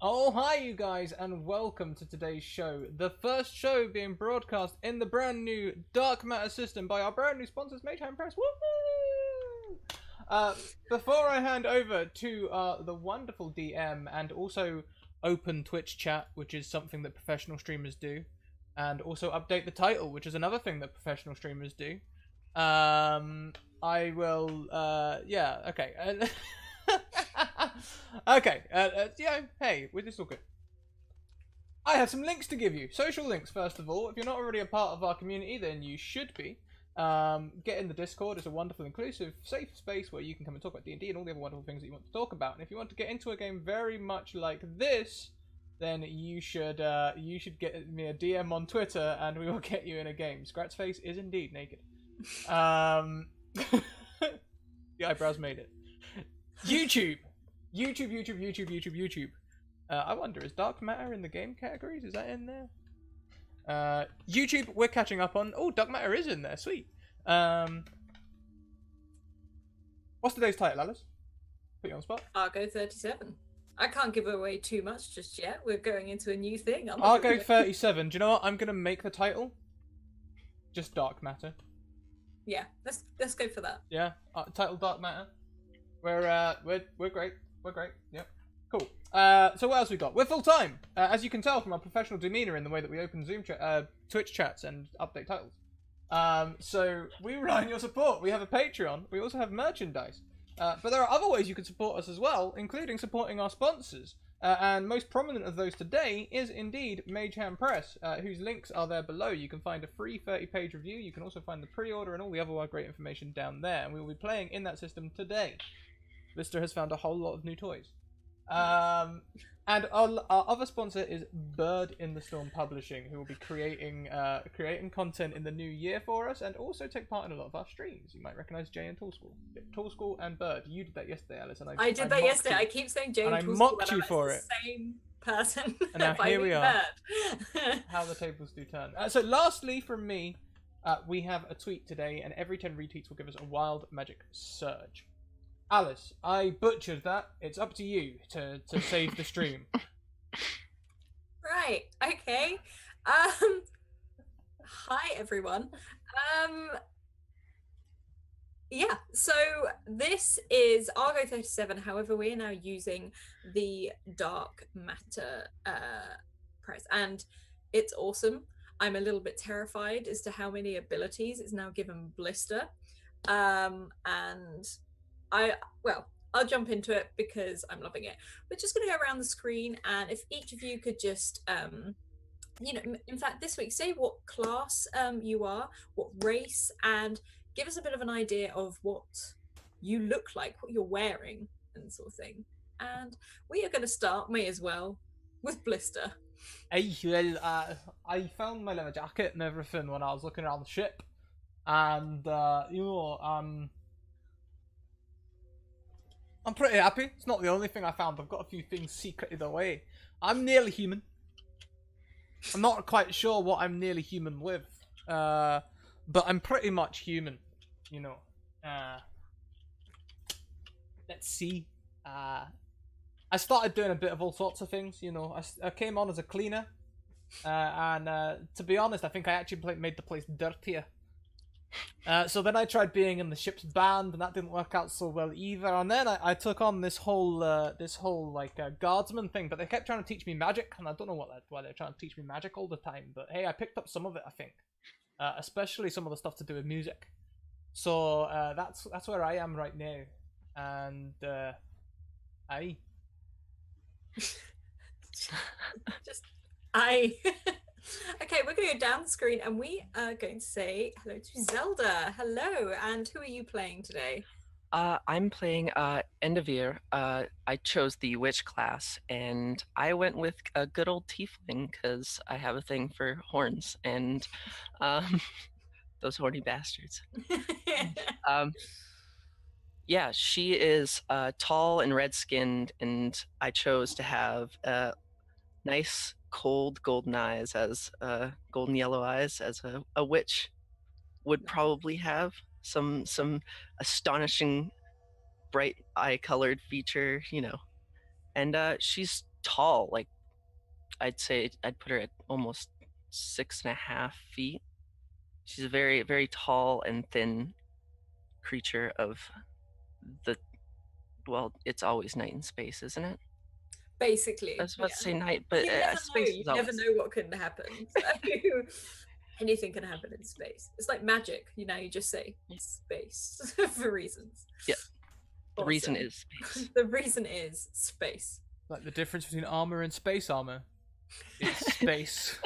Oh, hi, you guys, and welcome to today's show. The first show being broadcast in the brand new Dark Matter system by our brand new sponsors, Mage Hand Press. Woohoo! Before I hand over to the wonderful DM and also open Twitch chat, which is something that professional streamers do, and also update the title, which is another thing that professional streamers do, I will, yeah, okay. Okay, yeah, hey, this is all good. I have some links to give you. Social links, first of all. If you're not already a part of our community, then you should be. Get in the Discord. It's a wonderful, inclusive, safe space where you can come and talk about D&D and all the other wonderful things that you want to talk about. And if you want to get into a game very much like this, then you should get me a DM on Twitter, and we will get you in a game. Scratchface is indeed naked. The eyebrows made it. YouTube. I wonder, is Dark Matter in the game categories? Is that in there? YouTube, we're catching up on. Oh, Dark Matter is in there. Sweet. What's today's title, Alice? Put you on the spot. Argo 37. I can't give away too much just yet. We're going into a new thing. Argo 37. Do you know what? I'm gonna make the title just Dark Matter. Yeah, let's go for that. Yeah, title Dark Matter. We're great. We're great. Yep. Cool. So what else we got? We're full time, as you can tell from our professional demeanor in the way that we open Zoom Twitch chats and update titles. So we rely on your support. We have a Patreon. We also have merchandise. But there are other ways you can support us as well, including supporting our sponsors. And most prominent of those today is indeed Mage Hand Press, whose links are there below. You can find a free 30-page review. You can also find the pre-order and all the other great information down there. And we will be playing in that system today. Lister has found a whole lot of new toys. And our other sponsor is Bird in the Storm Publishing, who will be creating content in the new year for us, and also take part in a lot of our streams. You might recognize Jay and Toolschool and Bird. You did that yesterday, Alice, and I did that yesterday. I keep saying Jay and I mocked you for it. Same person. And now here we are. How the tables do turn. So lastly, from me, we have a tweet today, and every 10 retweets will give us a wild magic surge. Alice, I butchered that. It's up to you to save the stream. Right. Okay. Hi everyone. Yeah, so this is Argo 37. However, we are now using the Dark Matter press, and it's awesome. I'm a little bit terrified as to how many abilities it's now given Blister. And I'll jump into it because I'm loving it. We're just going to go around the screen, and if each of you could just, in fact, this week, say what class you are, what race, and give us a bit of an idea of what you look like, what you're wearing, and sort of thing. And we are going to start, may as well, with Blister. I found my leather jacket and everything when I was looking around the ship, and I'm pretty happy. It's not the only thing I found. I've got a few things secreted away. I'm nearly human. I'm not quite sure what I'm nearly human with. But I'm pretty much human. Let's see. I started doing a bit of all sorts of things. I came on as a cleaner. And to be honest, I think I actually made the place dirtier. So then I tried being in the ship's band, and that didn't work out so well either. And then I took on this whole guardsman thing, but they kept trying to teach me magic, and I don't know why they're trying to teach me magic all the time. But hey, I picked up some of it, I think, especially some of the stuff to do with music. So that's where I am right now, and Okay, we're going to go down the screen, and we are going to say hello to Zelda. Hello, and who are you playing today? I'm playing Endovir. I chose the witch class, and I went with a good old tiefling because I have a thing for horns and those horny bastards. Yeah, she is tall and red-skinned, and I chose to have nice cold golden eyes, as golden yellow eyes, as a witch would probably have. Some astonishing bright eye colored feature, and she's tall. Like I'd say I'd put her at almost 6.5 feet. She's a very, very tall and thin creature of the, well, it's always night in space, isn't it? Basically, I was about yeah. to say night, but You never know. space You is never always. know what can happen. So anything can happen in space. It's like magic, you know. You just say space for reasons. Yeah. The reason Awesome. is space. The reason is space. Like the difference between armor and space armor. It's space.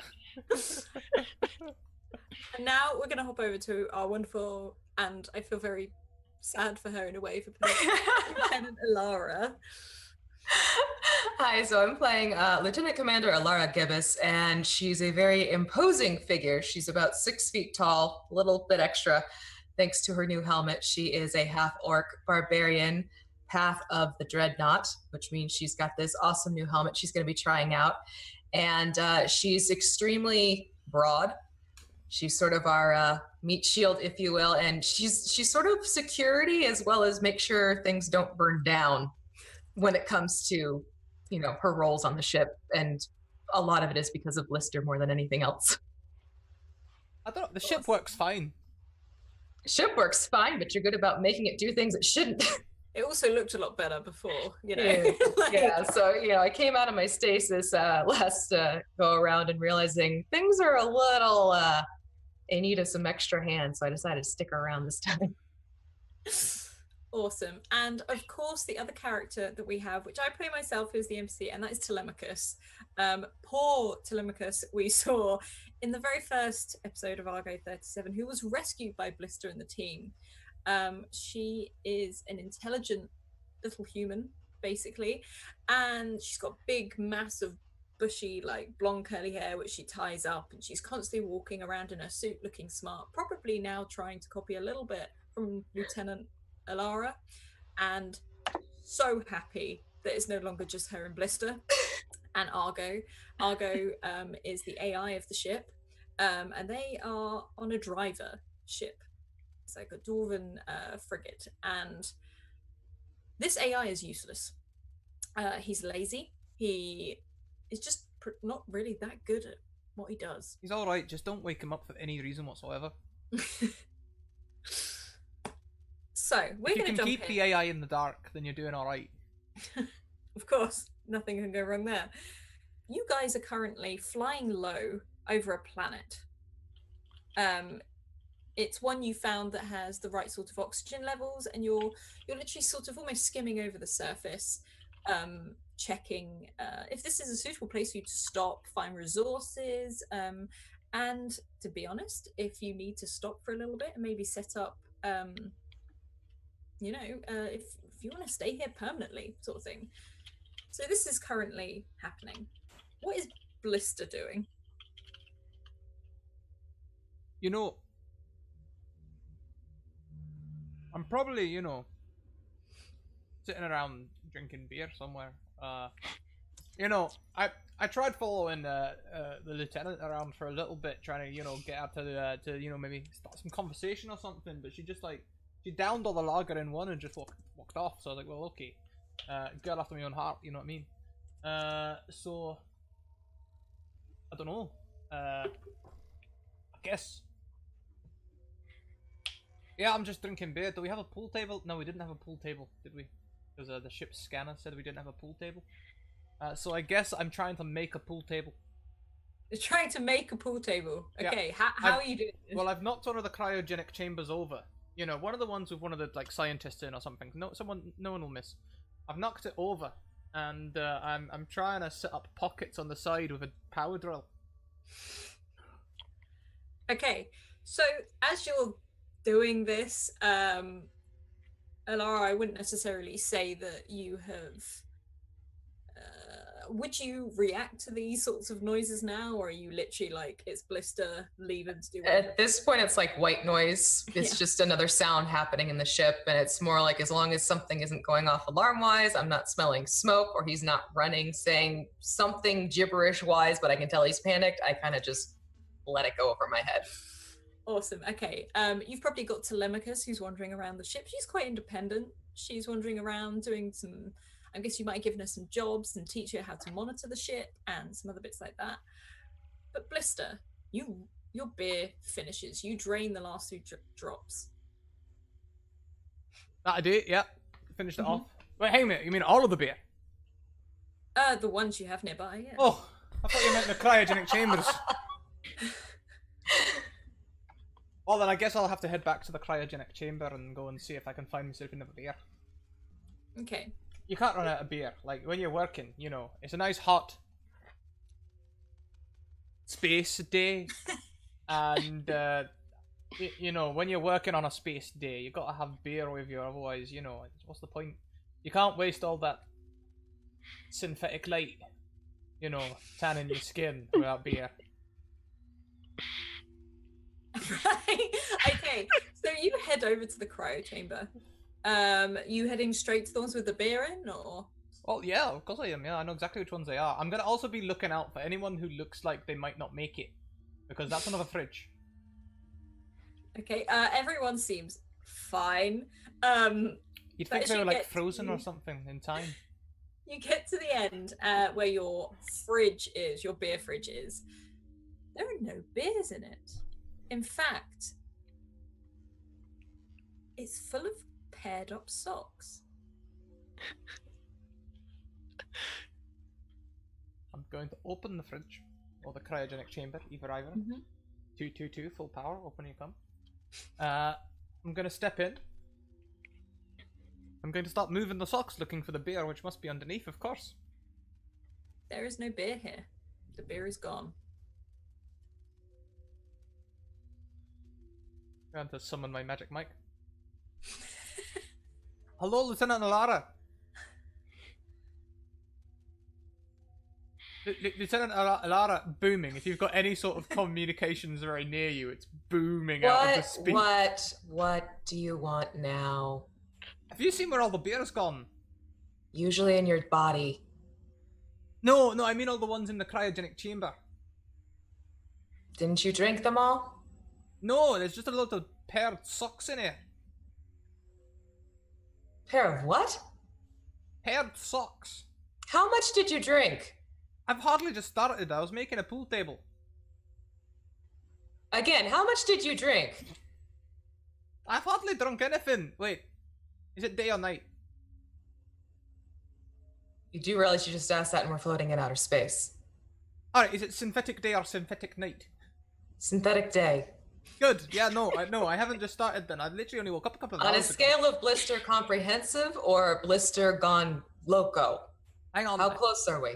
And now we're gonna hop over to our wonderful, and I feel very sad for her in a way for playing Lieutenant Alara. Hi, so I'm playing Lieutenant Commander Alara Gibbous, and she's a very imposing figure. She's about 6 feet tall, a little bit extra, thanks to her new helmet. She is a half-orc barbarian, Path of the Dreadnought, which means she's got this awesome new helmet she's going to be trying out. And she's extremely broad. She's sort of our meat shield, if you will, and she's sort of security as well as make sure things don't burn down when it comes to, you know, her roles on the ship. And a lot of it is because of Blister more than anything else. I don't know. The ship works fine. Ship works fine, but you're good about making it do things it shouldn't. It also looked a lot better before, you know. Yeah. Like, Yeah, so, you know, I came out of my stasis last go around and realizing things are a little in need of some extra hands, so I decided to stick around this time. Awesome. And of course, the other character that we have, which I play myself, is the MC, and that is Telemachus. Poor Telemachus, we saw in the very first episode of Argo 37, who was rescued by Blister and the team. She is an intelligent little human, basically, and she's got big, massive, bushy, like blonde curly hair, which she ties up, and she's constantly walking around in her suit looking smart, probably now trying to copy a little bit from Lieutenant Alara, and so happy that it's no longer just her and Blister and Argo. Argo is the AI of the ship, and they are on a driver ship. It's like a Dwarven frigate, and this AI is useless. He's lazy. He is just not really that good at what he does. He's all right. Just don't wake him up for any reason whatsoever. So we're If you going to can jump keep in. the AI in the dark, then you're doing all right. Of course, nothing can go wrong there. You guys are currently flying low over a planet. It's one you found that has the right sort of oxygen levels, and you're literally sort of almost skimming over the surface, checking if this is a suitable place for you to stop, find resources, and to be honest, if you need to stop for a little bit and maybe set up, you know, if you want to stay here permanently, sort of thing. So this is currently happening. What is Blister doing? You know, I'm probably, you know, sitting around drinking beer somewhere. You know, I tried following the lieutenant around for a little bit, trying to, you know, get her to you know, maybe start some conversation or something. But she just like she downed all the lager in one and just walked off. So I was like, well, okay, girl after my own heart, you know what I mean? So I don't know. I guess. Yeah, I'm just drinking beer. Do we have a pool table? No, we didn't have a pool table, did we? Because the ship's scanner said we didn't have a pool table. So I guess I'm trying to make a pool table. You're trying to make a pool table. Okay, Yeah. how are you doing this? Well, I've knocked one of the cryogenic chambers over. You know, one of the ones with one of the like scientists in or something. No one will miss. I've knocked it over, and I'm trying to set up pockets on the side with a power drill. Okay, so as you're doing this, Alara, I wouldn't necessarily say that you have. Would you react to these sorts of noises now, or are you literally like, it's Blister, leave him to do whatever? At this point, it's like white noise. It's just another sound happening in the ship, and it's more like as long as something isn't going off alarm-wise, I'm not smelling smoke, or he's not running, saying something gibberish-wise, but I can tell he's panicked, I kind of just let it go over my head. Awesome. Okay. You've probably got Telemachus, who's wandering around the ship. She's quite independent. She's wandering around doing some, I guess you might have given her some jobs and teach her how to monitor the ship and some other bits like that. But Blister, your beer finishes. You drain the last two drops. That I do, yeah. Finished it off. Wait, hang a minute, you mean all of the beer? The ones you have nearby, yeah. Oh, I thought you meant the cryogenic chambers. Well, then I guess I'll have to head back to the cryogenic chamber and go and see if I can find myself another beer. Okay. You can't run out of beer. Like, when you're working, you know, it's a nice hot space day. And, you know, when you're working on a space day, you gotta have beer with you, otherwise, you know, what's the point? You can't waste all that synthetic light, you know, tanning your skin without beer. Right. Okay. So you head over to the cryo chamber. You heading straight to the ones with the beer in, or? Well, yeah, of course I am. Yeah, I know exactly which ones they are. I'm gonna also be looking out for anyone who looks like they might not make it, because that's another fridge. Okay. Everyone seems fine. You'd but think as they you were like get frozen to- or something in time. You get to the end where your fridge is, your beer fridge is. There are no beers in it. In fact, it's full of paired up socks. I'm going to open the fridge or the cryogenic chamber, either. 222, full power. Open you come. I'm going to step in. I'm going to start moving the socks, looking for the beer, which must be underneath, of course. There is no beer here. The beer is gone. I'm going to summon my magic mic. Hello, Lieutenant Alara. Lieutenant Alara, booming. If you've got any sort of communications very near you, it's booming out of the speech. What do you want now? Have you seen where all the beer's gone? Usually in your body. No, I mean all the ones in the cryogenic chamber. Didn't you drink them all? No, there's just a lot of paired socks in here. Pair of what? Paired socks. How much did you drink? I've hardly just started. I was making a pool table. Again, how much did you drink? I've hardly drunk anything. Wait, is it day or night? You do realize you just asked that and we're floating in outer space. Alright, is it synthetic day or synthetic night? Synthetic day. Good. Yeah, no, I haven't just started then. I literally only woke up a couple of On a hours ago. scale of blister comprehensive or blister gone loco? Hang on. How close are we?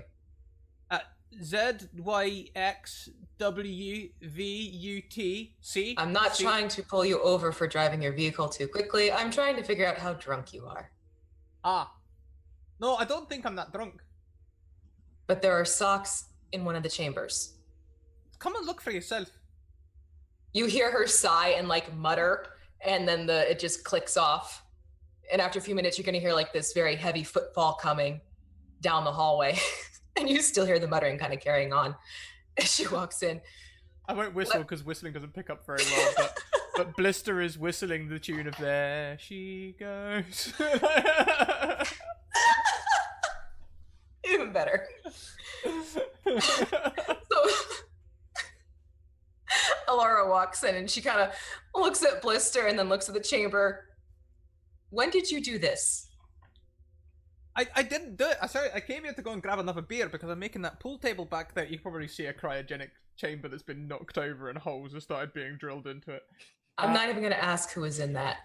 Z, Y, X, W, V, U, T, C. I'm not C. trying to pull you over for driving your vehicle too quickly. I'm trying to figure out how drunk you are. Ah. No, I don't think I'm that drunk. But there are socks in one of the chambers. Come and look for yourself. You hear her sigh and like mutter, and then it just clicks off. And after a few minutes, you're gonna hear like this very heavy footfall coming down the hallway. And you still hear the muttering kind of carrying on as she walks in. I won't whistle because whistling doesn't pick up very well, but Blister is whistling the tune of There She Goes. Even better. So Alara walks in and she kind of looks at Blister and then looks at the chamber. When did you do this? I didn't do it. I came here to go and grab another beer because I'm making that pool table back there. You can probably see a cryogenic chamber that's been knocked over and holes have started being drilled into it. I'm not even going to ask who is in that.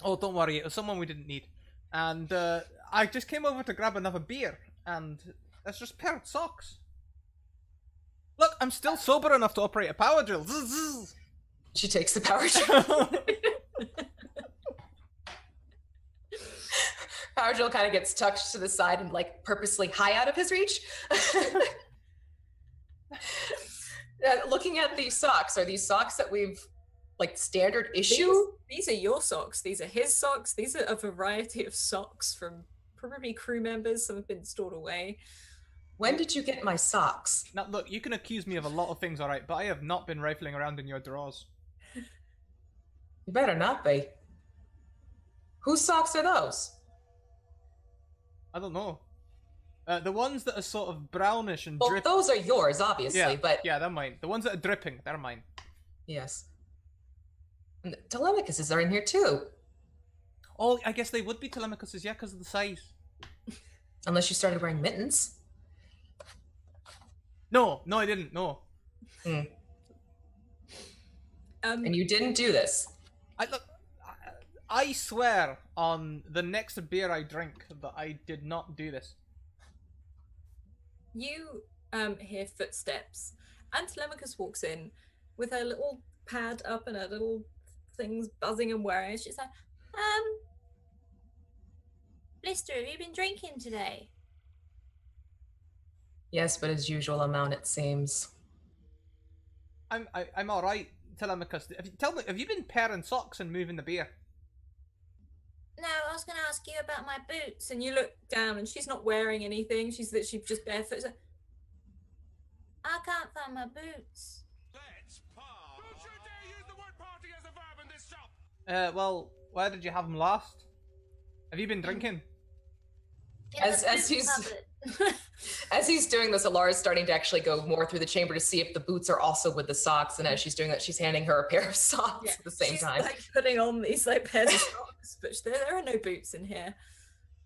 Oh, don't worry. It was someone we didn't need. And I just came over to grab another beer, and that's just paired socks. Look, I'm still sober enough to operate a power drill. She takes the power drill. Power drill kind of gets tucked to the side and like purposely high out of his reach. Looking at these socks, are these socks that we've like standard issue? These are your socks. These are his socks. These are a variety of socks from probably crew members. Some have been stored away. When did you get my socks? Now, look, you can accuse me of a lot of things, alright, but I have not been rifling around in your drawers. You better not be. Whose socks are those? I don't know. The ones that are sort of brownish and Well, drip. those are yours, obviously, Yeah, but yeah, they're mine. The ones that are dripping, they're mine. yes. And the Telemachuses are in here too. Oh, I guess they would be Telemachuses, yeah, because of the size. Unless you started wearing mittens. No, I didn't. No. And you didn't do this. I swear on the next beer I drink that I did not do this. You hear footsteps, and Telemachus walks in with her little pad up and her little things buzzing and whirring. She's like, Blister, have you been drinking today? Yes, but as usual amount, it seems. I'm all right, Telemachus. Tell me, have you been pairing socks and moving the beer? No, I was going to ask you about my boots. And you look down, and she's not wearing anything. She's literally just barefoot. She's like, I can't find my boots. Let's part. Don't you dare use the word party as a verb in this shop. Well, where did you have them last? Have you been drinking? As he's doing this, Alara's starting to actually go more through the chamber to see if the boots are also with the socks. And as she's doing that, she's handing her a pair of socks at the same time. She's like putting on these like pairs of socks, but there are no boots in here.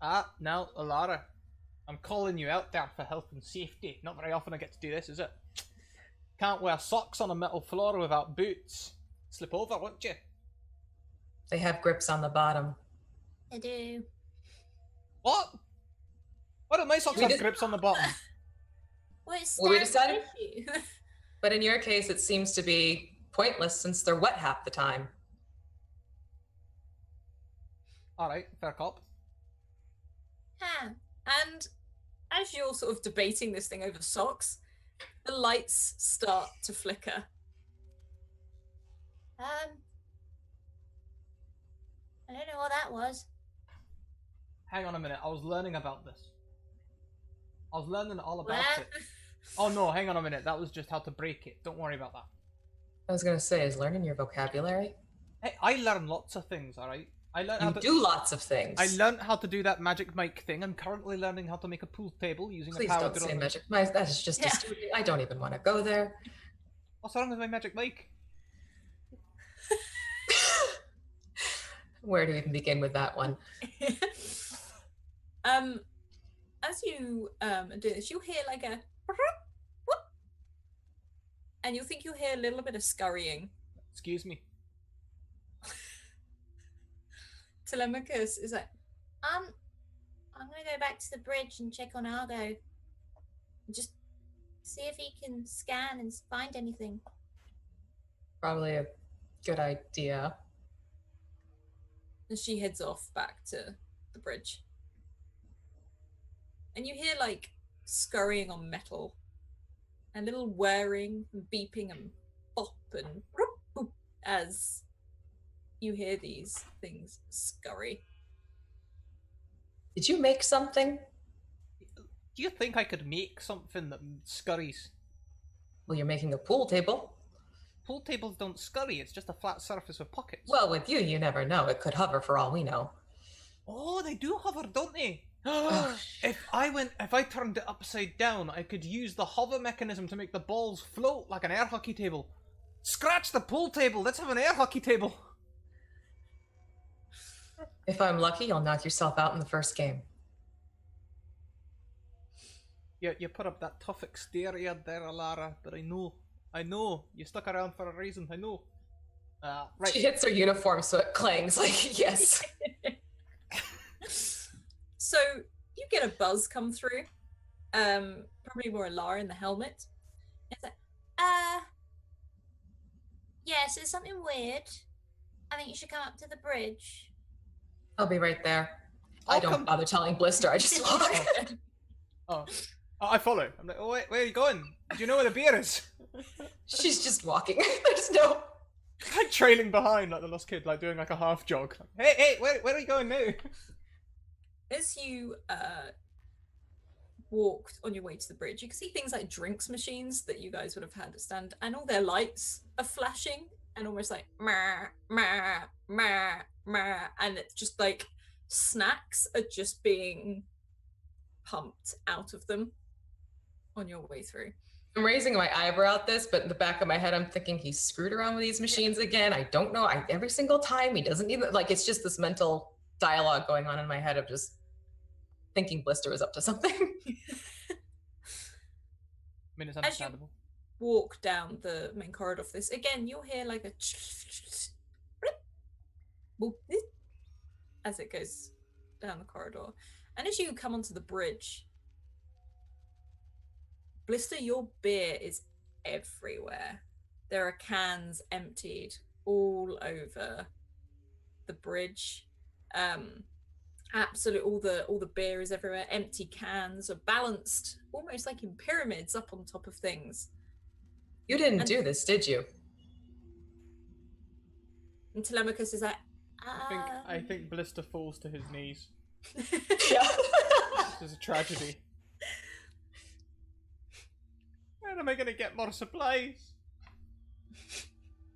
Now, Alara, I'm calling you out there for health and safety. Not very often I get to do this, is it? Can't wear socks on a metal floor without boots. Slip over, won't you? They have grips on the bottom. I do. What? Why don't my socks have grips on the bottom? Well, it's Well, we decided- issue. But in your case, it seems to be pointless since they're wet half the time. Alright, fair cop. Huh. And as you're sort of debating this thing over socks, the lights start to flicker. I don't know what that was. Hang on a minute, I was learning about this. I was learning all about What? it. Oh no, hang on a minute, that was just how to break it. Don't worry about that. I was going to say, is learning your vocabulary? Hey, I learn lots of things, alright? I learned how You to do lots of things. I learned how to do that magic mic thing. I'm currently learning how to make a pool table using Please a power don't say drill. magic. That is just Yeah. stupid. I don't even want to go there. What's wrong with my magic mic? Where do we even begin with that one? As you do this, you'll hear like a whoop, and you'll think you'll hear a little bit of scurrying. Excuse me. Telemachus is like, I'm gonna go back to the bridge and check on Argo. And just see if he can scan and find anything. Probably a good idea. And she heads off back to the bridge. And you hear like scurrying on metal, and little whirring and beeping and bop and whoop, whoop, as you hear these things scurry. Did you make something? Do you think I could make something that scurries? Well, you're making a pool table. Pool tables don't scurry, it's just a flat surface with pockets. Well, with you, you never know. It could hover for all we know. Oh, they do hover, don't they? If I turned it upside down, I could use the hover mechanism to make the balls float like an air hockey table. Scratch the pool table, let's have an air hockey table. If I'm lucky, you'll knock yourself out in the first game. Yeah, you put up that tough exterior there, Alara, but I know, you stuck around for a reason, I know. Right. She hits her uniform so it clangs like, yes. So you get a buzz come through. Probably more Alara in the helmet. It's like, yes, there's something weird. I think you should come up to the bridge. I'll be right there. I'll I don't come- bother telling Blister, I just walk. Oh, I follow. I'm like, oh wait, where are you going? Do you know where the beer is? She's just walking. There's no... Like trailing behind like the lost kid, like doing like a half jog. Hey, where are you going now? As you walked on your way to the bridge, you can see things like drinks machines that you guys would have had at stand, and all their lights are flashing and almost like meh, meh, meh, meh, and it's just like snacks are just being pumped out of them on your way through. I'm raising my eyebrow at this, but in the back of my head, I'm thinking he's screwed around with these machines again. I don't know. Every single time he doesn't even like. It's just this mental dialogue going on in my head of just thinking Blister was up to something. I mean, it's understandable. Walk down the main corridor for this. Again, you'll hear like a as it goes down the corridor. And as you come onto the bridge, Blister, your beer is everywhere. There are cans emptied all over the bridge. Absolutely, all the beer is everywhere. Empty cans are balanced almost like in pyramids up on top of things. You didn't do this, did you? And Telemachus is like, I think Blister falls to his knees. Yeah. This is a tragedy. When am I gonna get more supplies?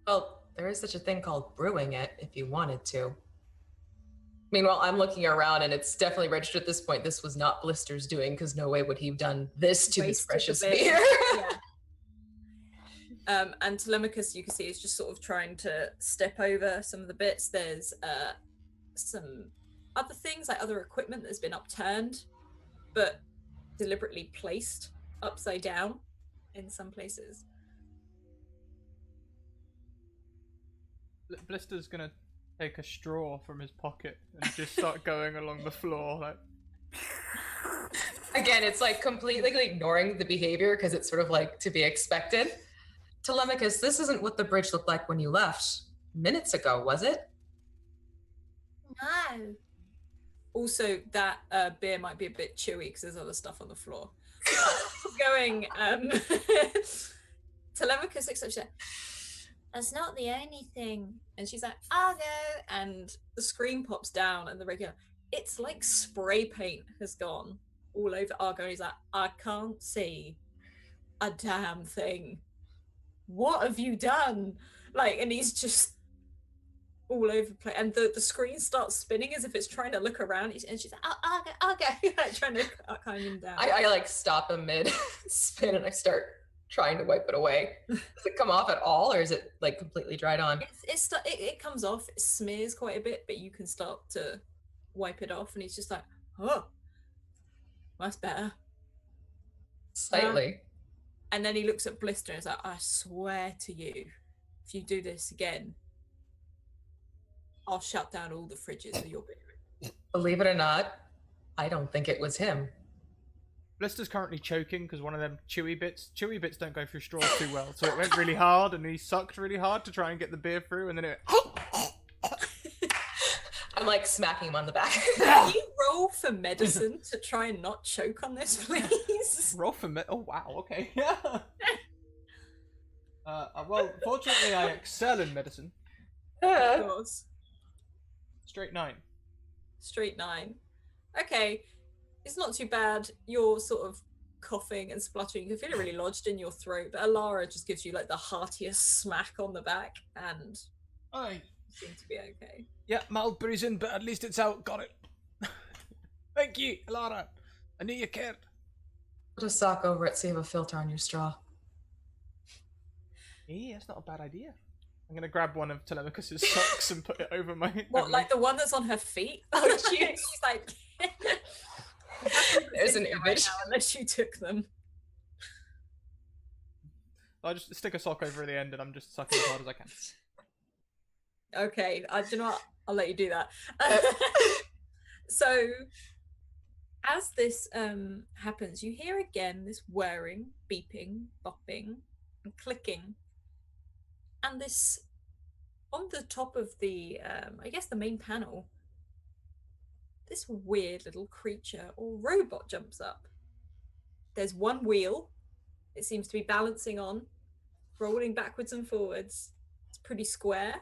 Well, there is such a thing called brewing it if you wanted to. Meanwhile, I'm looking around and it's definitely registered at this point. This was not Blister's doing because no way would he have done this to his Wasted precious the beer. beer. And Telemachus, you can see, is just sort of trying to step over some of the bits. There's some other things, like other equipment that's been upturned, but deliberately placed upside down in some places. Blister's gonna take a straw from his pocket and just start going along the floor, like. Again, it's like completely ignoring the behavior because it's sort of like to be expected. Telemachus, this isn't what the bridge looked like when you left minutes ago, was it? No. Also, that beer might be a bit chewy because there's other stuff on the floor. Going, Telemachus looks up, she's like, that's not the only thing. And she's like, Argo! And the screen pops down and the regular, it's like spray paint has gone all over Argo. And he's like, I can't see a damn thing. What have you done? Like, and he's just all over the place. And the screen starts spinning as if it's trying to look around. And she's like, oh, Argo, like, trying to calm him down. I like stop him mid spin and I start trying to wipe it away. Does it come off at all, or is it like completely dried on? It comes off. It smears quite a bit, but you can start to wipe it off. And he's just like, oh, that's better. Slightly. And then he looks at Blister and is like, I swear to you, if you do this again, I'll shut down all the fridges of your beer. Believe it or not, I don't think it was him. Blister's currently choking because one of them chewy bits don't go through straws too well, so it went really hard and he sucked really hard to try and get the beer through, and then it I'm like smacking him on the back. Can you roll for medicine to try and not choke on this, please? roll for me. Oh wow, okay. Yeah. Well, fortunately I excel in medicine. Of course. Straight 9. Straight 9. Okay, it's not too bad. You're sort of coughing and spluttering. You can feel it really lodged in your throat, but Alara just gives you like the heartiest smack on the back and Aye. you seem to be okay. Yeah, mild bruising, but at least it's out. Got it. Thank you, Alara. I knew you cared. Put a sock over it so you have a filter on your straw. Yeah, that's not a bad idea. I'm gonna grab one of Telemachus's socks and put it over my. What, over like the one that's on her feet? Oh, she's like. There's an right image. now, unless you took them. I'll just stick a sock over the end and I'm just sucking as hard as I can. Okay, I do not. I'll let you do that. So, as this happens, you hear again this whirring, beeping, bopping, and clicking, and this on the top of the, I guess the main panel. This weird little creature or robot jumps up. There's one wheel. It seems to be balancing on, rolling backwards and forwards. It's pretty square.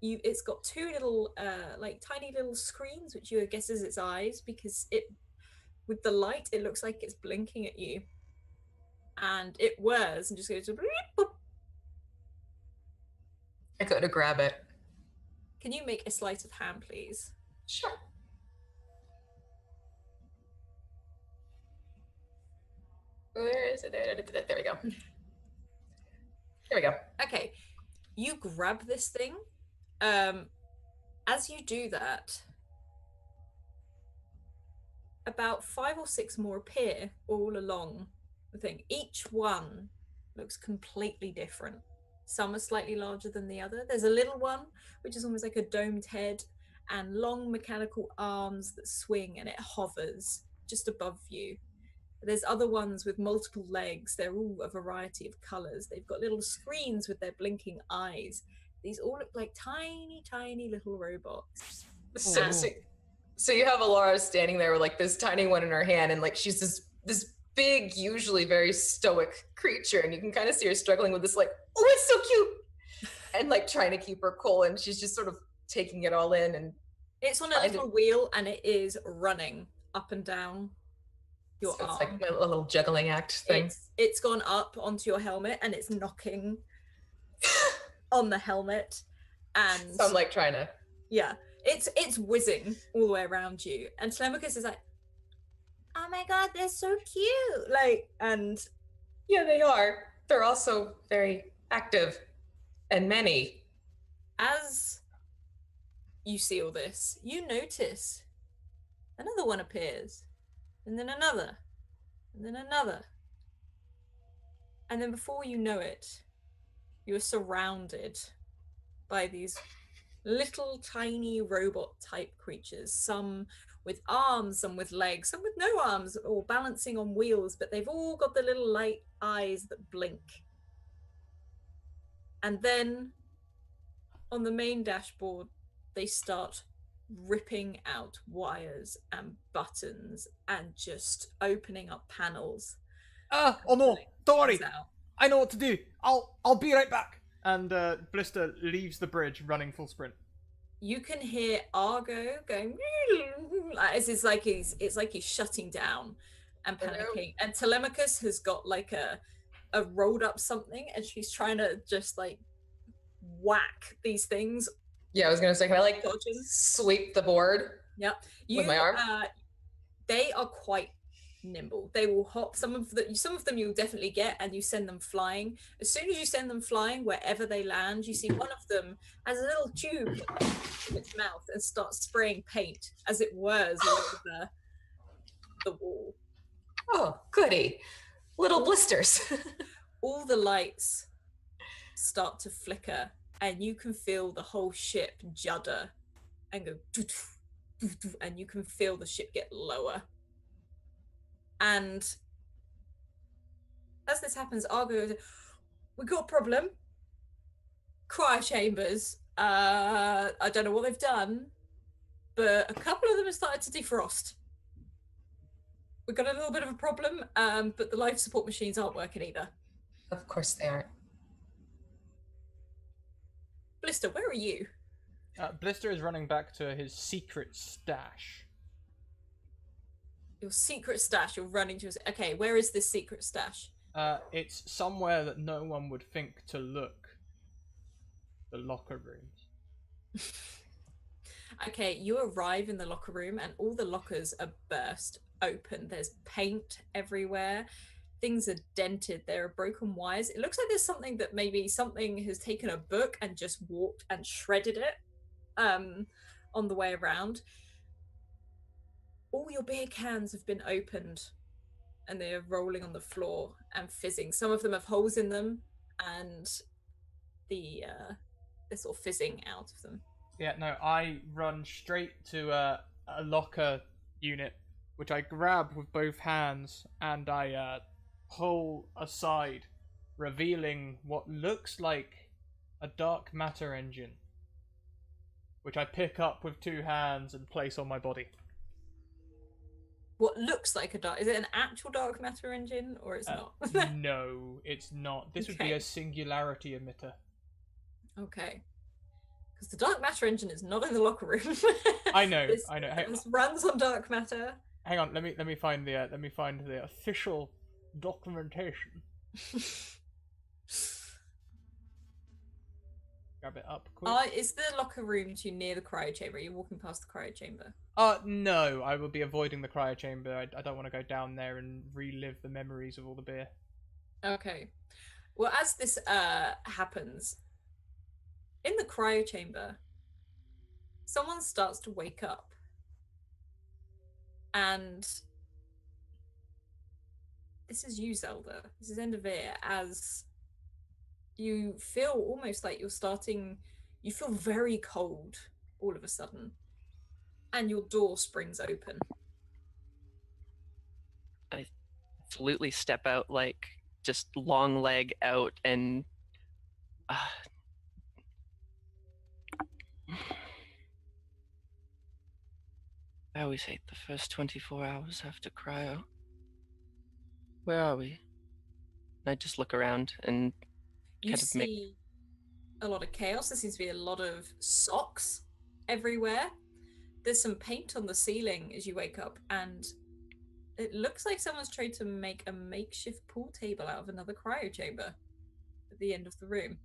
It's got two little, like tiny little screens, which you guess is its eyes, because with the light, it looks like it's blinking at you. And it whirs and just goes. Boop. I go to grab it. Can you make a sleight of hand, please? Sure. Where is it? There we go. There we go. Okay, you grab this thing. As you do that, about 5 or 6 more appear all along the thing. Each one looks completely different. Some are slightly larger than the other. There's a little one, which is almost like a domed head, and long mechanical arms that swing, and it hovers just above you. There's other ones with multiple legs. They're all a variety of colors. They've got little screens with their blinking eyes. These all look like tiny, tiny little robots. So you have Alara standing there with like this tiny one in her hand, and like she's this big, usually very stoic creature, and you can kind of see her struggling with this, like, oh, it's so cute, and like trying to keep her cool, and she's just sort of taking it all in. And it's on a little wheel, and it is running up and down your so arm. it's like a little juggling act thing. It's gone up onto your helmet, and it's knocking on the helmet, and So I'm like trying to. yeah, it's whizzing all the way around you, and Telemachus is like, oh my god, they're so cute, like, and Yeah, they are. They're also very active, and many. as you see all this, you notice another one appears, and then another, and then another, and then before you know it, you are surrounded by these little tiny robot type creatures, some with arms, some with legs, some with no arms, or balancing on wheels, but they've all got the little light eyes that blink. And then on the main dashboard, they start ripping out wires and buttons and just opening up panels. Oh no, don't worry. Comes out. I know what to do. I'll be right back. And Blister leaves the bridge, running full sprint. You can hear Argo going it's like he's shutting down and panicking. And Telemachus has got like a rolled up something, and she's trying to just like whack these things. Yeah, I was gonna say, can I like Dodging. sweep the board? Yep. With my arm? They are quite nimble. They will hop. Some of them you'll definitely get, and you send them flying. As soon as you send them flying, wherever they land, you see one of them has a little tube in its mouth and starts spraying paint as it whirs all over the wall. Oh, goody. Little blisters. All the lights start to flicker, and you can feel the whole ship judder and go doo-doo, doo-doo, and you can feel the ship get lower. And as this happens, Argo goes, we got a problem. Cryo chambers. I don't know what they've done, but a couple of them have started to defrost. We've got a little bit of a problem, but the life support machines aren't working either. Of course they aren't. Blister, where are you? Blister is running back to his secret stash. Your secret stash, you're running to. Okay, where is this secret stash? It's somewhere that no one would think to look. The locker rooms. Okay, you arrive in the locker room, and all the lockers are burst open. There's paint everywhere. Things are dented. There are broken wires. It looks like there's something that maybe something has taken a book and just walked and shredded it on the way around. All your beer cans have been opened, and they are rolling on the floor and fizzing. Some of them have holes in them, and they're sort of fizzing out of them. Yeah, no, I run straight to a locker unit, which I grab with both hands, and I pull aside, revealing what looks like a dark matter engine, which I pick up with two hands and place on my body. What looks like a dark... Is it an actual dark matter engine, or it's not? No, it's not. This would be Okay. a singularity emitter. Okay. Because the dark matter engine is not in the locker room. I know, This- I know. Hey, This runs on dark matter. hang on, let me find the official documentation. grab it up quick. Is the locker room too near the cryo chamber? Are you walking past the cryo chamber? No, I will be avoiding the cryo chamber. I don't want to go down there and relive the memories of all the beer. Okay. Well, as this happens, in the cryo chamber, someone starts to wake up. And this is you, Zelda. This is Endovir, as you feel almost like you feel very cold all of a sudden. And your door springs open. I absolutely step out, like, just long leg out, and I always hate the first 24 hours after cryo. Where are we? And I just look around and You kind of make... see a lot of chaos. There seems to be a lot of socks everywhere. There's some paint on the ceiling as you wake up, and it looks like someone's tried to make a makeshift pool table out of another cryo chamber at the end of the room.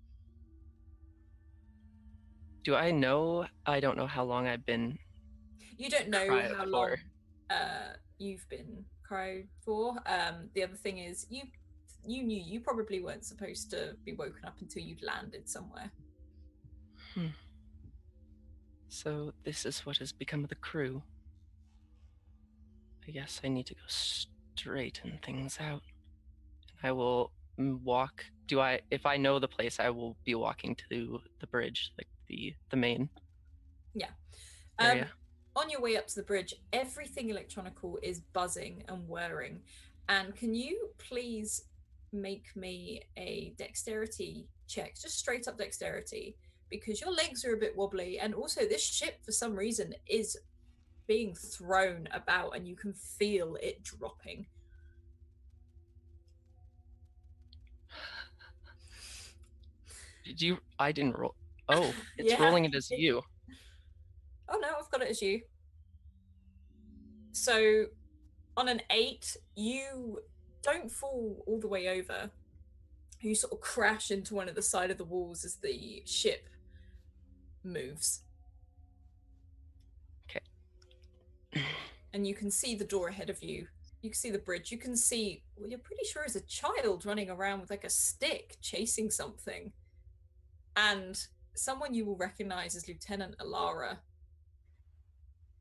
Do I know? I don't know how long I've been... You don't know Cryo how for. long you've been cryo for. The other thing is you knew you probably weren't supposed to be woken up until you'd landed somewhere. So this is what has become of the crew. I guess I need to go straighten things out. I will walk. If I know the place, I will be walking to the bridge, like the main area. On your way up to the bridge, everything electronical is buzzing and whirring. And can you please make me a dexterity check, just straight up dexterity, because your legs are a bit wobbly, and also this ship for some reason is being thrown about and you can feel it dropping. I didn't roll. Oh, it's Yeah. rolling it as you. Oh no, I've got it as you. So on an 8, you don't fall all the way over. You sort of crash into one of the side of the walls as the ship moves. Okay. And you can see the door ahead of you. You can see the bridge. You can see, well, you're pretty sure is a child running around with like a stick chasing something. And someone you will recognize as Lieutenant Alara,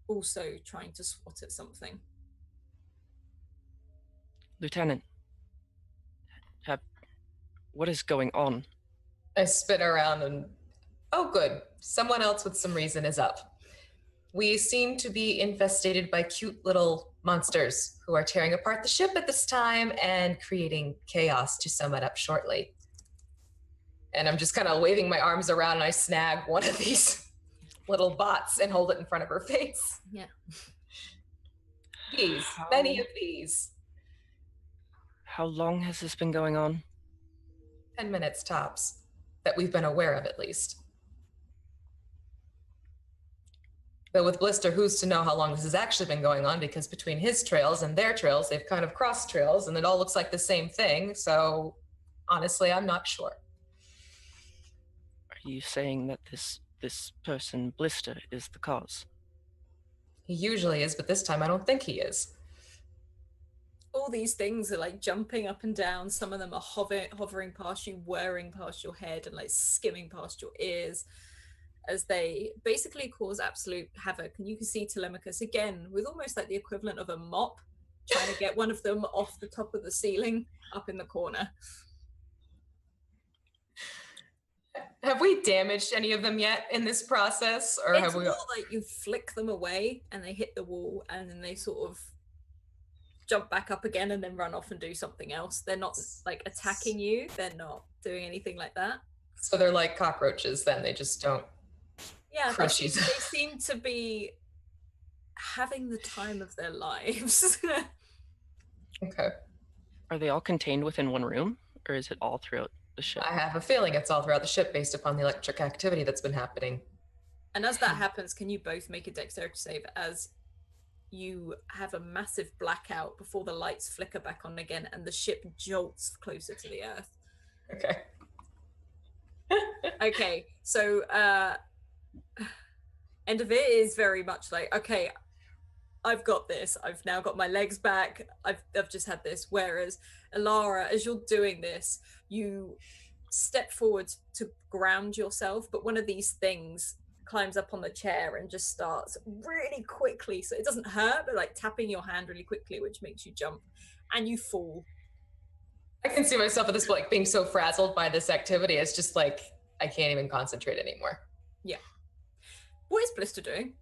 also trying to swat at something. Lieutenant, what is going on? I spin around and, oh good, someone else with some reason is up. We seem to be infested by cute little monsters who are tearing apart the ship at this time and creating chaos, to sum it up shortly. And I'm just kind of waving my arms around, and I snag one of these little bots and hold it in front of her face. Yeah. These, many of these. How long has this been going on? 10 minutes tops, that we've been aware of at least. Though with Blister, who's to know how long this has actually been going on, because between his trails and their trails, they've kind of crossed trails and it all looks like the same thing. So honestly, I'm not sure. Are you saying that this person, Blister, is the cause? He usually is, but this time I don't think he is. All these things are like jumping up and down. Some of them are hovering past you, whirring past your head, and like skimming past your ears as they basically cause absolute havoc. And you can see Telemachus again with almost like the equivalent of a mop, trying to get one of them off the top of the ceiling up in the corner. Have we damaged any of them yet in this process? Or It's have we? more like you flick them away and they hit the wall and then they sort of jump back up again and then run off and do something else. They're not like attacking you. They're not doing anything like that. So they're like cockroaches then, they just don't. Yeah, Crushies. they seem to be having the time of their lives. Okay. Are they all contained within one room, or is it all throughout the ship? I have a feeling it's all throughout the ship based upon the electric activity that's been happening. And as that happens, can you both make a dexterity save as you have a massive blackout before the lights flicker back on again and the ship jolts closer to the earth? Okay. Okay, so end of it is very much like, okay, I've got this. I've now got my legs back. I've just had this. Whereas Alara, as you're doing this, you step forward to ground yourself, but one of these things climbs up on the chair and just starts really quickly. So it doesn't hurt, but like tapping your hand really quickly, which makes you jump, and you fall. I can see myself at this point like, being so frazzled by this activity. It's just like I can't even concentrate anymore. Yeah. What is Blister doing?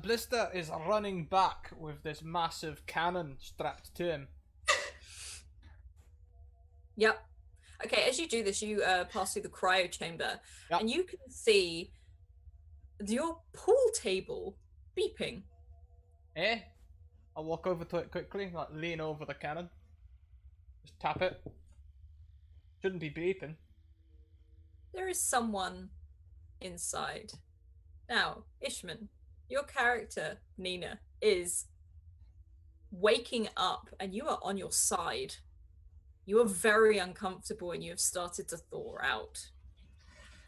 Blister is running back with this massive cannon strapped to him. Yep. Okay, as you do this, you pass through the cryo chamber, Yep. and you can see your pool table beeping. I'll walk over to it quickly, like lean over the cannon. Just tap it. Shouldn't be beeping. There is someone inside. Now, Ishman, your character, Nina, is waking up and you are on your side. You are very uncomfortable and you have started to thaw out.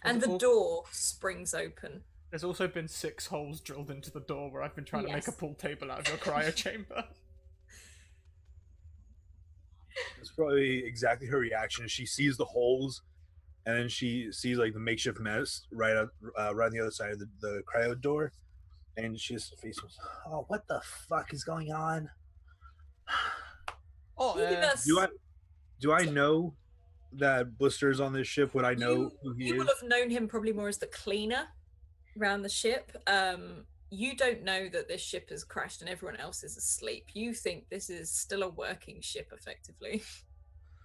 And the door springs open. There's also been 6 holes drilled into the door where I've been trying to make a Yes. pool table out of your cryo chamber. That's probably exactly her reaction. She sees the holes, and then she sees like the makeshift mess right on the other side of the cryo door, and she just faces, "Oh, what the fuck is going on?" Oh, Can you give us- Do I know that Blister's on this ship? Would I know who he you is? will have known him probably more as the cleaner around the ship. You don't know that this ship has crashed and everyone else is asleep. You think this is still a working ship, effectively.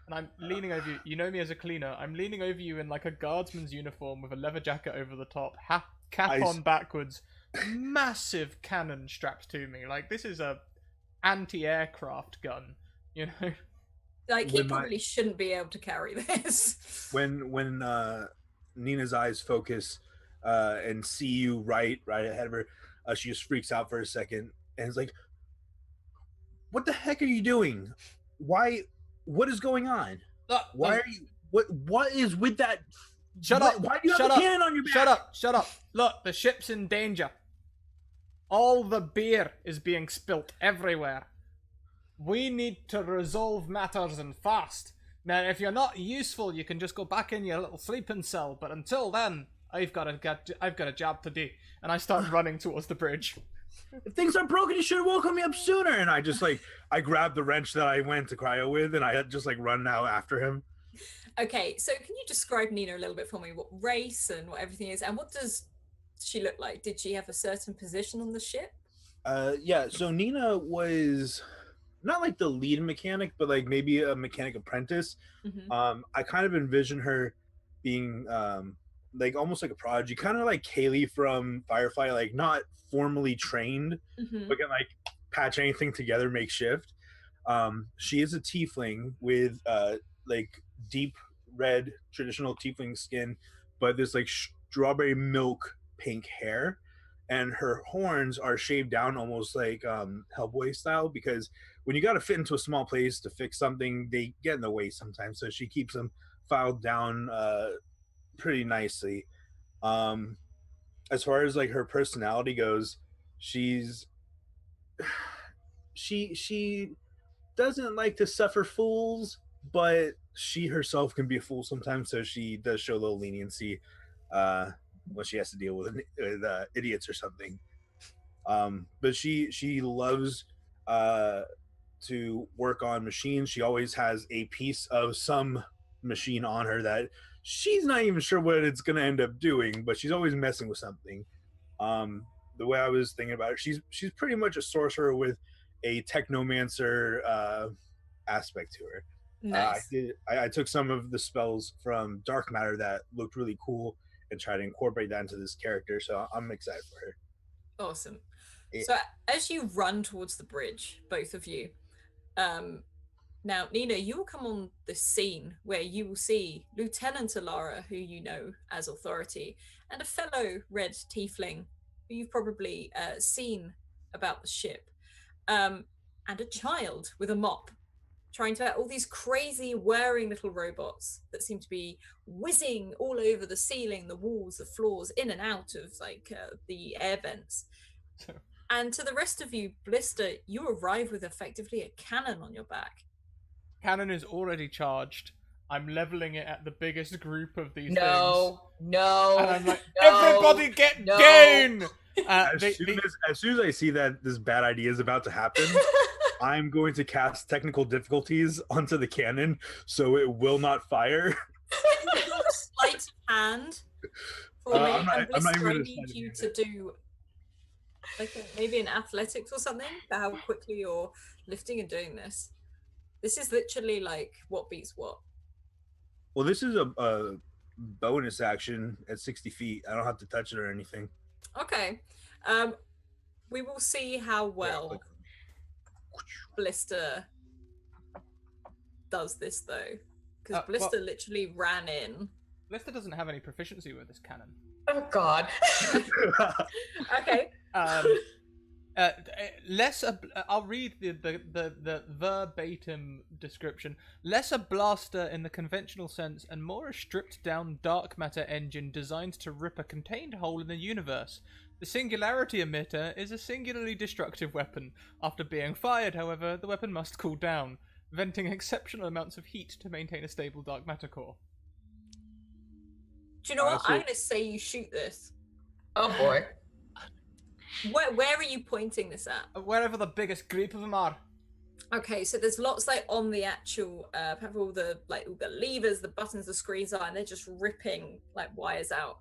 and I'm leaning over you. You know me as a cleaner. I'm leaning over you in like a guardsman's uniform with a leather jacket over the top, cap on backwards, massive cannon strapped to me. Like, this is a anti-aircraft gun, you know? Like, he When my- probably shouldn't be able to carry this. When Nina's eyes focus and see you right ahead of her, she just freaks out for a second and is like, "What the heck are you doing? Why? What is going on? Look, Why are you? What is with that? Shut up! Why do you Shut have up! a cannon on your back?" Shut up! Shut up! Look, the ship's in danger. All the beer is being spilt everywhere. We need to resolve matters and fast. Now, if you're not useful, you can just go back in your little sleeping cell. But until then, I've got a job to do. And I start running towards the bridge. If things are broken, you should have woken me up sooner. And I just I grabbed the wrench that I went to cryo with, and I had just run out after him. Okay, so can you describe Nina a little bit for me? What race and what everything is, and what does she look like? Did she have a certain position on the ship? Yeah. So Nina was not like the lead mechanic, but maybe a mechanic apprentice. Mm-hmm. I kind of envision her being almost like a prodigy, kind of like Kaylee from Firefly, not formally trained, Mm-hmm. but can patch anything together makeshift. She is a tiefling with deep red traditional tiefling skin, but this strawberry milk pink hair, and her horns are shaved down almost like Hellboy style, because when you got to fit into a small place to fix something, they get in the way sometimes. So she keeps them filed down pretty nicely. As far as her personality goes, she doesn't like to suffer fools, but she herself can be a fool sometimes, so she does show a little leniency when she has to deal with idiots or something. But she loves to work on machines. She always has a piece of some machine on her that she's not even sure what it's going to end up doing, but she's always messing with something. The way I was thinking about it, she's pretty much a sorcerer with a technomancer aspect to her. Nice. I took some of the spells from Dark Matter that looked really cool and tried to incorporate that into this character, so I'm excited for her. Awesome. Yeah. So as you run towards the bridge, both of you, now Nina, you will come on the scene where you will see Lieutenant Alara, who you know as Authority, and a fellow red tiefling who you've probably seen about the ship, and a child with a mop. trying to all these crazy whirring little robots that seem to be whizzing all over the ceiling, the walls, the floors, in and out of like the air vents. And to the rest of you, Blister, you arrive with effectively a cannon on your back. Cannon is already charged. I'm leveling it at the biggest group of these things. No. And I'm like, no, everybody get no. down! As soon as I see that this bad idea is about to happen, I'm going to cast technical difficulties onto the cannon so it will not fire. Sleight of hand for me. I'm not And even Blister, I gonna need sleight of you hand to it. do like maybe an athletics or something for how quickly you're lifting and doing this. This is literally like what beats what. Well, this is a bonus action at 60 feet. I don't have to touch it or anything. Okay. We will see how well Blister does this though. Because Blister literally ran in. Blister doesn't have any proficiency with this cannon. Oh God. Okay. I'll read the verbatim description. Less a blaster in the conventional sense and more a stripped down dark matter engine designed to rip a contained hole in the universe. The Singularity Emitter is a singularly destructive weapon. After being fired, however, the weapon must cool down, venting exceptional amounts of heat to maintain a stable dark matter core. Do you know what? I'm going to say you shoot this. Oh boy. Where are you pointing this at? Wherever the biggest group of them are. Okay, so there's lots like on the actual all the levers, the buttons, the screens are, and they're just ripping like wires out.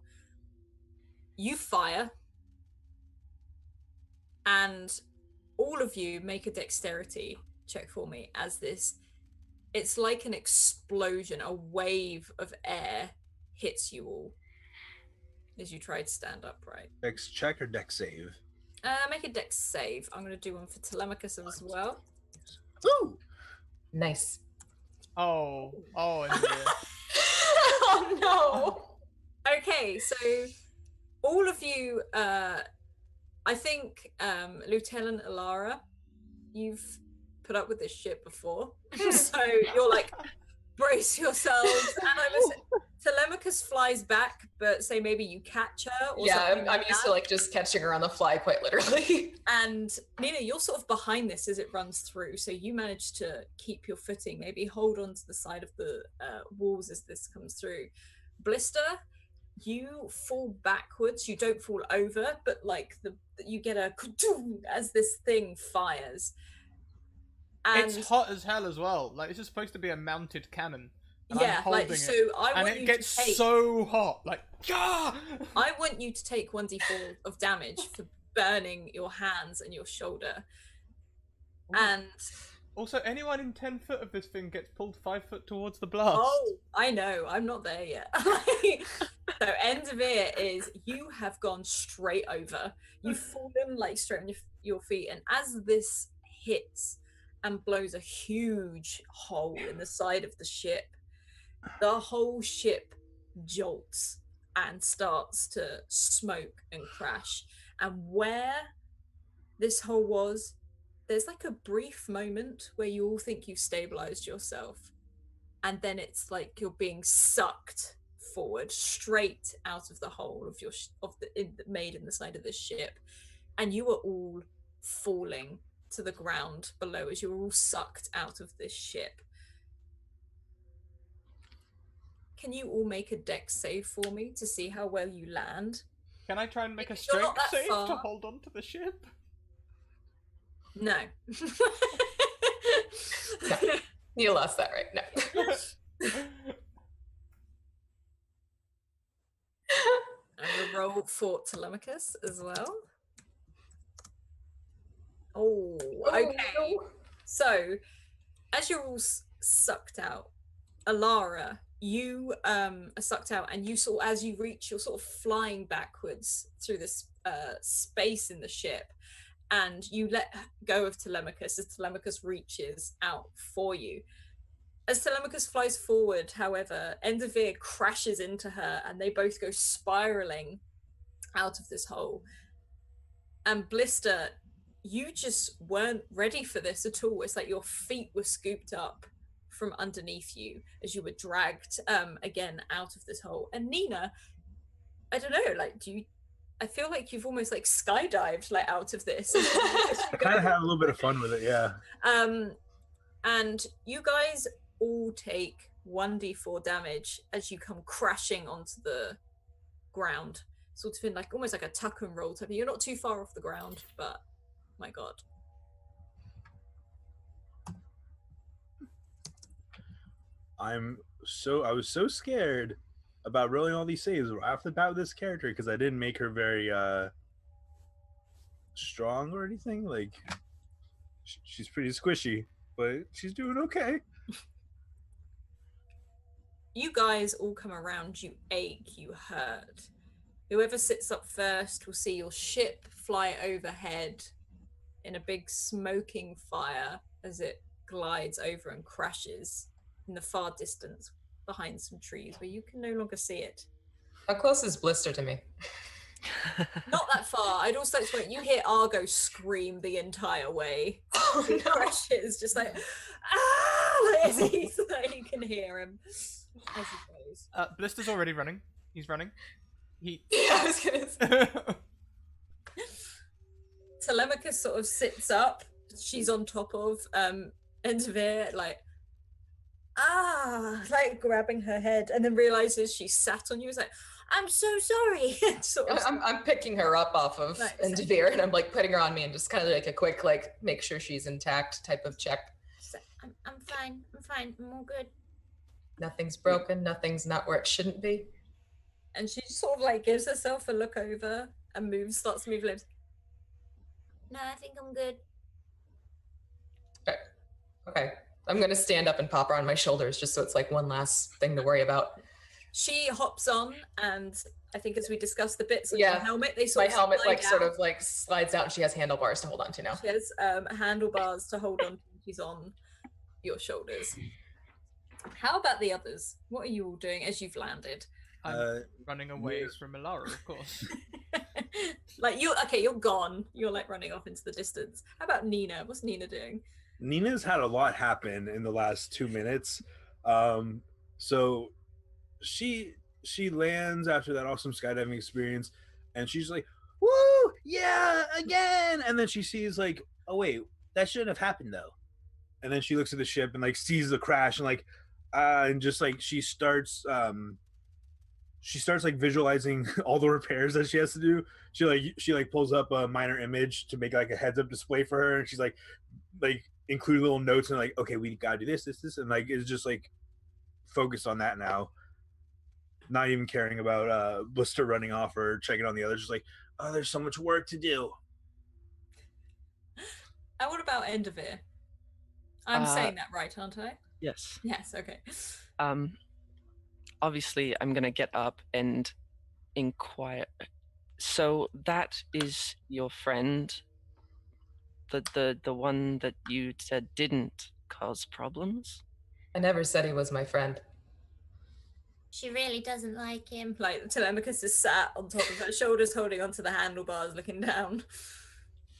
You fire, and all of you make a dexterity check for me as this. It's like an explosion, a wave of air hits you all as you try to stand upright. Dex check or dex save? Make a dex save. I'm going to do one for Telemachus as well. Ooh! Nice. Oh, and Oh no. Okay, so all of you, I think Lieutenant Alara, you've put up with this shit before. So you're like, brace yourselves. And I was Telemachus flies back, but say maybe you catch her or something. I'm used to like just catching her on the fly, quite literally. And Nina, you're sort of behind this as it runs through, so you manage to keep your footing, maybe hold on to the side of the walls as this comes through. Blister, you fall backwards. You don't fall over, but like you get a as this thing fires. And it's hot as hell as well. Like, this is supposed to be a mounted cannon. And yeah, I'm holding like so. it, I and want it you gets to take. so hot. Like, yeah. I want you to take 1d4 of damage for burning your hands and your shoulder. And also, anyone in 10 foot of this thing gets pulled 5 foot towards the blast. oh, I know, I'm not there yet. So end of it is you have gone straight over. You've fallen like straight on your feet, and as this hits and blows a huge hole in the side of the ship, the whole ship jolts and starts to smoke and crash. And where this hole was, there's like a brief moment where you all think you've stabilized yourself, and then it's like you're being sucked forward straight out of the hole of your made in the side of this ship, and you are all falling to the ground below as you're all sucked out of this ship. Can you all make a dex save for me to see how well you land? Can I try and make a If you're not strength that save far- to hold on to the ship? No. You lost that right now. I'm gonna roll for Telemachus as well. Oh, okay. no. So, as you're all sucked out, Alara, you are sucked out, and you sort as you reach, you're sort of flying backwards through this space in the ship, and you let go of Telemachus as Telemachus reaches out for you. As Telemachus flies forward, however, Enderveer crashes into her, and they both go spiraling out of this hole. And Blister, you just weren't ready for this at all. It's like your feet were scooped up from underneath you as you were dragged again out of this hole. And Nina, I don't know, like, I feel like you've almost like skydived like out of this. I kind of have a little bit of fun with it, yeah. And you guys all take 1d4 damage as you come crashing onto the ground, sort of in like almost like a tuck and roll type. You're not too far off the ground, but my god. I was so scared about rolling all these saves right off the bat with this character because I didn't make her very strong or anything. Like, she's pretty squishy, but she's doing okay. You guys all come around, you ache, you hurt. Whoever sits up first will see your ship fly overhead in a big smoking fire as it glides over and crashes in the far distance behind some trees where you can no longer see it. How close is Blister to me? Not that far. I'd also like to point, you hear Argo scream the entire way. Oh, He no. crashes, just like, ah! As he's like, you can hear him as he goes. Blister's already running. He's running. He. Yeah, I was gonna say. Telemachus sort of sits up. She's on top of Endevere, like like grabbing her head, and then realizes she sat on you. Is like, I'm so sorry. Sort of, I'm picking her up off of Nice. Endevere, and I'm like putting her on me and just kind of like a quick like make sure she's intact type of check. I'm fine. I'm all good. Nothing's broken. Nothing's not where it shouldn't be. And she sort of like gives herself a look over and starts to move lips. No, I think I'm good. Okay. I'm gonna stand up and pop her on my shoulders just so it's like one last thing to worry about. She hops on, and I think as we discussed the bits of Yeah. her helmet, they My sort of helmet slide like sort out. of like slides out and she has handlebars to hold on to now. She has handlebars to hold on to. She's on your shoulders. How about the others? What are you all doing as you've landed? I'm running away yeah. from Alara, of course. Like you're gone. You're like running off into the distance. How about Nina? What's Nina doing? Nina's had a lot happen in the last 2 minutes. So she lands after that awesome skydiving experience, and she's like, "Woo, yeah, again!" And then she sees like, "Oh wait, that shouldn't have happened though." And then she looks at the ship and like sees the crash and like, and just like she starts like visualizing all the repairs that she has to do. She pulls up a minor image to make like a heads up display for her, and she's like include little notes and like, okay, we gotta do this, and like it's just like focused on that now. Not even caring about Blister running off or checking on the others. Just like, oh, there's so much work to do. And what about Endevere? I'm saying that right, aren't I? Yes. Yes. Okay. Obviously, I'm gonna get up and inquire. So that is your friend, the one that you said didn't cause problems? I never said he was my friend. She really doesn't like him. Like Telemachus is sat on top of her shoulders, holding onto the handlebars, looking down.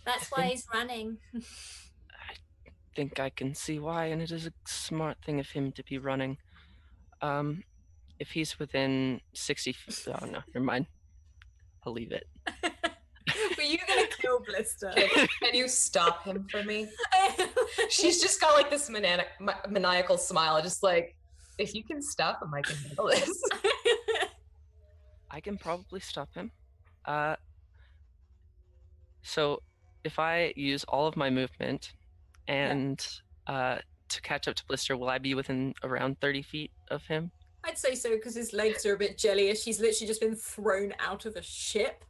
That's why he's running. I think I can see why, and it is a smart thing of him to be running. If he's within 60 feet, oh no, never mind. I'll leave it. Were you gonna kill Blister? Can you stop him for me? She's just got like this maniacal smile, just like, if you can stop him, I can handle this. I can probably stop him. So if I use all of my movement and to catch up to Blister, will I be within around 30 feet of him? I'd say so, because his legs are a bit jellyish. He's literally just been thrown out of a ship.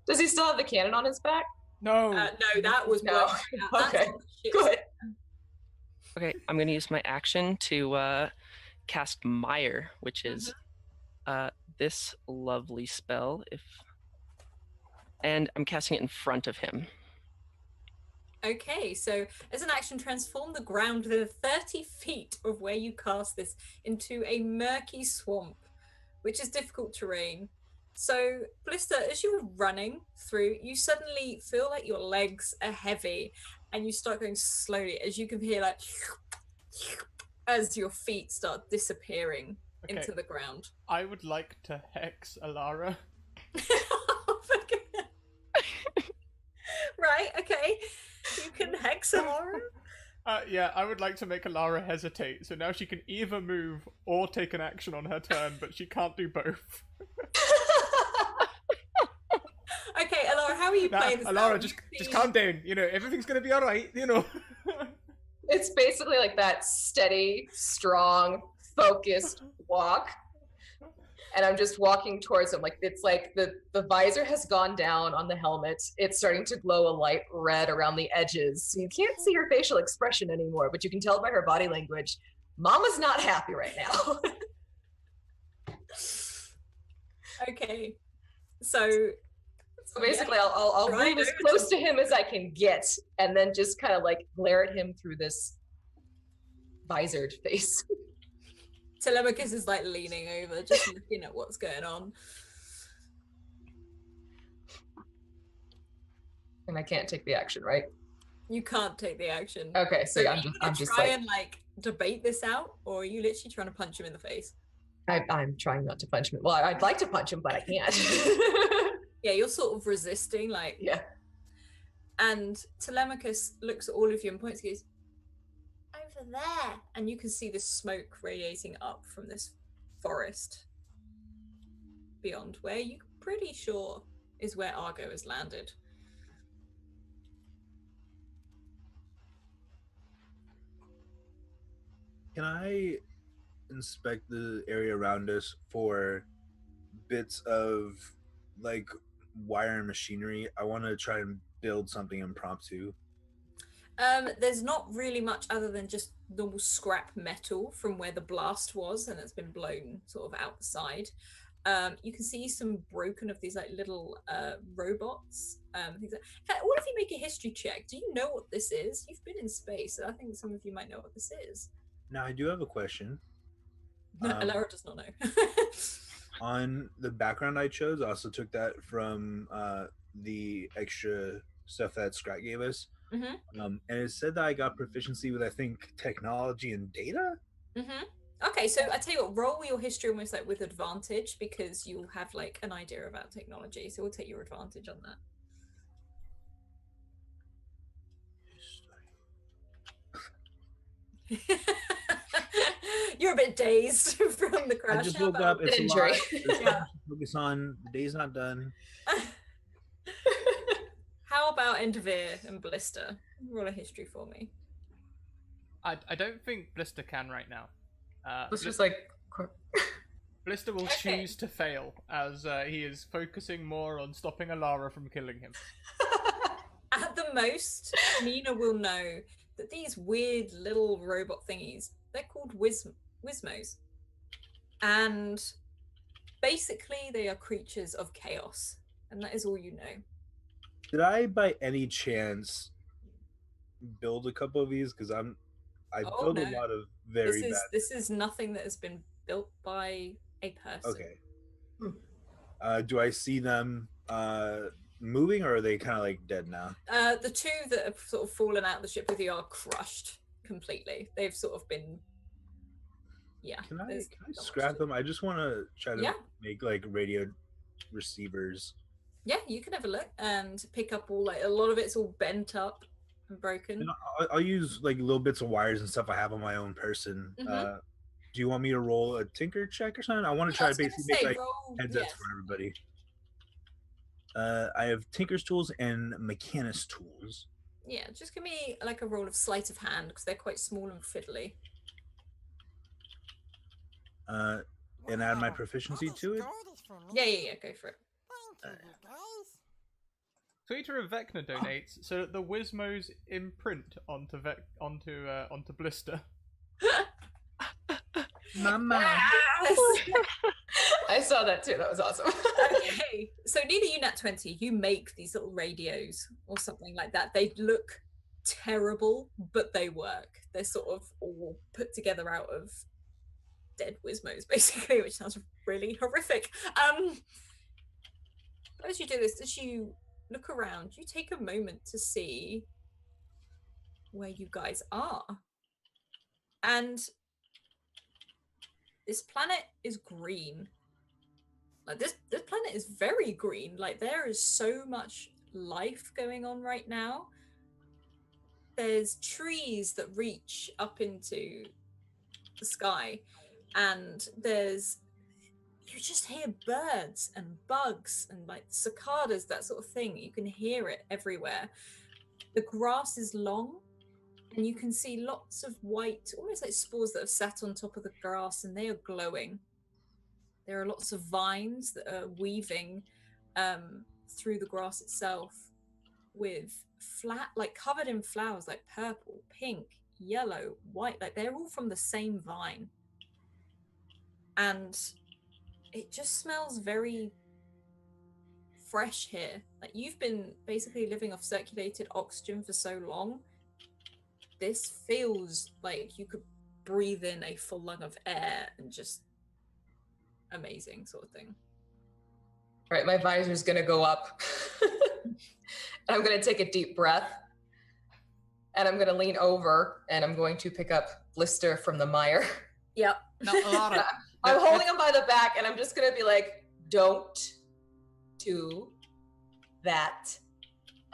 Does he still have the cannon on his back? No. No, that was No. that's Okay, on the ship. good. Okay, I'm going to use my action to cast Mire, which is this lovely spell. And I'm casting it in front of him. Okay, so as an action, transform the ground within 30 feet of where you cast this into a murky swamp, which is difficult terrain. So, Blister, as you're running through, you suddenly feel like your legs are heavy and you start going slowly as you can hear like as your feet start disappearing Okay. into the ground. I would like to hex Alara. Right, okay. You can hex Alara. Yeah, I would like to make Alara hesitate, so now she can either move or take an action on her turn, but she can't do both. Okay, Alara, how are you playing this? Alara, out? just You see- calm down. You know, everything's gonna be alright, you know. It's basically like that steady, strong, focused walk. And I'm just walking towards him. Like it's like the visor has gone down on the helmet. It's starting to glow a light red around the edges. So you can't see her facial expression anymore, but you can tell by her body language. Mama's not happy right now. Okay. So So basically, I'll Right, move as over close to him as I can get, and then just kind of like glare at him through this visored face. Telemachus is like leaning over, just looking at what's going on. And I can't take the action, right? You can't take the action. Okay, so So yeah, are you I'm gonna just try like and like debate this out, or are you literally trying to punch him in the face? I'm trying not to punch him. Well, I'd like to punch him, but I can't. Yeah, you're sort of resisting, like. Yeah. And Telemachus looks at all of you and points and goes, "Over there," and you can see this smoke radiating up from this forest beyond, where you're pretty sure is where Argo has landed. Can I inspect the area around us for bits of like wire and machinery? I want to try and build something impromptu. There's not really much other than just normal scrap metal from where the blast was, and it's been blown sort of outside. You can see some broken of these like little robots. Things like. In fact, what if you make a history check? Do you know what this is? You've been in space, so I think some of you might know what this is. Now I do have a question. Alara does not know. On the background I chose, I also took that from the extra stuff that Scrat gave us. Mm-hmm. And it said that I got proficiency with, I think, technology and data. Mm-hmm. Okay, so I tell you what, roll your history almost like with advantage, because you'll have like an idea about technology. So we'll take your advantage on that. You're a bit dazed from the crash. I just How woke about- up. It's a injury. lot. There's Yeah. something to focus on. The day's not done. How about Endevere and Blister? Roll a history for me. I don't think Blister can right now. It's just like Blister will Okay. choose to fail, as he is focusing more on stopping Alara from killing him. At the most, Nina will know that these weird little robot thingies, they're called Wizmos. And basically they are creatures of chaos. And that is all you know. Did I, by any chance, build a couple of these? Because I Oh, build no. a lot of very bad. This is nothing that has been built by a person. Okay. Do I see them moving, or are they kind of like dead now? The two that have sort of fallen out of the ship with you are crushed completely. They've sort of been, yeah. Can I there's not much scrap to- them? I just want to try to Yeah. make like radio receivers. Yeah, you can have a look and pick up all like a lot of it's all bent up and broken. And I'll use like little bits of wires and stuff I have on my own person. Mhm. Do you want me to roll a tinker check or something? I want to I try to was gonna basically make say, like roll- headsets yes. for everybody. I have tinker's tools and mechanist tools. Yeah, just give me like a roll of sleight of hand because they're quite small and fiddly. And add my proficiency to it. Yeah, go for it. Tweeter of Vecna donates so that the Wizmos imprint onto Blister. Mama. Yes! I saw that too. That was awesome. Okay, so neither you nat 20, you make these little radios or something like that. They look terrible, but they work. They're sort of all put together out of dead Wizmos, basically, which sounds really horrific. But as you do this, as you look around, you take a moment to see where you guys are. And this planet is green. Like this planet is very green. Like there is so much life going on right now. There's trees that reach up into the sky, and you just hear birds and bugs and like cicadas, that sort of thing. You can hear it everywhere. The grass is long, and you can see lots of white, almost like spores that have sat on top of the grass, and they are glowing. There are lots of vines that are weaving through the grass itself with like covered in flowers, like purple, pink, yellow, white, like they're all from the same vine. And it just smells very fresh here. Like you've been basically living off circulated oxygen for so long. This feels like you could breathe in a full lung of air and just amazing sort of thing. All right, my visor's gonna go up. And I'm gonna take a deep breath. And I'm gonna lean over and I'm going to pick up Blister from the mire. Yep. Now, Alara, I'm holding him by the back and I'm just gonna be like, don't do that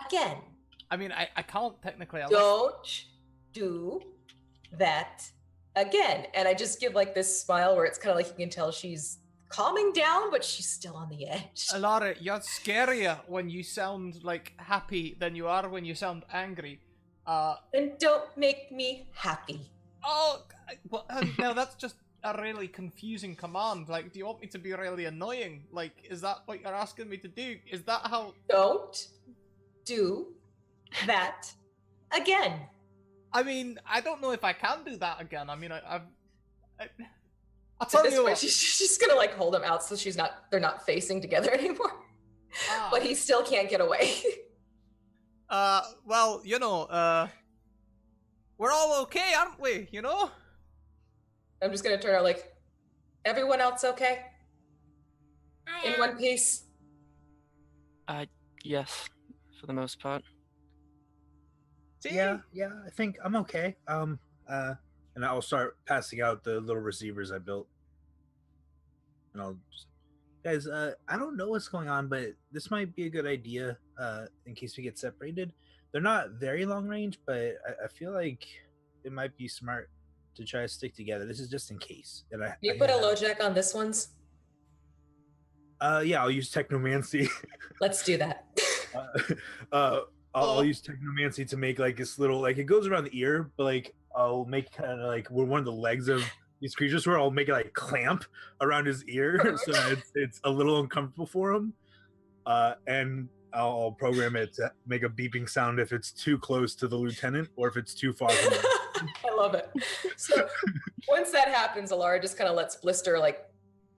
again. I mean, I can't technically. Don't do that again. And I just give like this smile where it's kind of like you can tell she's calming down, but she's still on the edge. Alara, you're scarier when you sound like happy than you are when you sound angry. Then don't make me happy. Oh, well, now that's just a really confusing command. Like, do you want me to be really annoying? Like, is that what you're asking me to do? Is that how? Don't do that again. I mean, I don't know if I can do that again. I mean, I'll At tell this you point, what. she's gonna like hold him out so they're not facing together anymore. But he still can't get away. Well, you know, we're all okay, aren't we? You know? I'm just gonna turn out like, everyone else okay? I In am. one piece? Yes, for the most part. See? Yeah, I think I'm okay. And I'll start passing out the little receivers I built. And I'll just, guys, I don't know what's going on, but this might be a good idea, in case we get separated. They're not very long range, but I feel like it might be smart to try to stick together. This is just in case. And You put a low jack on this one's? Yeah, I'll use technomancy. Let's do that. I'll use technomancy to make like this little, like it goes around the ear, but like I'll make kind of like one of the legs of these creatures where I'll make it like clamp around his ear so that it's a little uncomfortable for him. And I'll program it to make a beeping sound if it's too close to the lieutenant or if it's too far from him. I love it. So once that happens, Alara just kind of lets Blister like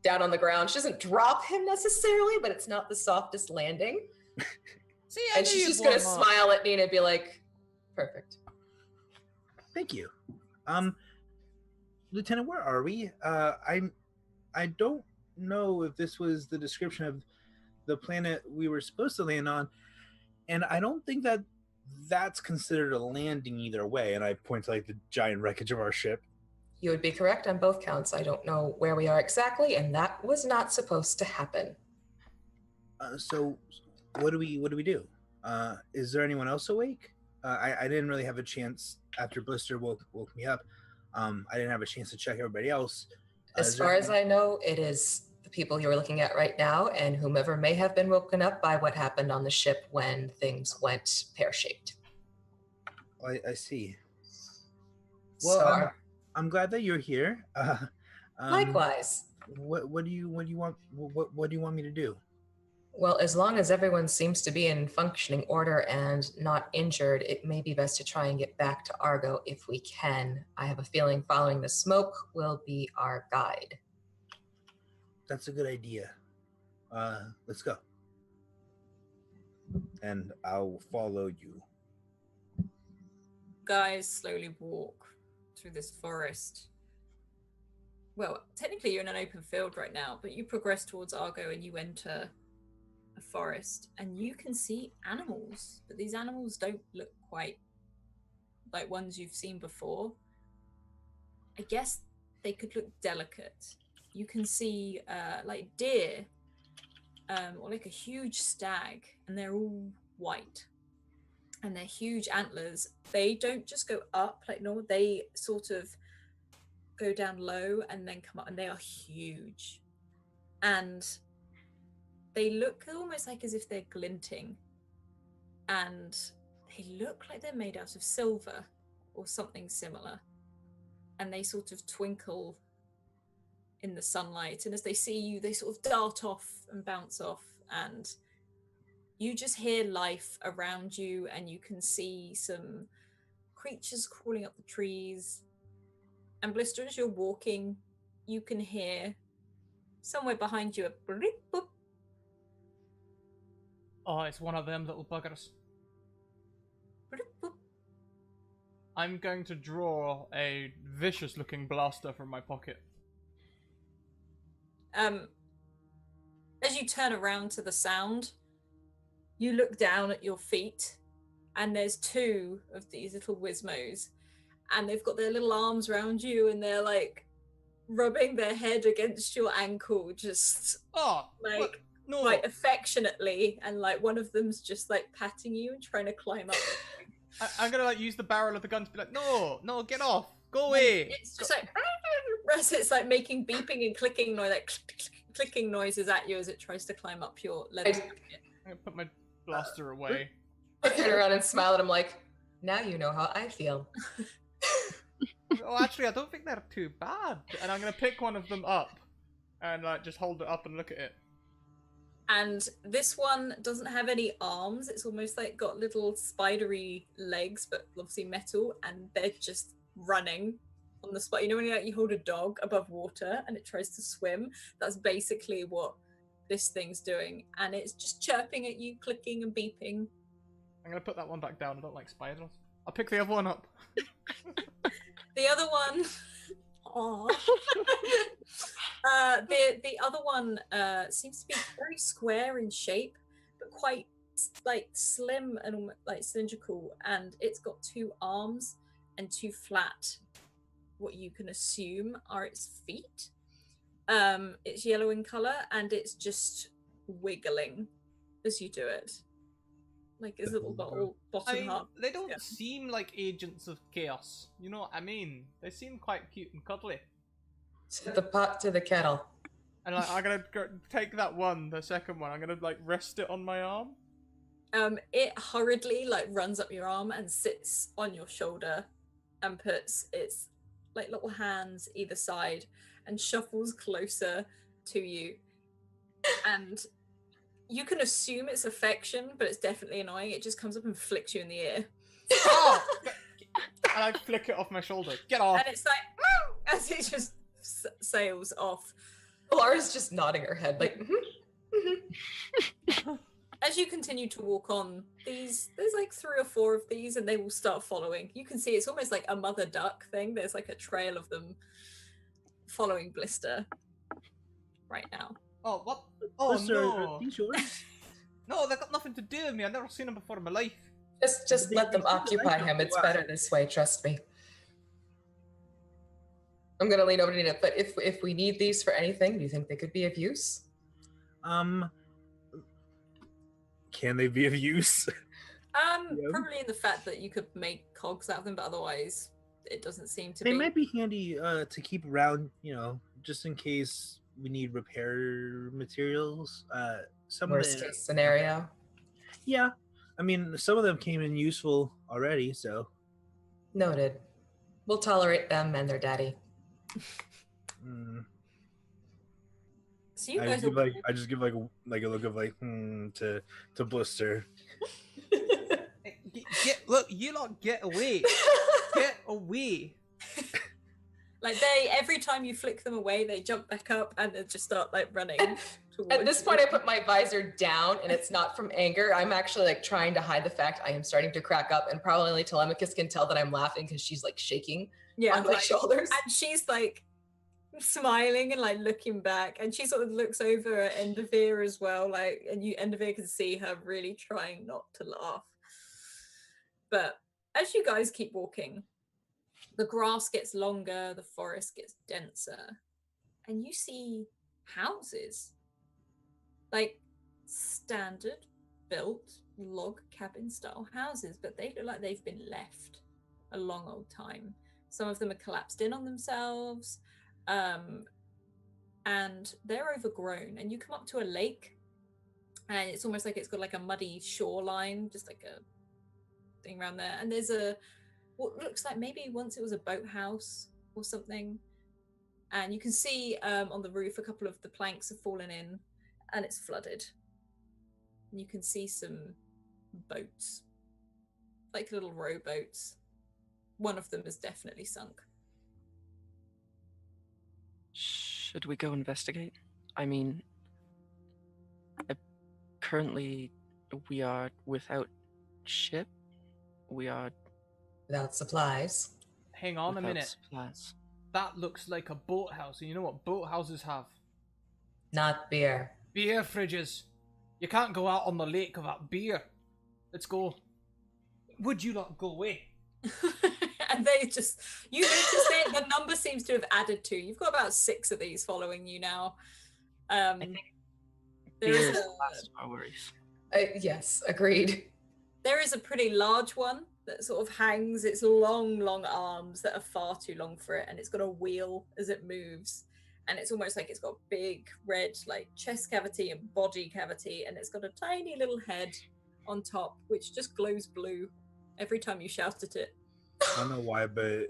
down on the ground. She doesn't drop him necessarily, but it's not the softest landing. See, I And knew she's you'd just gonna warm up. smile at Nina and be like, perfect. Thank you. Lieutenant, where are we? I don't know if this was the description of the planet we were supposed to land on, and I don't think that that's considered a landing either way. And I point to like the giant wreckage of our ship. You would be correct on both counts. I don't know where we are exactly, and that was not supposed to happen. So what do we do? Is there anyone else awake? I didn't really have a chance after Blister woke me up. I didn't have a chance to check everybody else. As far as I know, it is the people you're looking at right now and whomever may have been woken up by what happened on the ship when things went pear-shaped. I see. Well, So, I'm glad that you're here. likewise. What do you want? What do you want me to do? Well, as long as everyone seems to be in functioning order and not injured, it may be best to try and get back to Argo if we can. I have a feeling following the smoke will be our guide. That's a good idea. Let's go. And I'll follow you. Guys slowly walk through this forest. Well, technically you're in an open field right now, but you progress towards Argo and you enter a forest, and you can see animals, but these animals don't look quite like ones you've seen before. I guess they could look delicate. You can see like deer, or like a huge stag, and they're all white. And their huge antlers, they don't just go up like normal, they sort of go down low and then come up, and they are huge. And they look almost like as if they're glinting. And they look like they're made out of silver or something similar. And they sort of twinkle in the sunlight. And as they see you, they sort of dart off and bounce off. And you just hear life around you, and you can see some creatures crawling up the trees. And Blister, as you're walking, you can hear somewhere behind you a bleep boop. Oh, it's one of them little buggers. Bleep boop. I'm going to draw a vicious-looking blaster from my pocket. As you turn around to the sound, you look down at your feet, and there's two of these little Wizmos, and they've got their little arms around you, and they're like rubbing their head against your ankle, just Oh, like what? No. quite affectionately, and like one of them's just like patting you and trying to climb up. I'm gonna like use the barrel of the gun to be like, no, get off, go away. It's just like it's like making beeping and clicking noise, like clicking noises at you as it tries to climb up your leather jacket. I'm gonna put my blaster away. I turn around and smile at him like, now you know how I feel. Oh, actually, I don't think they're too bad. And I'm gonna pick one of them up and like just hold it up and look at it. And this one doesn't have any arms. It's almost like got little spidery legs, but obviously metal, and they're just running on the spot. You know when you hold a dog above water and it tries to swim? That's basically what this thing's doing. And it's just chirping at you, clicking and beeping. I'm gonna put that one back down. I don't like spiders. I'll pick the other one up. The other one... Aww. The other one seems to be very square in shape, but quite like slim and like cylindrical, and it's got two arms and two flat, what you can assume are its feet. It's yellow in color, and it's just wiggling as you do it, like his little bottom I mean, half. they don't seem like agents of chaos. You know what I mean? They seem quite cute and cuddly. Set the pot to the kettle. And like, I'm gonna take that one, the second one. I'm gonna like rest it on my arm. It hurriedly like runs up your arm and sits on your shoulder, and puts its like little hands either side and shuffles closer to you. And you can assume it's affection, but it's definitely annoying. It just comes up and flicks you in the ear. Oh! And I flick it off my shoulder. Get off! And it's like, "Meow," as it just sails off. Laura's just nodding her head like, As you continue to walk on, there's like 3 or 4 of these, and they will start following. You can see it's almost like a mother duck thing. There's like a trail of them following Blister right now. Oh, what? Oh, Blister, no. are these yours? No, they've got nothing to do with me. I've never seen them before in my life. just let them occupy him. It's better this way, trust me. I'm gonna lean over to Nina, but if we need these for anything, do you think they could be of use? Can they be of use? Probably in the fact that you could make cogs out of them, but otherwise it doesn't seem to They be. might be handy to keep around, you know, just in case we need repair materials. Some Worst of them, case scenario. yeah. I mean, some of them came in useful already, so. Noted. We'll tolerate them and their daddy. So you I guys just give like a look of like to Blister. Look, you lot get away. Get away. like every time you flick them away, they jump back up and they just start like running. At this point, I put my visor down, and it's not from anger. I'm actually like trying to hide the fact I am starting to crack up, and probably only Telemachus can tell that I'm laughing because she's like shaking on my shoulders. And she's like smiling and like looking back, and she sort of looks over at Enderveer as well, like, and Enderveer can see her really trying not to laugh. But as you guys keep walking, the grass gets longer, the forest gets denser, and you see houses, like standard built log cabin style houses, but they look like they've been left a long old time. Some of them are collapsed in on themselves, and they're overgrown. And you come up to a lake, and it's almost like it's got like a muddy shoreline, just like a thing around there. And there's what looks like maybe once it was a boathouse or something. And you can see on the roof a couple of the planks have fallen in, and it's flooded. And you can see some boats, like little rowboats. One of them is definitely sunk. Should we go investigate? I mean, currently we are without ship. We are Without supplies. Hang on a without minute. supplies. That looks like a boathouse, and you know what boathouses have? Not beer. Beer fridges. You can't go out on the lake without beer. Let's go. Would you not go away? And they just, you notice the number seems to have added to. You've got about 6 of these following you now. I think There beer is is a- the last of our worries. Yes, agreed. There is a pretty large one that sort of hangs its long arms that are far too long for it, and it's got a wheel as it moves, and it's almost like it's got big red like chest cavity and body cavity, and it's got a tiny little head on top which just glows blue every time you shout at it. I don't know why, but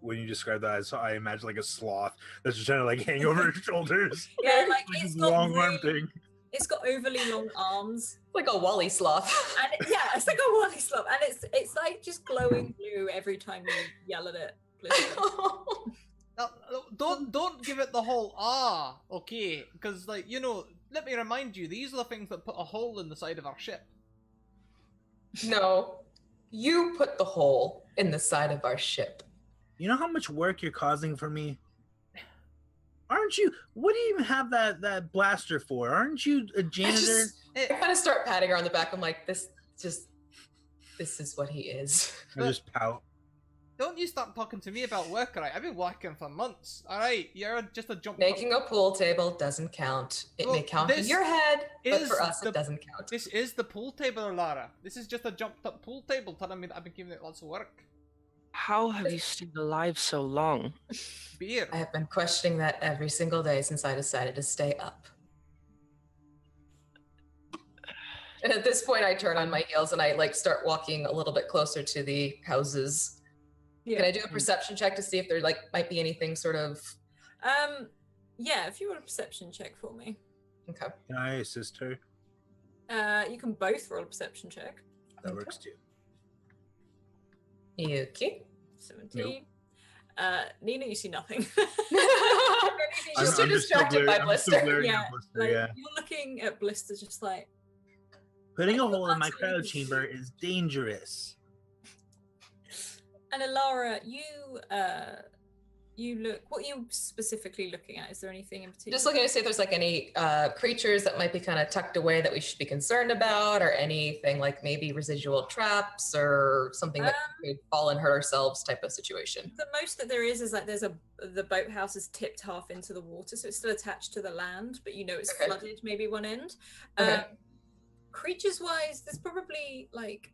when you describe that, I imagine like a sloth that's just trying to like hang over his shoulders. Yeah, like Like it's a got long arm really- thing. It's got overly long arms. Like a Wally sloth. And yeah, it's like a Wally slob, and it's like just glowing blue every time you yell at it. Blister. No, don't give it the whole okay, because like let me remind you, these are the things that put a hole in the side of our ship. No, you put the hole in the side of our ship. You know how much work you're causing for me? Aren't you? What do you even have that blaster for? Aren't you a janitor? I kind of start patting her on the back. I'm like, this is what he is. I just pout. Don't you start talking to me about work, alright? I've been working for months. Alright, you're just a jump. Making a pool table doesn't count. It may Well, count in this your head, but is for us, the- it doesn't count. This is the pool table, Lara. This is just a jumped up pool table telling me that I've been giving it lots of work. How have you stayed alive so long? Beer. I have been questioning that every single day since I decided to stay up. And at this point, I turn on my heels and I like start walking a little bit closer to the houses. Yeah. Can I do a perception check to see if there like might be anything sort of? Yeah, if you want a perception check for me. Okay. Can I assist her? You can both roll a perception check. That Okay. works too. Yuki. 17. Nina, you see nothing. She's too distracted by Blister. Yeah, like, yeah. you're looking at Blister just like, Putting a like, hole in my that's cryo really- chamber is dangerous. and Alara, you look, what are you specifically looking at? Is there anything in particular? Just looking to see if there's like any creatures that might be kind of tucked away that we should be concerned about, or anything like maybe residual traps or something that could fall and hurt ourselves type of situation. The most that there is like the boathouse is tipped half into the water, so it's still attached to the land, but it's Okay. flooded maybe one end. Okay. Creatures wise, there's probably like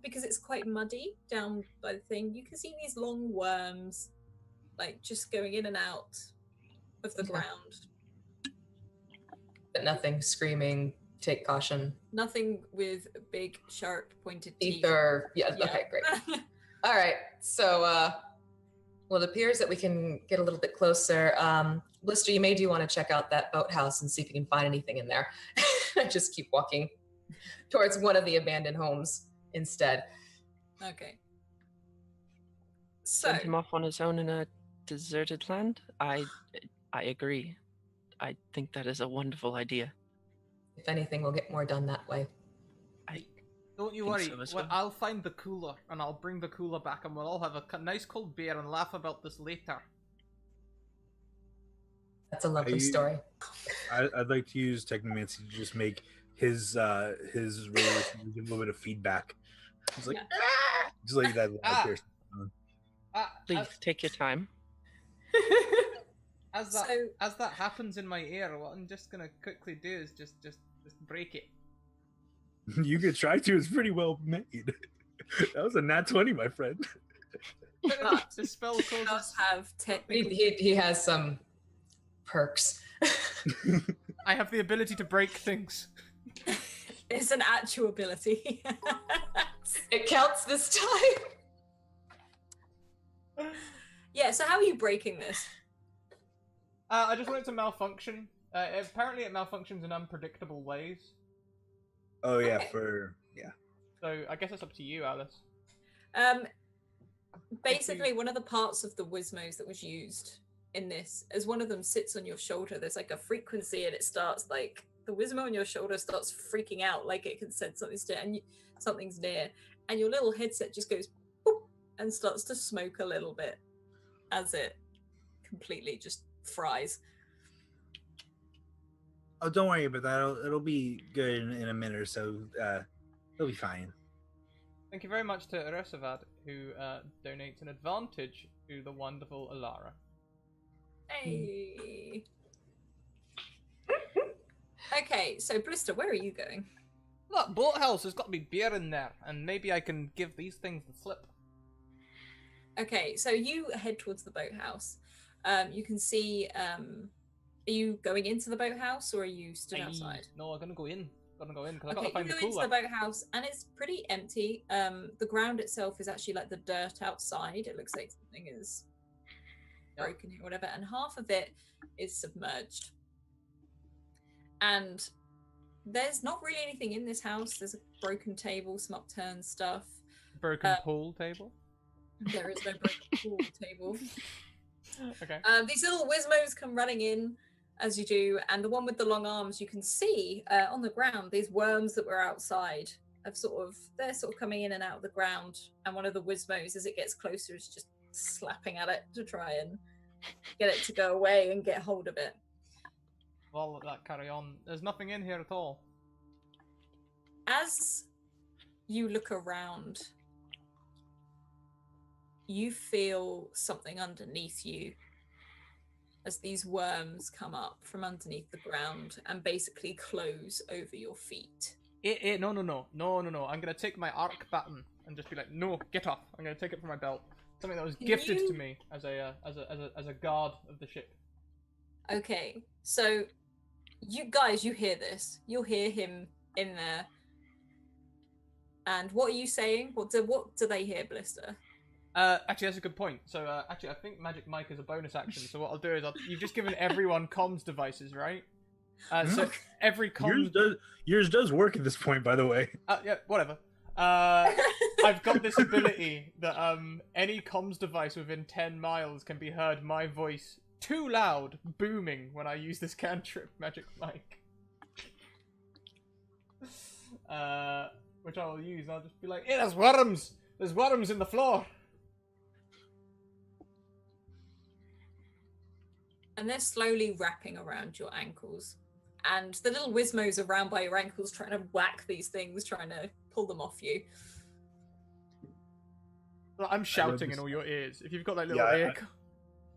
because it's quite muddy down by the thing, you can see these long worms like just going in and out of the Okay. ground. But nothing screaming, take caution. Nothing with big sharp pointed teeth. Ether. Yeah, Yeah. okay, great. All right. So well, it appears that we can get a little bit closer. Blister, you may do want to check out that boathouse and see if you can find anything in there. Just keep walking towards one of the abandoned homes instead. Okay. So Send him off on his own in a deserted land? I agree. I think that is a wonderful idea. If anything, we'll get more done that way. Don't you Think worry. so as Well, well. I'll find the cooler and I'll bring the cooler back, and we'll all have a nice cold beer and laugh about this later. That's a lovely story. I'd like to use technomancy to just make his radio give a little bit of feedback. It's like just like that loud piercing sound. Please take your time. As that happens in my ear, what I'm just gonna quickly do is just break it. You could try to. It's pretty well made. That was a nat 20, my friend. But The spell he does causes. have technical. He has some perks. I have the ability to break things. It's an actual ability. It counts this time. Yeah. So how are you breaking this? I just want it to malfunction. Apparently, it malfunctions in unpredictable ways. Oh yeah, Okay. So I guess it's up to you, Alice. Basically, one of the parts of the Wizmos that was used in this, as one of them sits on your shoulder, there's like a frequency, and it starts like the Wizmo on your shoulder starts freaking out, like it can sense something's near, and your little headset just goes boop, and starts to smoke a little bit as it completely just fries. Oh, don't worry about that. It'll be good in a minute or so. It'll be fine. Thank you very much to Eresevad, who donates an advantage to the wonderful Alara. Hey. Okay, so Blister, where are you going? That boathouse has got to be beer in there, and maybe I can give these things the slip. Okay, so you head towards the boathouse. You can see. Are you going into the boathouse or are you stood outside? No, I'm gonna go in. Because I Okay, gotta find you the go into cooler. the boathouse and it's pretty empty. The ground itself is actually like the dirt outside. It looks like something is broken here, or whatever, and half of it is submerged. And there's not really anything in this house. There's a broken table, some upturned stuff. Broken pool table. There is no broken pool table. Okay. These little Wizmos come running in as you do, and the one with the long arms, you can see on the ground these worms that were outside they're sort of coming in and out of the ground, and one of the Wizmos, as it gets closer, is just slapping at it to try and get it to go away and get hold of it. I'll let that carry on. There's nothing in here at all. As you look around, you feel something underneath you as these worms come up from underneath the ground and basically close over your feet. No. I'm gonna take my arc baton and just be like, no, get off. I'm gonna take it from my belt. Something that was gifted to me as a guard of the ship. Okay, so you guys, you hear this. You'll hear him in there. And what are you saying? What do they hear, Blister? Actually, that's a good point. So, actually, I think Magic Mike is a bonus action. So what I'll do is you've just given everyone comms devices, right? So every yours does work at this point, by the way. Yeah, whatever. I've got this ability that any comms device within 10 miles can be heard my voice too loud booming when I use this cantrip, Magic Mike. Which I will use. I'll just be like, "Hey, there's worms! There's worms in the floor!" And they're slowly wrapping around your ankles. And the little Wizmos around by your ankles trying to whack these things, trying to pull them off you. Well, I'm shouting in all your ears. If you've got that little ear...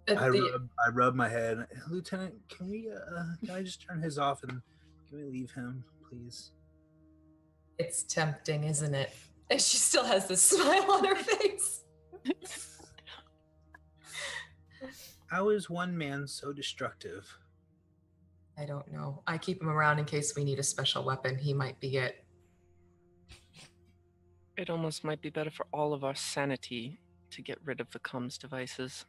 I rub my head. Lieutenant, can I just turn his off and can we leave him, please? It's tempting, isn't it? And she still has this smile on her face. How is one man so destructive? I don't know. I keep him around in case we need a special weapon. He might be it. It almost might be better for all of our sanity to get rid of the comms devices.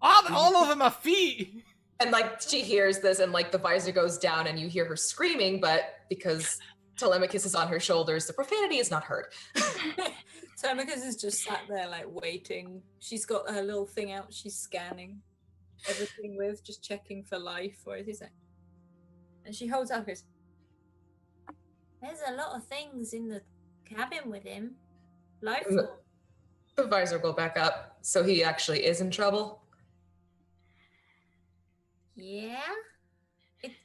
All over my feet! And like she hears this and like the visor goes down and you hear her screaming, but because Telemachus is on her shoulders, the profanity is not heard. Telemachus is just sat there like waiting. She's got her little thing out, she's scanning everything with, just checking for life, or is it? And she holds up, goes, "There's a lot of things in the cabin with him. Life form." The visor will go back up, so he actually is in trouble. Yeah? It's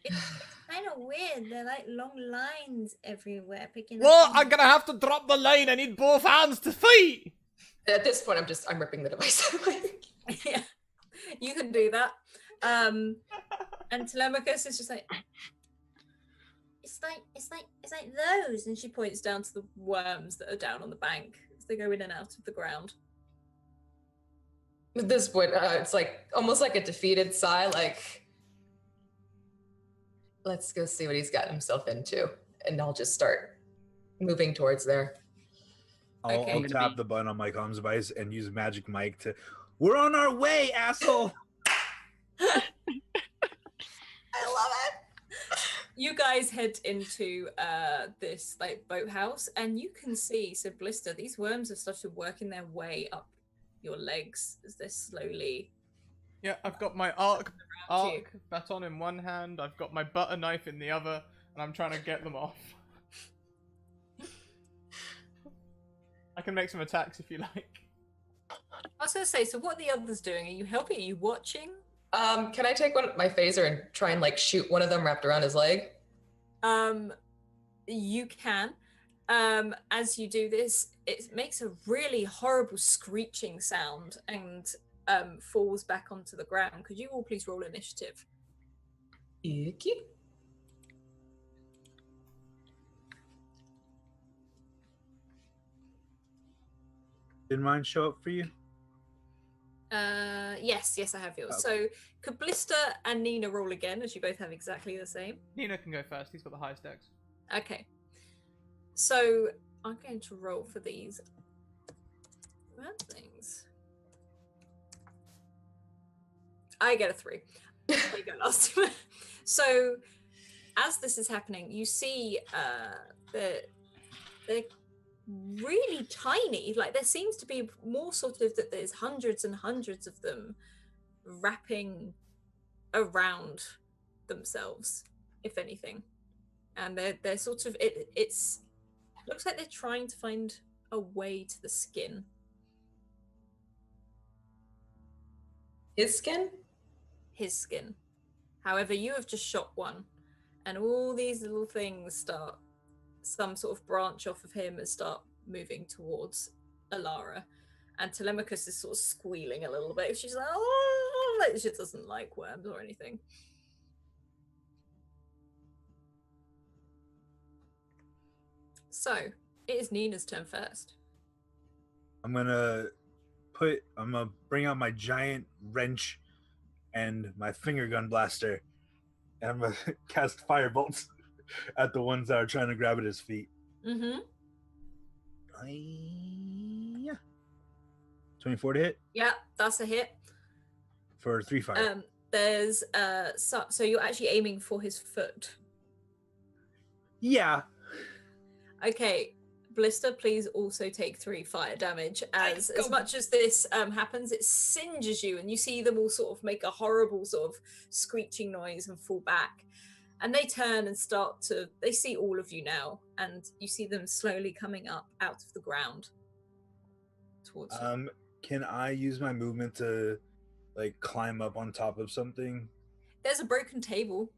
kind of weird. They're like long lines everywhere picking What? up. I'm gonna have to drop the line. I need both hands to fight. At this point, I'm ripping the device. Yeah, you can do that. And Telemachus is just like, It's like those. and she points down to the worms that are down on the bank as they go in and out of the ground. At this point, it's like almost like a defeated sigh, like, let's go see what he's gotten himself into. And I'll just start moving towards there. I'll, Okay. I'll I'm gonna tap be- the button on my comms device and use Magic Mike to. We're on our way, asshole. I love it. You guys head into this like boathouse, and you can see, so Blister, these worms have started working their way up your legs as they're slowly Yeah, I've got my around you. arc baton in one hand. I've got my butter knife in the other, and I'm trying to get them off. I can make some attacks if you like. I was gonna say, so what are the others doing? Are you helping? Are you watching? Can I take my phaser and try and like shoot one of them wrapped around his leg? You can. As you do this, it makes a really horrible screeching sound and falls back onto the ground. Could you all please roll initiative? Icky. Did mine show up for you? Yes, I have yours. Okay. So could Blister and Nina roll again, as you both have exactly the same? Nina can go first. He's got the highest dex. Okay. So I'm going to roll for these bad things. I get a 3. There you go, last time. So as this is happening, you see they're really tiny. Like there seems to be more sort of that there's hundreds and hundreds of them wrapping around themselves, if anything. And they're sort of it's looks like they're trying to find a way to the skin. His skin? His skin. However, you have just shot one, and all these little things start, some sort of branch off of him and start moving towards Alara. And Telemachus is sort of squealing a little bit. She's like, oh, like she doesn't like worms or anything. So, it is Nina's turn first. I'm gonna bring out my giant wrench and my finger gun blaster, and I'm gonna cast fire bolts at the ones that are trying to grab at his feet. Mm-hmm. Yeah. 24 to hit Yeah, that's a hit. for 3 fire. There's so you're actually aiming for his foot. Yeah. Okay, Blister, please also take 3 fire damage. As much as this happens, it singes you, and you see them all sort of make a horrible sort of screeching noise and fall back. And they turn and they see all of you now, and you see them slowly coming up out of the ground towards you. Can I use my movement to like climb up on top of something? There's a broken table.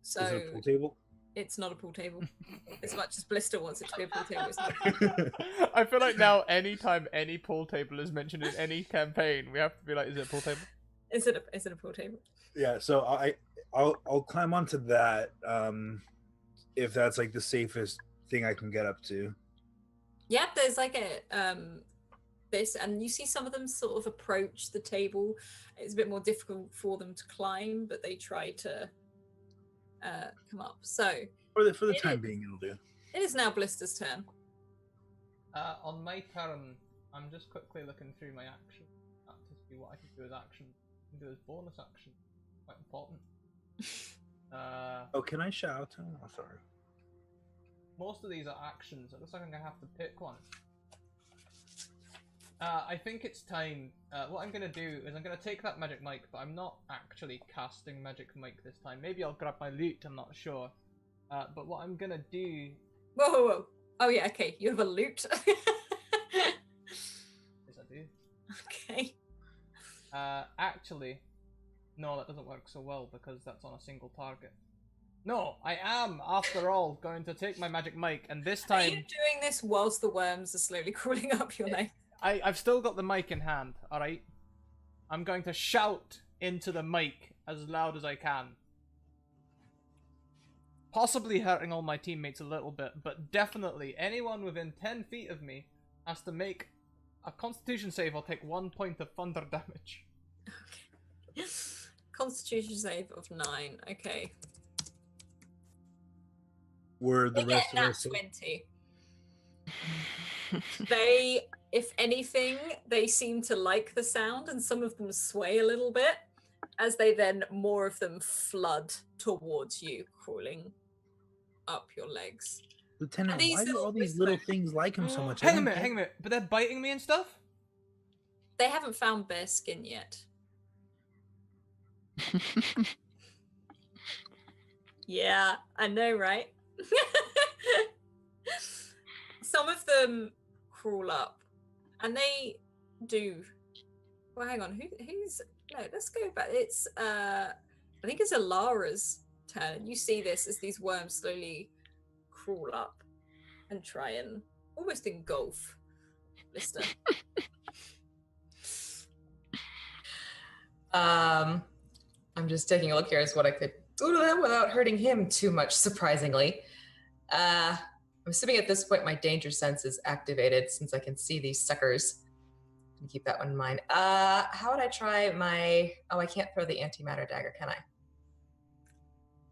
So Is it a pool table? it's not a pool table. As much as Blister wants it to be a pool table, it's not. I feel like now, anytime any pool table is mentioned in any campaign, we have to be like, "Is it a pool table?" Is it a pool table? Yeah. So I'll climb onto that. If that's like the safest thing I can get up to. Yeah, there's like a this, and you see some of them sort of approach the table. It's a bit more difficult for them to climb, but they try to come up. So For the time being, it'll do. it is now Blister's turn. On my turn, I'm just quickly looking through my action to see what I can do as action. I can do as bonus action. Quite important. Oh, can I shout? Oh, sorry. Most of these are actions. It looks like I'm gonna have to pick one. I think it's time. What I'm gonna do is I'm gonna take that magic mic, but I'm not actually casting magic mic this time. Maybe I'll grab my loot. I'm not sure. But what I'm gonna do. Whoa. Oh yeah, okay. You have a loot. Yes, I do. Okay. Actually, No, that doesn't work so well because that's on a single target. No, I am, after all, going to take my magic mic, and this Are you time doing this whilst the worms are slowly crawling up your leg? I've still got the mic in hand, alright? I'm going to shout into the mic as loud as I can. Possibly hurting all my teammates a little bit, but definitely anyone within 10 feet of me has to make a constitution save or take 1 point of thunder damage. Okay. Constitution save of 9. Okay. Were the They rest get of nat us 20. They, if anything, they seem to like the sound, and some of them sway a little bit as they then, more of them flood towards you, crawling up your legs. Lieutenant, And these why do little all these little whisper- things like him so much? I Hang a don't minute, get- hang a minute. But they're biting me and stuff? They haven't found bear skin yet. Yeah, I know, right? Some of them crawl up, and they do. Well, hang on. Who's? No, let's go back. It's I think it's Alara's turn. You see this as these worms slowly crawl up and try and almost engulf Lister. I'm just taking a look here as what I could do to them without hurting him too much, surprisingly. I'm assuming at this point my danger sense is activated since I can see these suckers. Keep that one in mind. How would I try my... Oh, I can't throw the antimatter dagger, can I?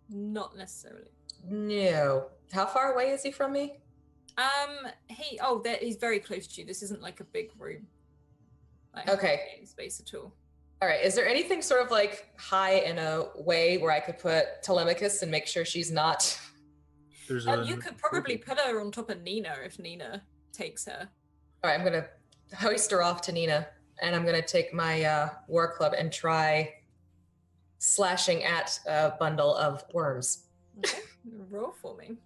Not necessarily. No. How far away is he from me? He's very close to you. This isn't like a big room. Like, Okay. Space at all. All right. Is there anything sort of like high in a way where I could put Telemachus and make sure she's not... There's You could probably put her on top of Nina if Nina takes her. All right, I'm going to hoist her off to Nina, and I'm going to take my war club and try slashing at a bundle of worms. Okay, roll for me.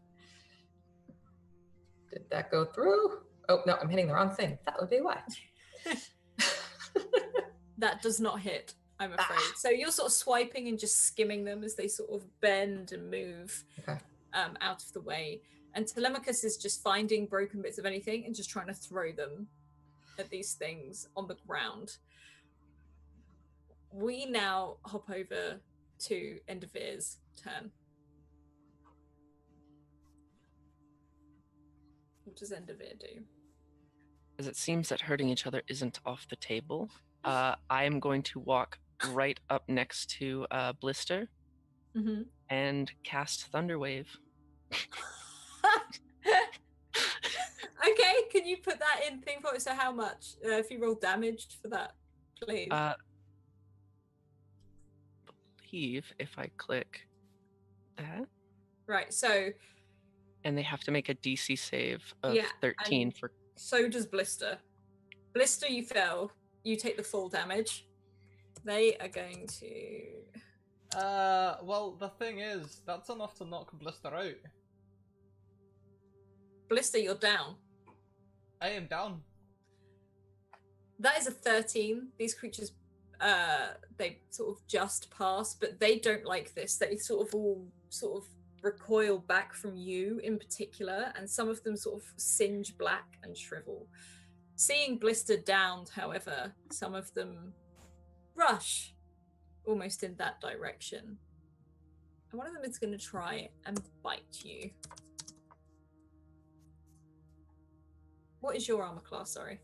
Did that go through? Oh, no, I'm hitting the wrong thing. That would be why. That does not hit, I'm afraid. So you're sort of swiping and just skimming them as they sort of bend and move out of the way. And Telemachus is just finding broken bits of anything and just trying to throw them at these things on the ground. We now hop over to Endevir's turn. What does Endivir do? As it seems that hurting each other isn't off the table, I am going to walk right up next to Blister Mm-hmm. and cast Thunderwave. Okay, can you put that in thing for it? So how much? If you roll damage for that, please. Believe if I click that, Right, so and they have to make a DC save of Yeah, 13 and- for. so does Blister. Blister, you fell. You take the full damage. They are going to... Well, the thing is, that's enough to knock Blister out. Blister, you're down. I am down. That is a 13. These creatures, they sort of just pass, but they don't like this. They sort of all sort of recoil back from you in particular, and some of them sort of singe black and shrivel. Seeing Blister downed, however, some of them rush almost in that direction. And one of them is going to try and bite you. What is your armor class, sorry?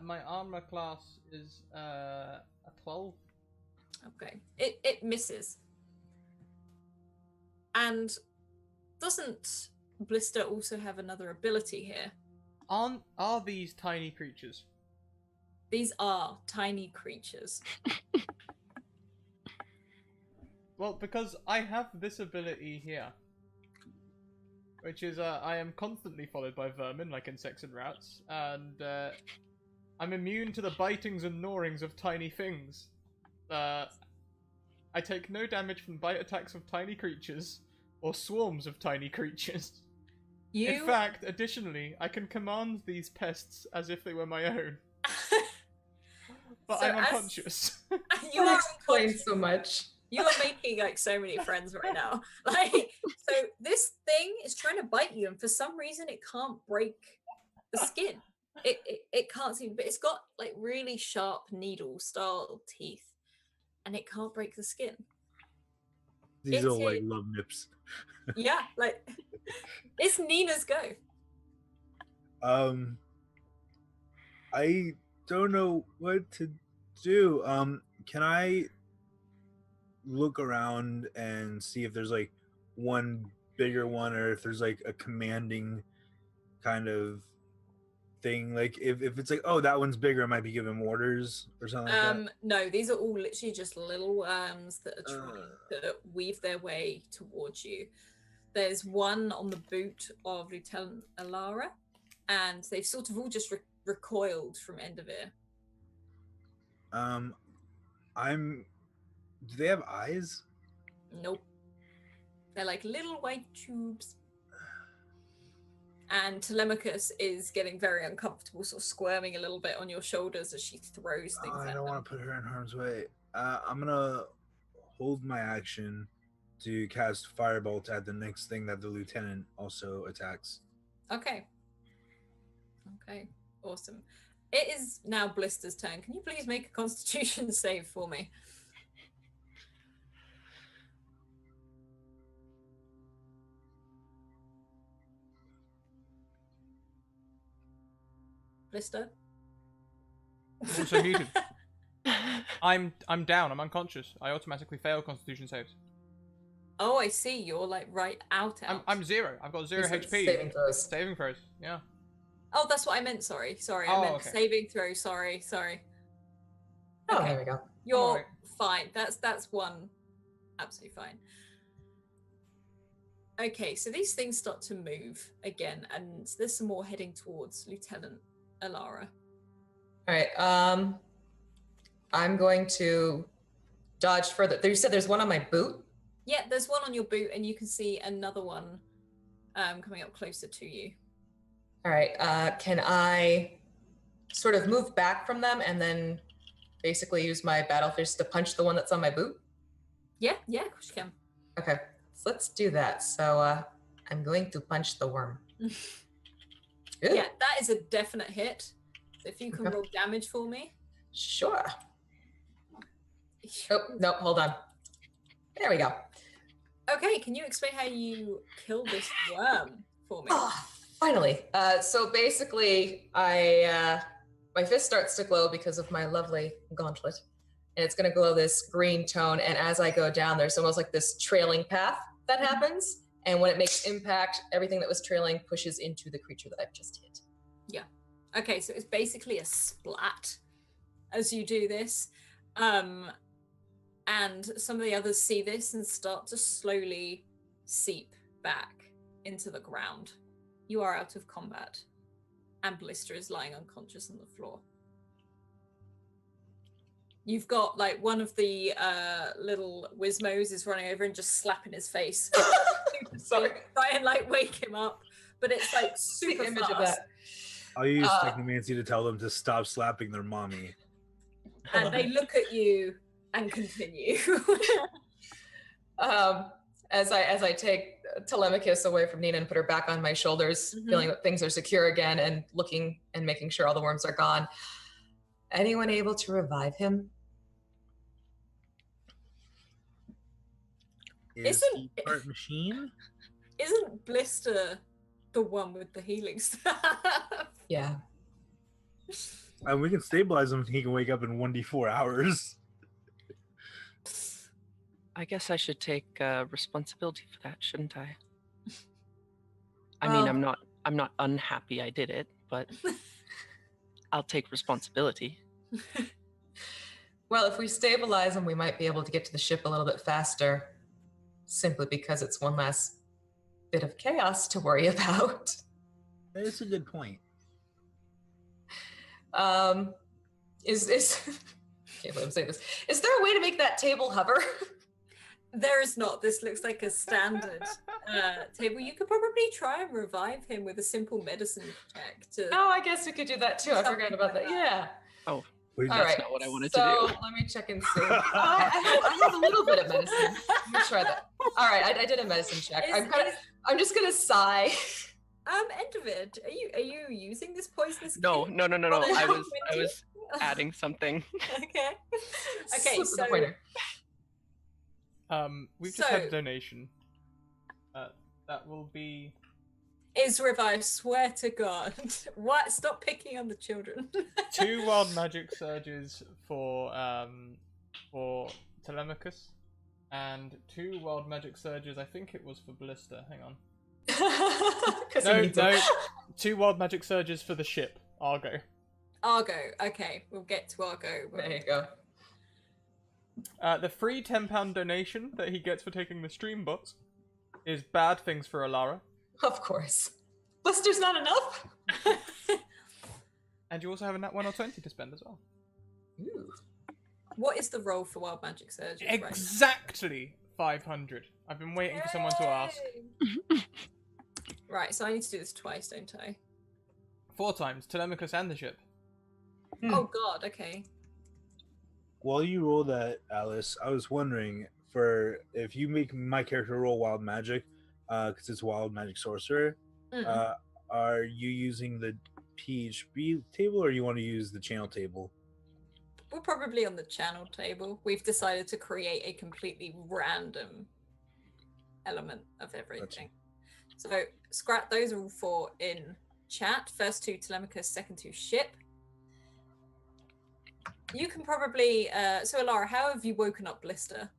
My armor class is a 12. Okay. It misses. And doesn't Blister also have another ability here? Are these tiny creatures? These are tiny creatures. Well, because I have this ability here, which is I am constantly followed by vermin, like insects and rats, and I'm immune to the bitings and gnawings of tiny things. I take no damage from bite attacks of tiny creatures, or swarms of tiny creatures. In fact, additionally, I can command these pests as if they were my own. But So I'm as- unconscious. You That are explains so much. You are making like so many friends right now. Like, so this thing is trying to bite you, and for some reason, it can't break the skin. It can't seem, but it's got like really sharp needle style teeth, and it can't break the skin. These It are like is- love nips. Yeah, like it's Nina's go. I don't know what to do. Can I look around and see if there's like one bigger one, or if there's like a commanding kind of thing? Like if it's like, oh, that one's bigger, I might be giving orders or something like that. No, these are all literally just little worms that are trying to weave their way towards you. There's one on the boot of Lieutenant Alara, and they've sort of all just recoiled from Enderveer. Do they have eyes? Nope. They're like little white tubes. And Telemachus is getting very uncomfortable, sort of squirming a little bit on your shoulders as she throws things I at don't them. want to put her in harm's way. I'm gonna hold my action to cast Firebolt at the next thing that the lieutenant also attacks. Okay. Okay. Awesome. It is now Blister's turn. Can you please make a Constitution save for me? Blister? Also muted. I'm down. I'm unconscious. I automatically fail Constitution saves. Oh, I see. You're like right out. I'm 0. I've got 0 He said HP. saving throws. Saving throws. Yeah. Oh, that's what I meant. Sorry. I Oh, meant okay. saving throw. Sorry. Oh, Okay. there we go. You're alright. fine. That's one. Absolutely fine. Okay, so these things start to move again, and there's some more heading towards Lieutenant Alara. All right. I'm going to dodge further. You said there's one on my boot. Yeah, there's one on your boot, and you can see another one coming up closer to you. All right. Can I sort of move back from them and then basically use my battle fist to punch the one that's on my boot? Yeah, of course you can. Okay. So let's do that. So I'm going to punch the worm. Ooh. Yeah, that is a definite hit. So if you can Okay. roll damage for me. Sure. Oh, no, hold on. There we go. Okay, can you explain how you kill this worm for me? Oh, finally. So basically, my fist starts to glow because of my lovely gauntlet. And it's going to glow this green tone. And as I go down, there's almost like this trailing path that happens. And when it makes impact, everything that was trailing pushes into the creature that I've just hit. Yeah. Okay, so it's basically a splat as you do this. And some of the others see this and start to slowly seep back into the ground. You are out of combat. And Blister is lying unconscious on the floor. You've got like one of the little Wizmos is running over and just slapping his face. Sorry. Try and like wake him up. But it's like The super image fast. of that. I'll use Technomancy to tell them to stop slapping their mommy. And they look at you and continue. As I take Telemachus away from Nina and put her back on my shoulders, feeling that things are secure again and looking and making sure all the worms are gone. Anyone able to revive him? Is Isn't- he part machine? Isn't Blister the one with the healing stuff? Yeah. And we can stabilize him. He can wake up in 1d4 hours. I guess I should take responsibility for that, shouldn't I? I mean, Well- I'm not unhappy I did it, but I'll take responsibility. Well, if we stabilize him, we might be able to get to the ship a little bit faster, simply because it's one less bit of chaos to worry about. That's a good point. Is can't believe I'm saying this. Is there a way to make that table hover? There is not. This looks like a standard table. You could probably try and revive him with a simple medicine check to. Oh, I guess we could do that too. I Something forgot about like that. Yeah. Please All don't- right. not what I wanted so to do. let me check and see. I have a little bit of medicine. Let me try that. All right, I did a medicine check. I'm just gonna sigh. Endervid, are you using this poisonous? No. kit? I Oh, was adding something. Okay. Okay. Slip of the So pointer. We've just had a So- donation. That will be Isriv, I swear to God, what? Stop picking on the children. 2 wild magic surges for Telemachus, and 2 wild magic surges. I think it was for Blister. Hang on. 'Cause he No, needs 'em. no. 2 wild magic surges for the ship Argo. Argo. Okay, we'll get to Argo. There you go. The free £10 donation that he gets for taking the stream bots is bad things for Alara. Of course. Blister's not enough. And you also have a nat 1 or 20 to spend as well. Ooh. What is the roll for Wild Magic Surge? Exactly 500. I've been waiting for someone to ask. Right, so I need to do this twice, don't I? 4 times, Telemachus and the ship. Oh God. Okay. While you roll that, Alice, I was wondering for if you make my character roll wild magic, because it's wild magic sorcerer. Mm. Are you using the PHB table, or you want to use the channel table? We're probably on the channel table. We've decided to create a completely random element of everything. So scrap those are all 4 in chat. First 2 Telemachus, second 2 ship. You can probably so Alara, how have you woken up Blister?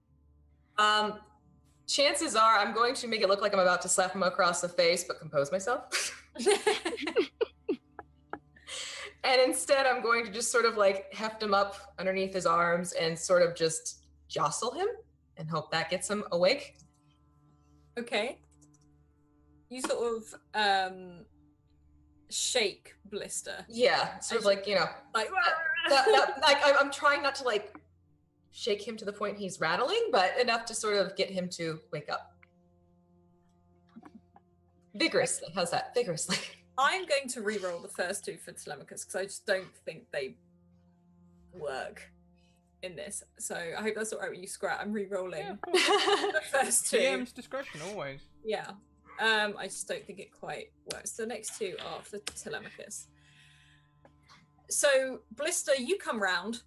Chances are I'm going to make it look like I'm about to slap him across the face, but compose myself. And instead, I'm going to just sort of like heft him up underneath his arms and sort of just jostle him and hope that gets him awake. Okay. You sort of shake Blister. Yeah, sort of like, you know, Like like I'm trying not to like shake him to the point he's rattling, but enough to sort of get him to wake up. Vigorously. How's that? Vigorously. I'm going to re-roll the first 2 for Telemachus because I just don't think they work in this. So I hope that's all right with you, Scrat. I'm re-rolling Yeah, of course. the first 2. DM's discretion, always. Yeah. I just don't think it quite works. The next 2 are for Telemachus. So, Blister, you come round.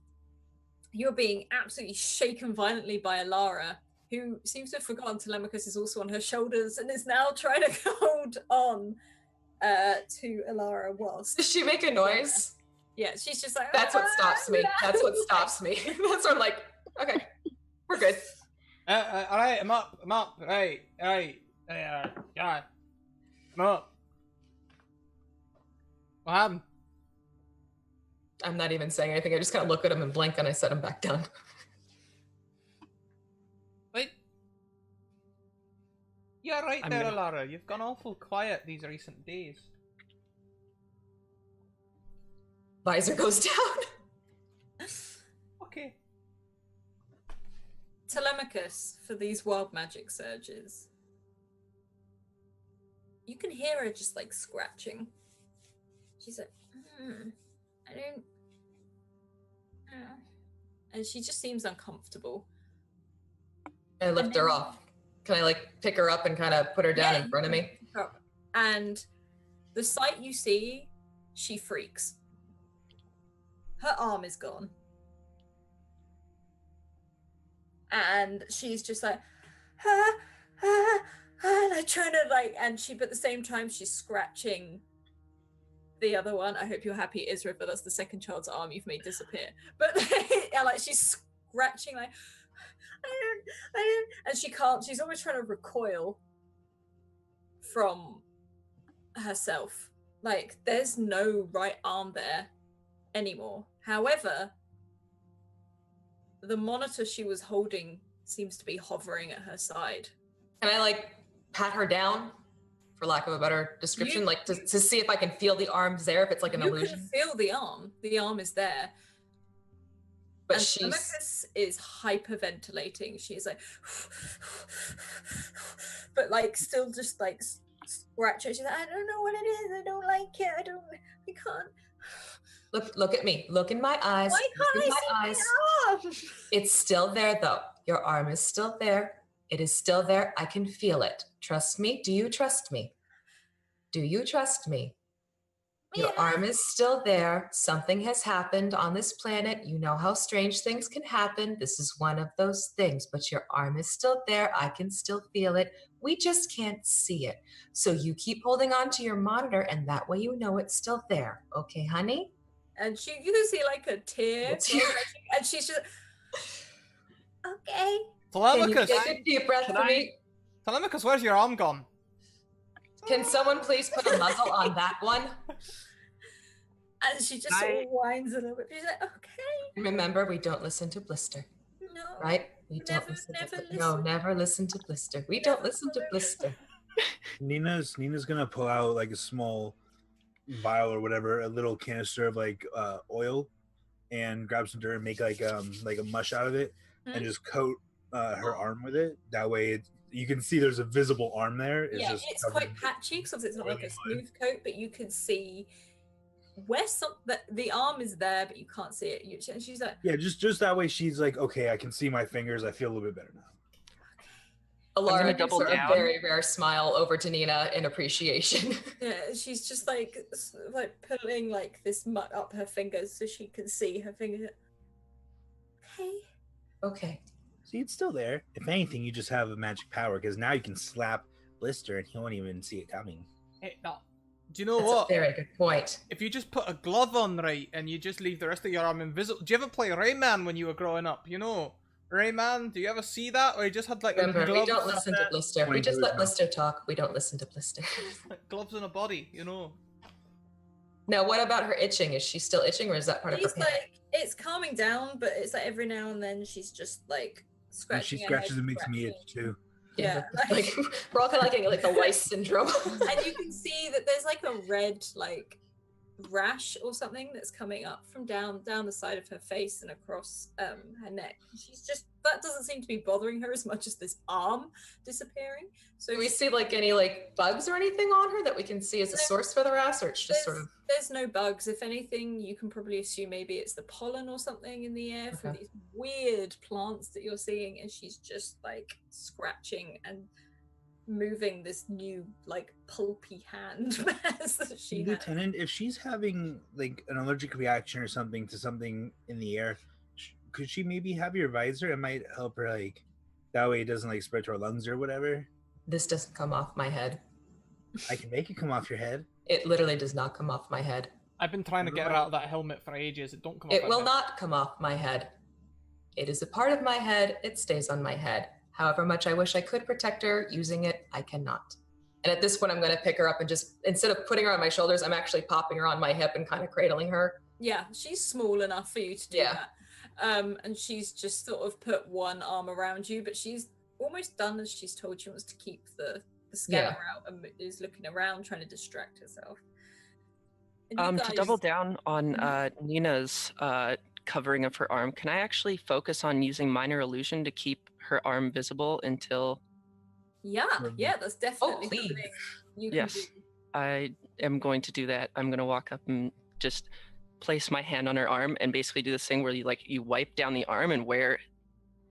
You're being absolutely shaken violently by Alara, who seems to have forgotten Telemachus is also on her shoulders and is now trying to hold on to Alara whilst. Does she make a noise? Yeah, she's just like. That's what stops me. That's what stops me. That's where I'm like, okay, we're good. Alright, I'm up. Hey, God. I'm up. What happened? I'm not even saying anything. I just kind of look at him and blink and I set him back down. Wait. You're right I'm there, gonna- Alara. You've gone awful quiet these recent days. Visor goes down. Okay. Telemachus for these wild magic surges. You can hear her just like scratching. She's like, I don't. And she just seems uncomfortable. I lift her off. Can I like pick her up and kind of put her down Yeah, in front of me? And the sight you see, she freaks. Her arm is gone. And she's just like, and I trying to like, and she, but at the same time, she's scratching the other one. I hope you're happy, Israel, but that's the second child's arm you've made disappear. But yeah, like she's scratching, like, I don't, and she can't, she's always trying to recoil from herself. Like, there's no right arm there anymore. However, the monitor she was holding seems to be hovering at her side. Can I like pat her down, for lack of a better description, like to see if I can feel the arms there, if it's like an You illusion? can feel the arm. The arm is there. But And she's Telemachus is hyperventilating. She's like, but like still just like scratching. She's like, I don't know what it is. I don't like it. I can't. Look at me. Look in my eyes. Why Look in can't my I eyes. see my arm? It's still there, though. Your arm is still there. It is still there. I can feel it. Trust me. Do you trust me? Do you trust me? Your Yeah. arm is still there. Something has happened on this planet. You know how strange things can happen. This is one of those things, but your arm is still there. I can still feel it. We just can't see it. So you keep holding on to your monitor, and that way you know it's still there. Okay, honey? And you can see like a tear. A tear. And she's just, Okay. Can you Telemachus! take a deep breath for me? Telemachus, where's your arm gone? Can someone please put a muzzle on that one? and she just sort of whines a little bit. She's like, okay. Remember, we don't listen to Blister, No. right? We don't Never- listen never to No, listen. never listen to Blister. We don't listen to Blister. Nina's gonna pull out like a small vial or whatever, a little canister of like oil, and grab some dirt and make like a mush out of it, and just coat her arm with it. That way, you can see there's a visible arm there. It's Yeah, just it's covered quite in- patchy because it's not like a oily smooth coat, but you can see where the arm is there, but you can't see it. And she's like, Yeah, just that way. She's like, okay, I can see my fingers. I feel a little bit better now. Alara gonna gives double her down. a very rare smile over to Nina in appreciation. yeah, she's just like pulling like this muck up her fingers so she can see her fingers. Okay. Okay. See, it's still there. If anything, you just have a magic power because now you can slap Blister and he won't even see it coming. Hey, no. Do you know That's what? a very good point. If you just put a glove on right and you just leave the rest of your arm invisible. Do you ever play Rayman when you were growing up? You know, Rayman. Do you ever see that, or you just had like Remember, a glove, we don't listen to Blister. We just let Blister talk. We don't listen to Blister. like gloves on a body? You know. Now, what about her itching? Is she still itching, or is that part of her She's panic? like, it's calming down, but it's like every now and then she's just like When scratching. she her head, scratches, it makes me itch scratching. too. Yeah. Like we're all kind of like getting like the lice syndrome. And you can see that there's like a red like rash or something that's coming up from down the side of her face and across her neck. She's just, that doesn't seem to be bothering her as much as this arm disappearing. So Do we see like any like bugs or anything on her that we can see as a source for the rash, or it's just sort of there's no bugs. If anything, you can probably assume maybe it's the pollen or something in the air from Okay. these weird plants that you're seeing, and she's just like scratching and moving this new like pulpy hand that she has. Lieutenant, if she's having like an allergic reaction or something to something in the air, could she maybe have your visor? It might help her, like that way it doesn't like spread to her lungs or whatever. this doesn't come off my head. I can make it come off your head. It literally does not come off my head. I've been trying to get her out of that helmet for ages. It don't come off. It her will head. not come off my head. It is a part of my head. It stays on my head. However much I wish I could protect her, using it, I cannot. And at this point, I'm going to pick her up and just, instead of putting her on my shoulders, I'm actually popping her on my hip and kind of cradling her. Yeah, she's small enough for you to do Yeah. that. And she's just sort of put one arm around you, but she's almost done as she's told. She wants to keep the scanner out and is looking around, trying to distract herself. And you To guys- double down on Nina's covering of her arm, can I actually focus on using minor illusion to keep her arm visible until Yeah, that's definitely please. something you Yes. can do. I am going to do that? I'm going to walk up and just place my hand on her arm and basically do this thing where you wipe down the arm, and where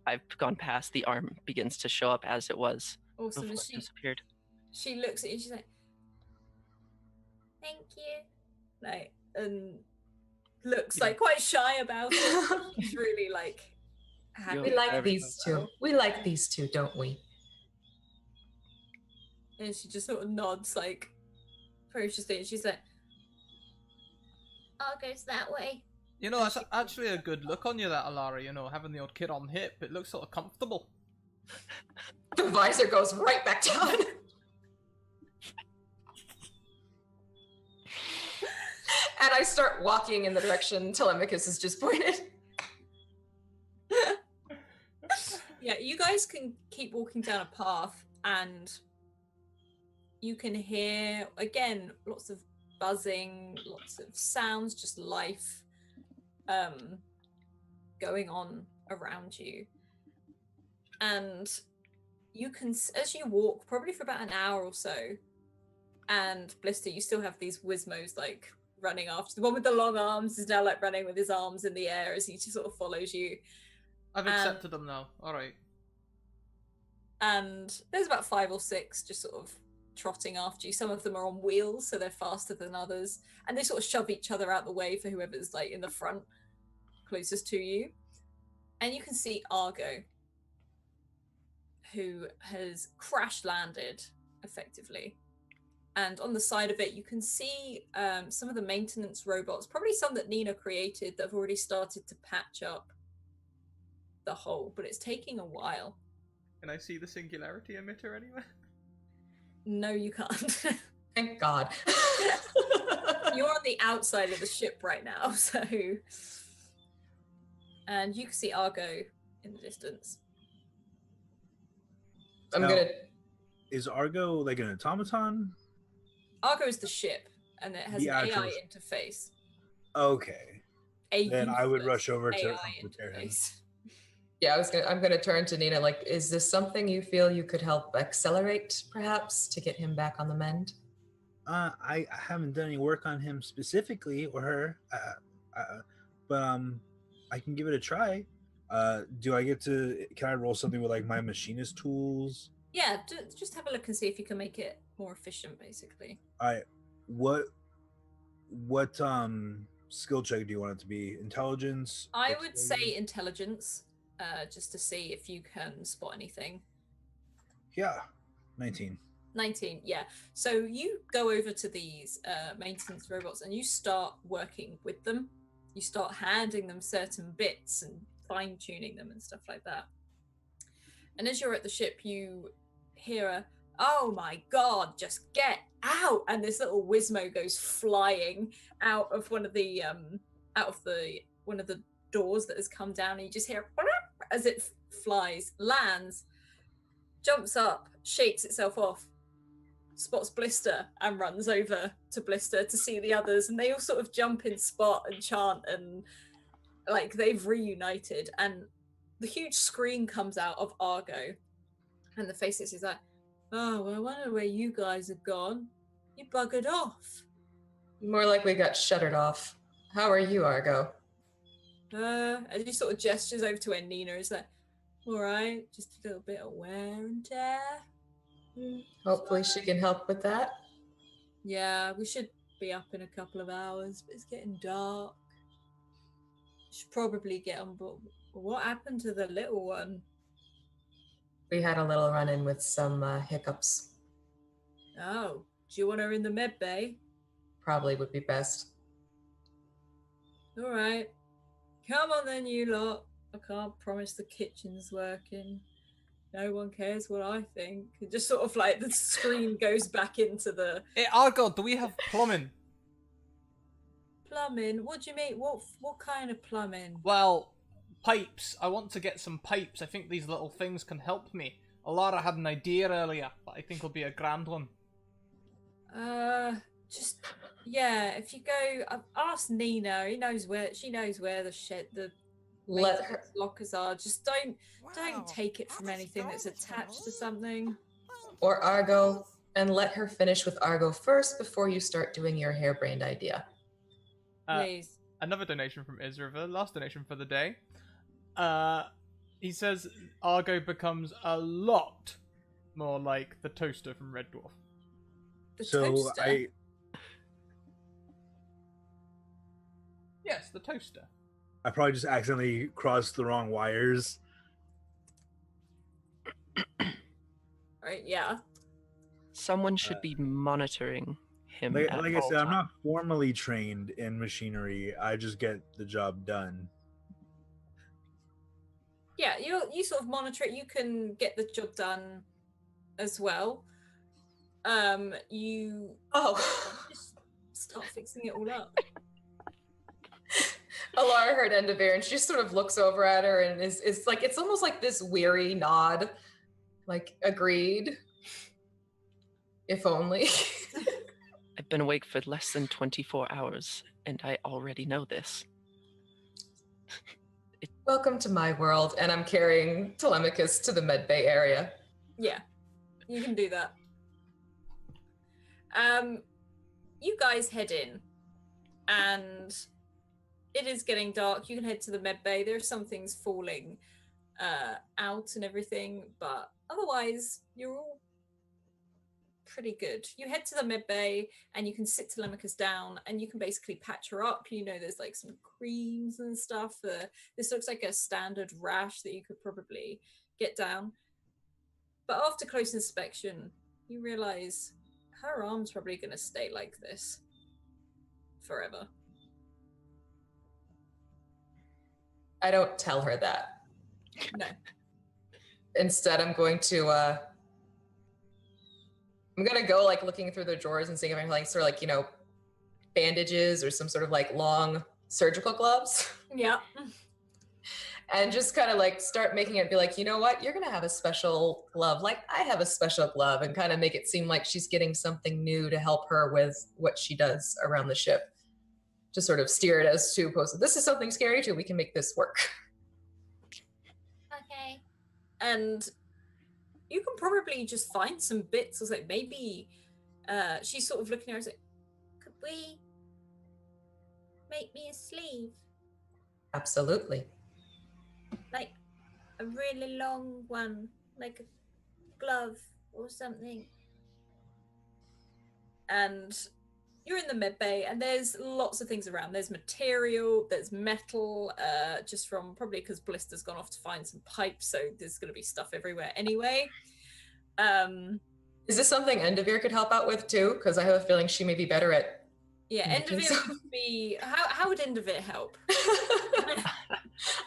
I've gone past, the arm begins to show up as it was Awesome. before And it disappeared. she looks at you and she's like, Thank you. like, and looks like quite shy about it. She's really like happy. We like Everything these two. We like these two, don't we? And she just sort of nods like ferociously, and she's like, Argo's that way. You know, that's actually a good look on you, that Alara. You know, having the old kid on hip, it looks sort of comfortable. The visor goes right back down. And I start walking in the direction Telemachus has just pointed. yeah, you guys can keep walking down a path, and you can hear again lots of buzzing, lots of sounds, just life going on around you. And you can, as you walk, probably for about an hour or so, and Blister, you still have these Wizmos like running after. The one with the long arms is now like running with his arms in the air as he just sort of follows you. I've accepted them now. All right. And there's about 5 or 6 just sort of trotting after you. Some of them are on wheels, so they're faster than others. And they sort of shove each other out the way for whoever's like in the front, closest to you. And you can see Argo, who has crash landed effectively. And on the side of it, you can see some of the maintenance robots, probably some that Nina created, that have already started to patch up the hole, but it's taking a while. Can I see the Singularity emitter anywhere? No, you can't. Thank God. You're on the outside of the ship right now, so... And you can see Argo in the distance. I'm Now, gonna. Is Argo like an automaton? Argo is the ship, and it has The an actual AI interface. Okay. Then I would useless rush over to AI repair him. interface. Yeah, I'm gonna turn to Nina. Like, is this something you feel you could help accelerate, perhaps, to get him back on the mend? I haven't done any work on him specifically or her, but I can give it a try. Do I get to? Can I roll something with like my machinist tools? Yeah, just have a look and see if you can make it more efficient, basically. All right. What skill check do you want it to be? Intelligence? I would say dexterity? intelligence, just to see if you can spot anything. Yeah, 19. 19, yeah. So you go over to these maintenance robots and you start working with them. You start handing them certain bits and fine-tuning them and stuff like that. And as you're at the ship, you hear a, "Oh my God, just get out!" And this little Wizmo goes flying out of one of the doors that has come down, and you just hear as it flies, lands, jumps up, shakes itself off, spots Blister, and runs over to Blister to see the others, and they all sort of jump in spot and chant, and like they've reunited, and the huge screen comes out of Argo, and the faces is like, "Oh, well, I wonder where you guys have gone. You buggered off." More like we got shuttered off. How are you, Argo? And he sort of gestures over to where Nina is like, "All right, just a little bit of wear and tear." Hopefully she can help with that. Yeah, we should be up in a couple of hours, but it's getting dark. Should probably get on board. What happened to the little one? We had a little run-in with some hiccups. Oh, do you want her in the med bay? Probably would be best. All right. Come on then, you lot. I can't promise the kitchen's working. No one cares what I think. It just sort of like the screen goes back into the Hey, Argo, do we have plumbing? plumbing. What do you mean? What kind of plumbing? Well, pipes. I want to get some pipes. I think these little things can help me. Alara had an idea earlier, but I think it'll be a grand one. Just yeah. If you go, ask Nina. She knows where the shed, the Let her. lockers are. Just don't take it from anything that's attached to something. Or Argo, and let her finish with Argo first before you start doing your harebrained idea. Please. Another donation from Israel, last donation for the day. He says Argo becomes a lot more like the toaster from Red Dwarf. The So toaster. Yes, the toaster. I probably just accidentally crossed the wrong wires. Right, yeah. Someone should be monitoring him. Like at I all said, I'm times. not formally trained in machinery. I just get the job done. Yeah, you sort of monitor it. You can get the job done as well. You just start fixing it all up. Alara heard Endeavor, and she just sort of looks over at her and is like, it's almost like this weary nod, like, agreed. If only. I've been awake for less than 24 hours, and I already know this. Welcome to my world, and I'm carrying Telemachus to the medbay area. Yeah, you can do that. You guys head in, and it is getting dark. You can head to the med bay. There are some things falling out and everything, but otherwise you're all pretty good. You head to the med bay and you can sit Telemachus down and you can basically patch her up. You know, there's like some creams and stuff. This looks like a standard rash that you could probably get down. But after close inspection, you realize her arm's probably going to stay like this forever. I don't tell her that. No. Instead, I'm going to go like looking through the drawers and seeing if I can like sort of like, you know, bandages or some sort of like long surgical gloves. Yeah. And just kind of like start making it be like, you know what, you're gonna have a special glove, like I have a special glove, and kind of make it seem like she's getting something new to help her with what she does around the ship. To sort of steer it as to opposed to, this is something scary too, we can make this work. Okay. And you can probably just find some bits. I was like, maybe she's sort of looking at her and like, Could we make me a sleeve? Absolutely. Like a really long one, like a glove or something. and you're in the med bay and there's lots of things around. There's material, there's metal, just from probably because Blister's gone off to find some pipes, so there's going to be stuff everywhere anyway. Is this something Endivere could help out with too? Because I have a feeling she may be better at Yeah, making Endivere some- would be... How would Endivere help?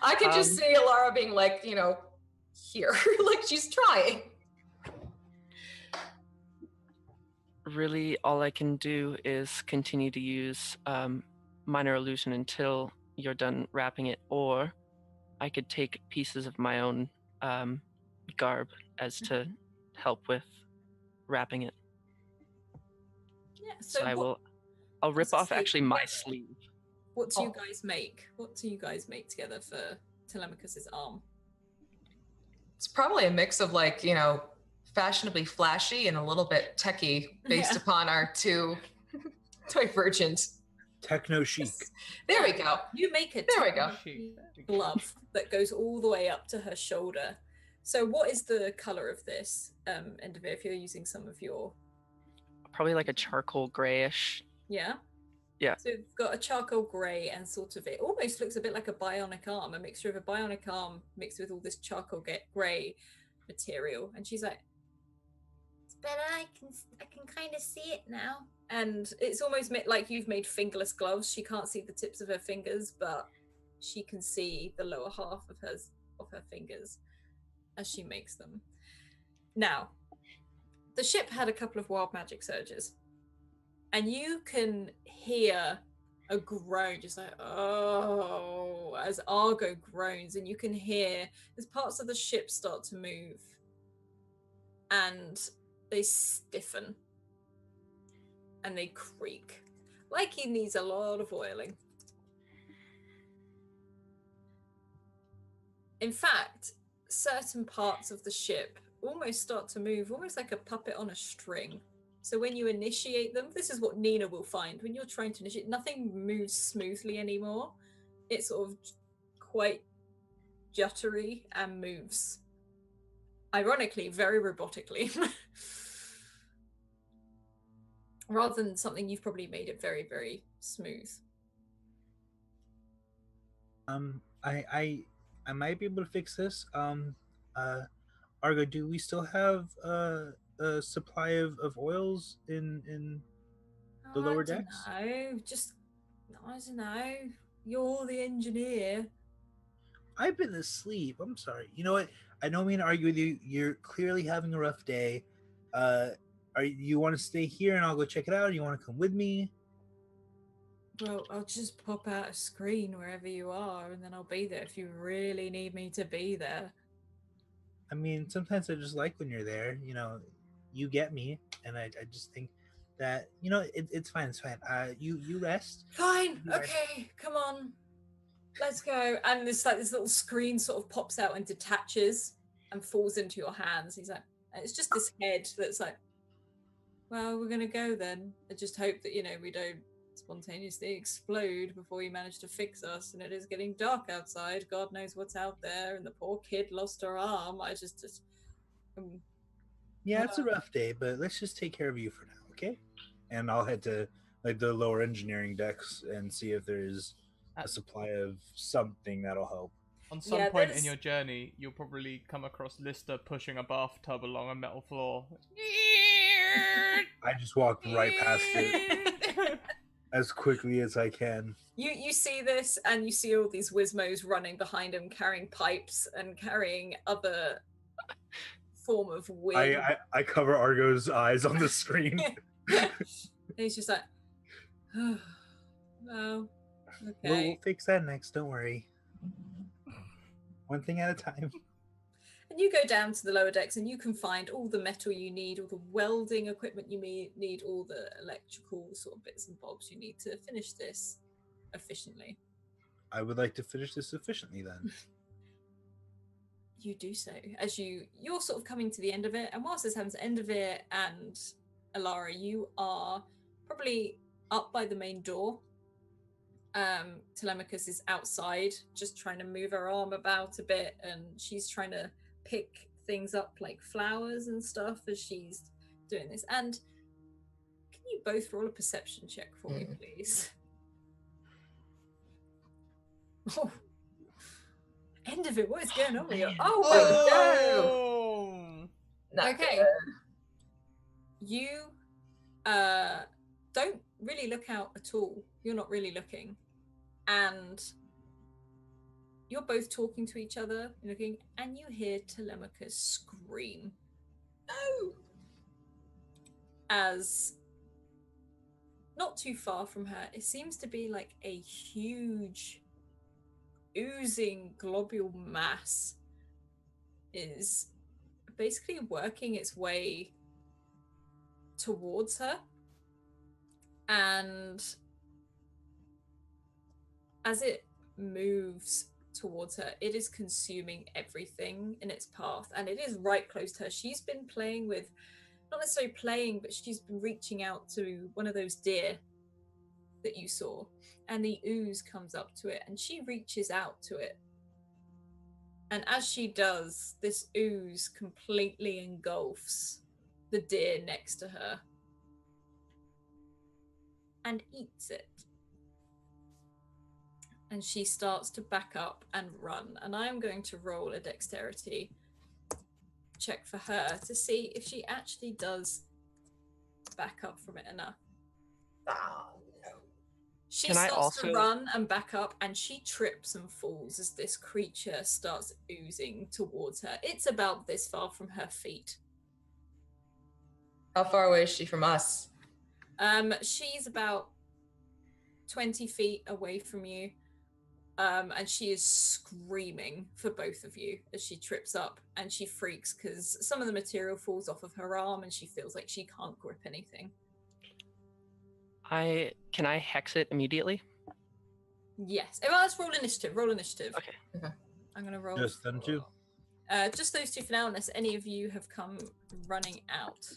I could just see Alara being like, you know, here, like she's trying. Really, all I can do is continue to use minor illusion until you're done wrapping it, or I could take pieces of my own garb as to help with wrapping it. Yeah, So what, I'll rip so off actually my together- sleeve. What do you guys make? What do you guys make together for Telemachus's arm? It's probably a mix of like, you know, fashionably flashy and a little bit techie based Yeah. upon our two divergent. Techno chic. There we go. You make a There we go. tiny glove that goes all the way up to her shoulder. So what is the color of this, Endivere, if you're using some of your... Probably like a charcoal grayish. Yeah? Yeah. So you've got a charcoal grey and sort of, it almost looks a bit like a bionic arm, a mixture of a bionic arm mixed with all this charcoal grey material. And she's like, It's better. I can kind of see it now. and it's almost like you've made fingerless gloves. She can't see the tips of her fingers, but she can see the lower half of her fingers as she makes them. Now, the ship had a couple of wild magic surges, and you can hear a groan, just like, oh, as Argo groans, and you can hear as parts of the ship start to move, and they stiffen, and they creak, like he needs a lot of oiling. In fact, certain parts of the ship almost start to move, almost like a puppet on a string. So when you initiate them, this is what Nina will find. When you're trying to initiate, nothing moves smoothly anymore. It's sort of quite juttery and moves, ironically, very robotically. Rather than something you've probably made it very, very smooth. I might be able to fix this. Argo, do we still have a supply of oils in the lower decks? No, just I don't know. You're the engineer. I've been asleep. I'm sorry. You know what? I don't mean to argue with you. You're clearly having a rough day. You want to stay here and I'll go check it out? Or you want to come with me? Well, I'll just pop out a screen wherever you are, and then I'll be there if you really need me to be there. I mean, sometimes I just like when you're there. You know, you get me, and I just think that it's fine. It's fine. You rest. Fine. Yeah. Okay. Come on. Let's go. And this little screen sort of pops out and detaches and falls into your hands. He's like, and it's just this head that's like, well, we're gonna go then. I just hope that we don't spontaneously explode before you manage to fix us, and it is getting dark outside. God knows what's out there, and the poor kid lost her arm. Yeah, it's a rough day, but let's just take care of you for now, okay? And I'll head to like the lower engineering decks and see if there's a supply of something that'll help. On some Yeah, point in there's- your journey, you'll probably come across Lister pushing a bathtub along a metal floor. I just walked right past it as quickly as I can. You see this, and you see all these Wizmos running behind him, carrying pipes and carrying other form of wind. I cover Argo's eyes on the screen. And he's just like, oh, okay. We'll fix that next, don't worry. One thing at a time. And you go down to the lower decks, and you can find all the metal you need, all the welding equipment you need, all the electrical sort of bits and bobs you need to finish this efficiently. I would like to finish this efficiently then. You do so as you're sort of coming to the end of it, and whilst this happens, end of it, and Alara, you are probably up by the main door. Telemachus is outside, just trying to move her arm about a bit, and she's trying to pick things up like flowers and stuff as she's doing this. And can you both roll a perception check for me, please? Oh. End of it. What is going on with you? Man. Oh, Not Okay. good. you don't really look out at all. You're not really looking, and you're both talking to each other, looking, and you hear Telemachus scream. No! As not too far from her, it seems to be like a huge oozing globule mass is basically working its way towards her, and as it moves towards her, it is consuming everything in its path, and it is right close to her. She's been playing with, not necessarily playing, but she's been reaching out to one of those deer that you saw, and the ooze comes up to it, and she reaches out to it. And as she does, this ooze completely engulfs the deer next to her and eats it. And she starts to back up and run. And I'm going to roll a dexterity check for her to see if she actually does back up from it enough. Oh, no. She Can I starts to also- run and back up, and she trips and falls as this creature starts oozing towards her. It's about this far from her feet. How far away is she from us? She's about 20 feet away from you. And she is screaming for both of you as she trips up, and she freaks because some of the material falls off of her arm and she feels like she can't grip anything. Can I hex it immediately? Yes. Well, let's roll initiative. Roll initiative. Okay. Okay. I'm going to roll. Just them two? Just those two for now, unless any of you have come running out.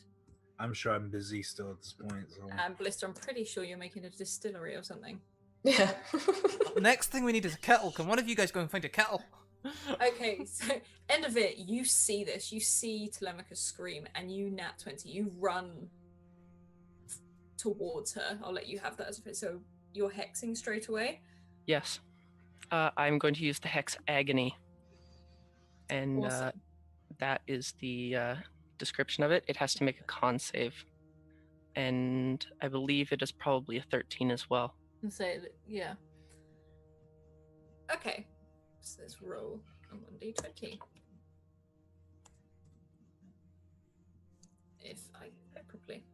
I'm sure I'm busy still at this point. So. And Blister, I'm pretty sure you're making a distillery or something. Yeah. Next thing we need is a kettle. Can one of you guys go and find a kettle? Okay, so end of it, you see this. You see Telemachus scream, and you nat 20. You run towards her. I'll let you have that as a so you're hexing straight away. Yes. I'm going to use the hex agony. And Awesome. that is the description of it. It has to make a con save. And I believe it is probably a 13 as well. And say, yeah. Okay, so let's roll a 1d20. If I go properly.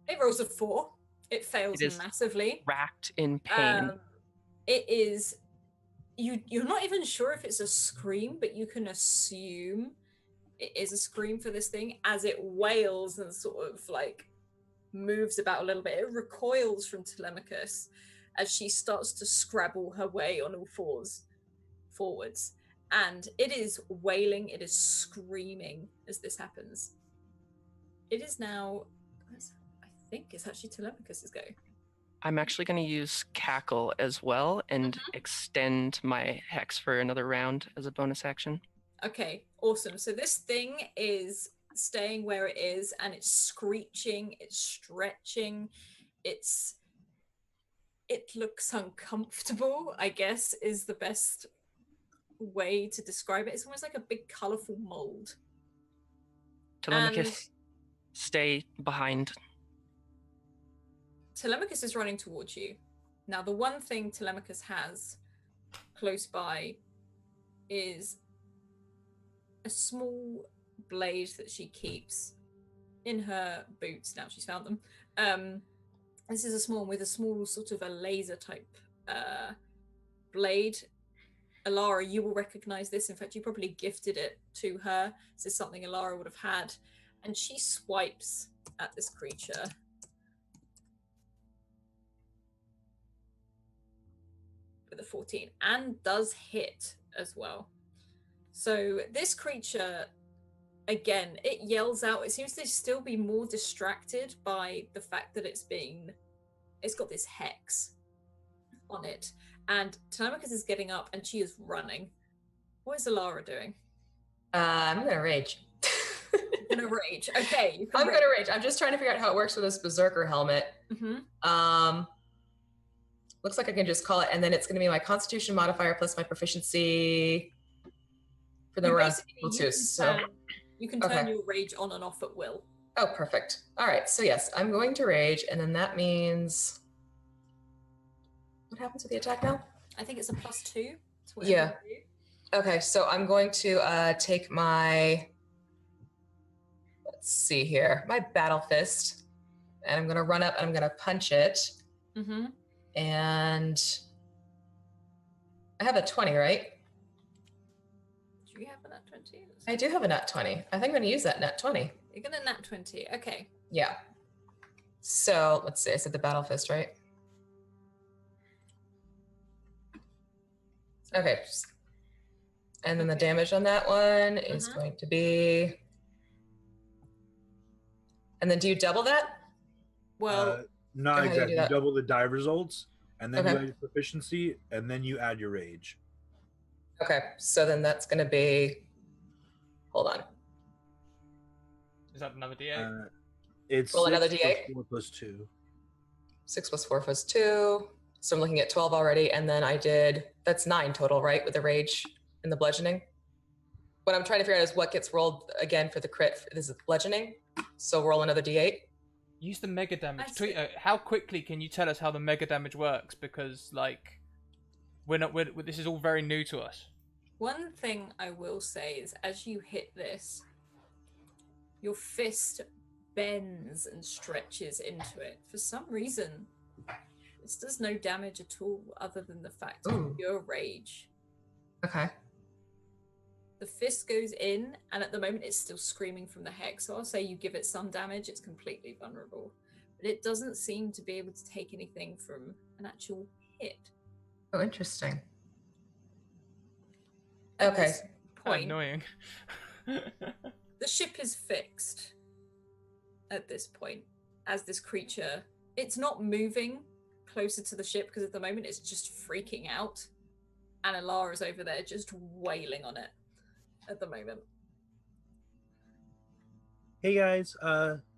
It rolls a 4. It fails It is massively. Racked in pain. It is. You're not even sure if it's a scream, but you can assume it is a scream for this thing as it wails and sort of like moves about a little bit. It recoils from Telemachus as she starts to scrabble her way on all fours forwards, and it is wailing, it is screaming as this happens. it is now. I think it's actually Telemachus's go. I'm actually going to use Cackle as well and extend my hex for another round as a bonus action. Okay, awesome. So this thing is staying where it is, and it's screeching, it's stretching, it looks uncomfortable, I guess, is the best way to describe it. It's almost like a big colorful mold. Telemachus, stay behind. Telemachus is running towards you. Now, the one thing Telemachus has close by is a small blade that she keeps in her boots. Now she's found them. This is a small one with a small sort of a laser type blade. Alara, you will recognize this. In fact, you probably gifted it to her. This is something Alara would have had. And she swipes at this creature. With a 14 and does hit as well. So this creature, again, it yells out. It seems to still be more distracted by the fact that it's got this hex on it. And Telemachus is getting up and she is running. What is Alara doing? I'm gonna rage. You're gonna rage. Okay. You can I'm gonna rage. I'm just trying to figure out how it works with this berserker helmet. Looks like I can just call it, and then it's gonna be my Constitution modifier plus my proficiency for the round. You can turn your rage on and off at will. Oh, perfect. All right. So yes, I'm going to rage, and then that means what happens with the attack now? I think it's a +2. To yeah. Okay. So I'm going to take my. Let's see here. My battle fist, and I'm gonna run up and I'm gonna punch it. Mm-hmm. And I have a 20, right? Do you have a nat 20? I do have a nat 20. I think I'm going to use that nat 20. You're going to nat 20. Okay. Yeah. So let's see. I said the battle fist, right? Okay. And then the damage on that one is going to be. And then do you double that? Well. Not exactly. You double the die results, and then you add your proficiency, and then you add your rage. Okay, so then that's going to be. Hold on. Is that another D8? It's roll another D8. 4 plus 2. 6 plus 4 plus 2. So I'm looking at 12 already, and then I did. That's 9 total, right, with the rage and the bludgeoning. What I'm trying to figure out is what gets rolled again for the crit. This is bludgeoning, so roll another D8. Use the mega damage. How quickly can you tell us how the mega damage works? Because like, this is all very new to us. One thing I will say is, as you hit this, your fist bends and stretches into it. For some reason, this does no damage at all, other than the fact of your rage. Okay. The fist goes in, and at the moment it's still screaming from the hex. So I'll say you give it some damage. It's completely vulnerable, but it doesn't seem to be able to take anything from an actual hit. Oh, interesting. Okay. Quite annoying. The ship is fixed at this point, as this creature, it's not moving closer to the ship because at the moment it's just freaking out, and Alara's over there just wailing on it at the moment. Hey guys,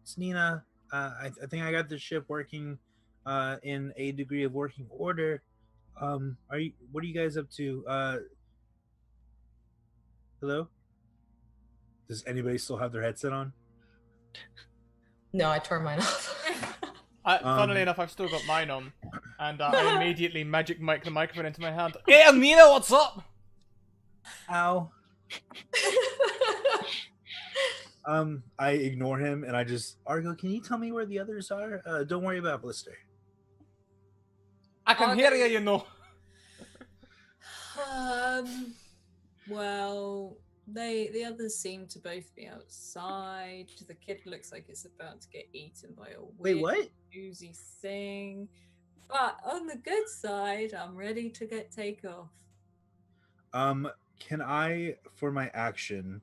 it's Nina. I think I got the ship working in a degree of working order. What are you guys up to? Hello? Does anybody still have their headset on? No, I tore mine off. Funnily enough, I've still got mine on, and I immediately magic mic the microphone into my hand. Yeah, Nina, what's up? Ow. I ignore him and I just, Argo, can you tell me where the others are? Don't worry about Blister. I can hear you, you know. Well, the others seem to both be outside. The kid looks like it's about to get eaten by a weird, what? oozy thing. But on the good side, I'm ready to take off. Can I, for my action,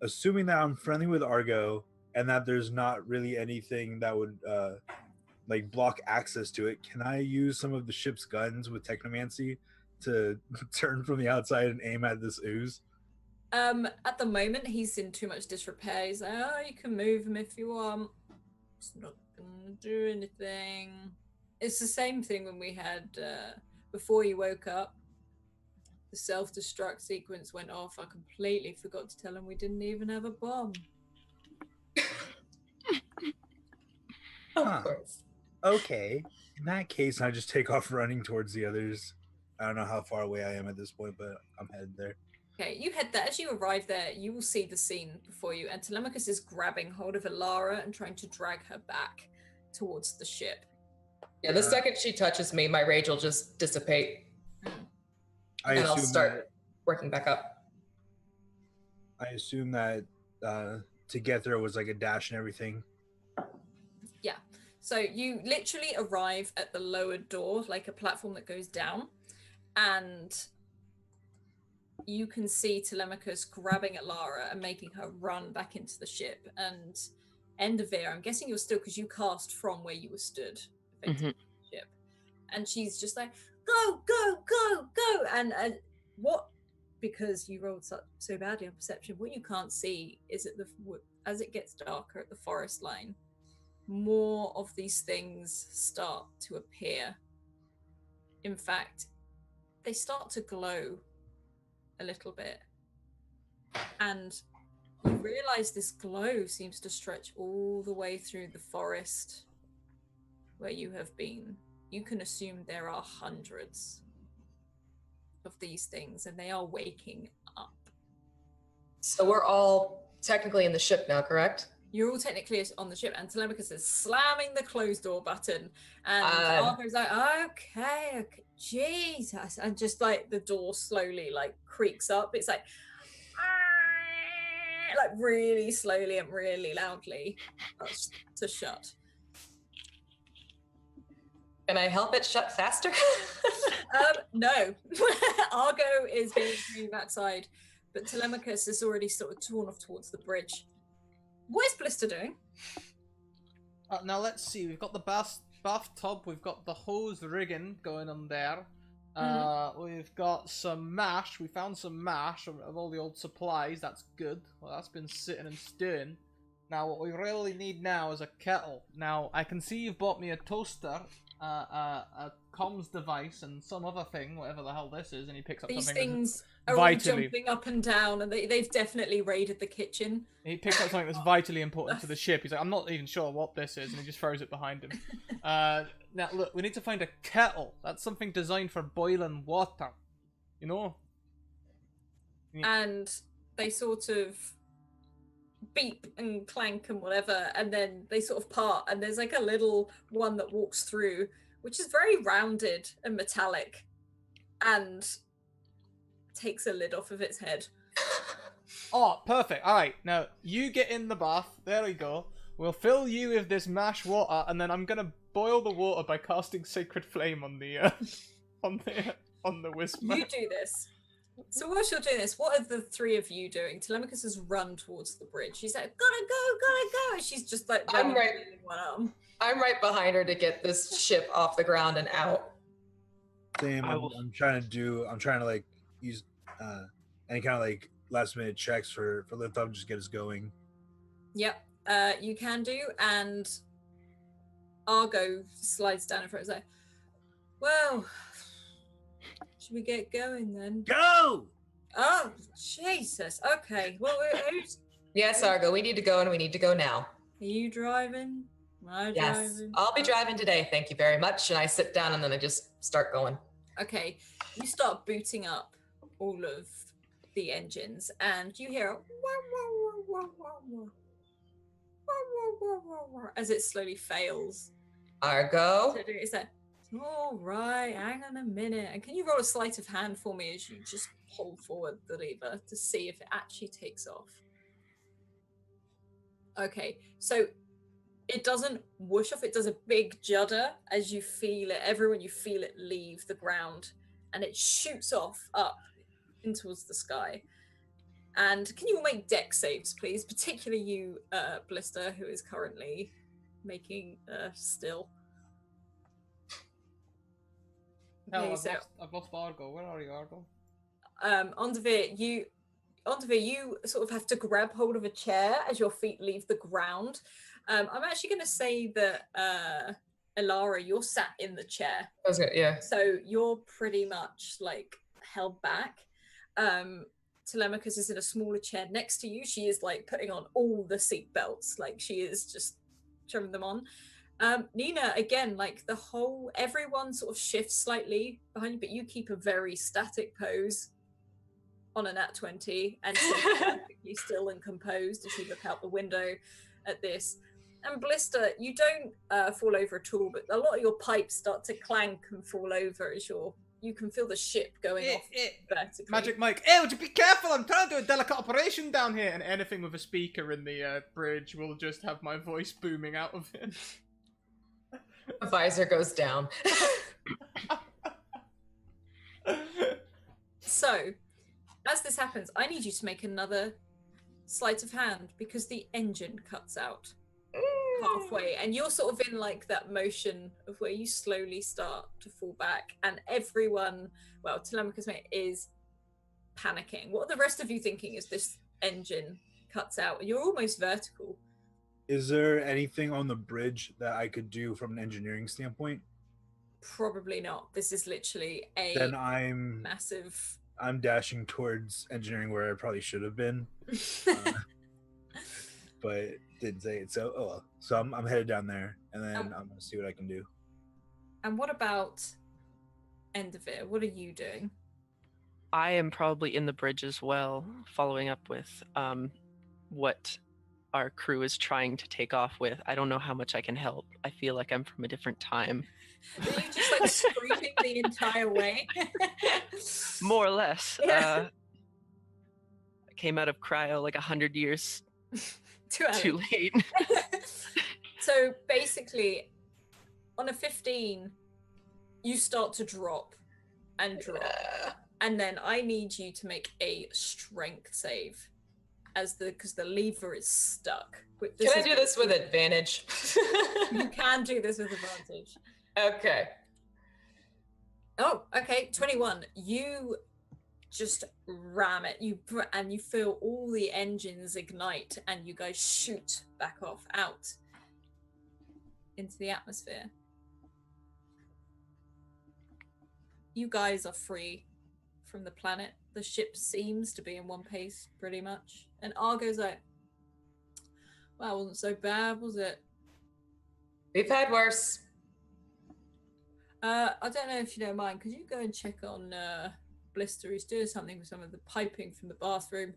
assuming that I'm friendly with Argo and that there's not really anything that would like block access to it, can I use some of the ship's guns with technomancy to turn from the outside and aim at this ooze? At the moment, he's in too much disrepair. He's like, oh, you can move him if you want. It's not gonna do anything. It's the same thing when we had, before you woke up, the self-destruct sequence went off. I completely forgot to tell him we didn't even have a bomb. Of Huh. course. Okay. In that case, I just take off running towards the others. I don't know how far away I am at this point, but I'm headed there. Okay, you head there. As you arrive there, you will see the scene before you, and Telemachus is grabbing hold of Alara and trying to drag her back towards the ship. Yeah, the second she touches me, my rage will just dissipate. I And I'll assume start working back up. I assume that to get there was like a dash and everything. Yeah. So you literally arrive at the lower door, like a platform that goes down, and you can see Telemachus grabbing at Lara and making her run back into the ship. And Enderveer, I'm guessing you're still, because you cast from where you were stood, effectively, the ship. And she's just like, go, go, go, go. And what, because you rolled so badly on perception, what you can't see is that as it gets darker at the forest line, more of these things start to appear. In fact, they start to glow a little bit. And you realize this glow seems to stretch all the way through the forest where you have been. You can assume there are hundreds of these things, and they are waking up. So we're all technically in the ship now, correct? You're all technically on the ship, and Telemachus is slamming the closed door button, and Argo's like, okay, Jesus, and just like the door slowly like creaks up. It's like really slowly and really loudly to shut. Can I help it shut faster? No. Argo is being moved outside, but Telemachus is already sort of torn off towards the bridge. What is Blister doing? Now let's see. We've got the bathtub. We've got the hose rigging going on there. We've got some mash. We found some mash of all the old supplies. That's good. Well, that's been sitting and stewing. Now what we really need now is a kettle. Now I can see you've bought me a toaster, a comms device, and some other thing, whatever the hell this is. And he picks up These something. things are all jumping up and down, and they've definitely raided the kitchen. He picks up something that's vitally important to the ship. He's like, I'm not even sure what this is, and he just throws it behind him. Now, look, we need to find a kettle. That's something designed for boiling water. You know? And they sort of beep and clank and whatever, and then they sort of part, and there's like a little one that walks through, which is very rounded and metallic, and takes a lid off of its head. Oh, perfect. Alright, now, you get in the bath. There we go. We'll fill you with this mash water, and then I'm gonna boil the water by casting Sacred Flame on the, on the Whisper. You do this. So whilst you're doing this, what are the three of you doing? Telemachus has run towards the bridge. She's like, gotta go. She's just like, I'm right. One arm. I'm right behind her to get this ship off the ground and out. Same. I'm trying to like use any kind of like last minute checks for lift off, just get us going. Yep, you can do, and Argo slides down in front and says, well, should we get going then? Go! Oh, Jesus. Okay. Well, who's... Yes, Argo, we need to go, and we need to go now. Are you driving? Am I Yes, driving? I'll be driving today. Thank you very much. And I sit down, and then I just start going. Okay. You start booting up all of the engines, and you hear a as it slowly fails. Argo? It's like, all right, hang on a minute. And can you roll a sleight of hand for me as you just pull forward the lever to see if it actually takes off? Okay, so it doesn't whoosh off. It does a big judder as you feel it. Everyone, you feel it leave the ground, and it shoots off up in towards the sky. And can you all make deck saves, please? Particularly you, Blister, who is currently making still. Hell, Okay, so I've lost Argo. Where are you, Argo? Ondivir, you sort of have to grab hold of a chair as your feet leave the ground. I'm actually going to say that Elara, you're sat in the chair. That's good, yeah. So you're pretty much like held back. Telemachus is in a smaller chair next to you. She is like putting on all the seat belts. Like she is just trimming them on. Nina, again, like everyone sort of shifts slightly behind you, but you keep a very static pose on a nat 20 and stay perfectly still and composed as you look out the window at this. And Blister, you don't fall over at all, but a lot of your pipes start to clank and fall over as you can feel the ship going off vertically. Magic Mike, hey, would you be careful? I'm trying to do a delicate operation down here. And anything with a speaker in the bridge will just have my voice booming out of it. The visor goes down. So, as this happens, I need you to make another sleight of hand because the engine cuts out halfway, and you're sort of in like that motion of where you slowly start to fall back, and everyone, well, Telemachus mate, is panicking. What are the rest of you thinking as this engine cuts out? You're almost vertical. Is there anything on the bridge that I could do from an engineering standpoint? Probably not. This is literally a Then I'm massive. I'm dashing towards engineering where I probably should have been, but didn't say it. So, so I'm headed down there, and then I'm gonna see what I can do. And what about Endovir? What are you doing? I am probably in the bridge as well, following up with what our crew is trying to take off with. I don't know how much I can help. I feel like I'm from a different time. Are you just like screaming the entire way? More or less. Yeah. I came out of cryo like 100 years Too late. So basically, on a 15, you start to drop and drop. And then I need you to make a strength save because the lever is stuck. Can I do this with advantage? You can do this with advantage. Okay. Oh, okay. 21. You just ram it. You feel all the engines ignite, and you guys shoot back off out into the atmosphere. You guys are free from the planet. The ship seems to be in one piece, pretty much. And Argo's like, "Well, wasn't so bad, was it?" We've had worse. I don't know if you don't mind. Could you go and check on Blister? He's doing something with some of the piping from the bathroom.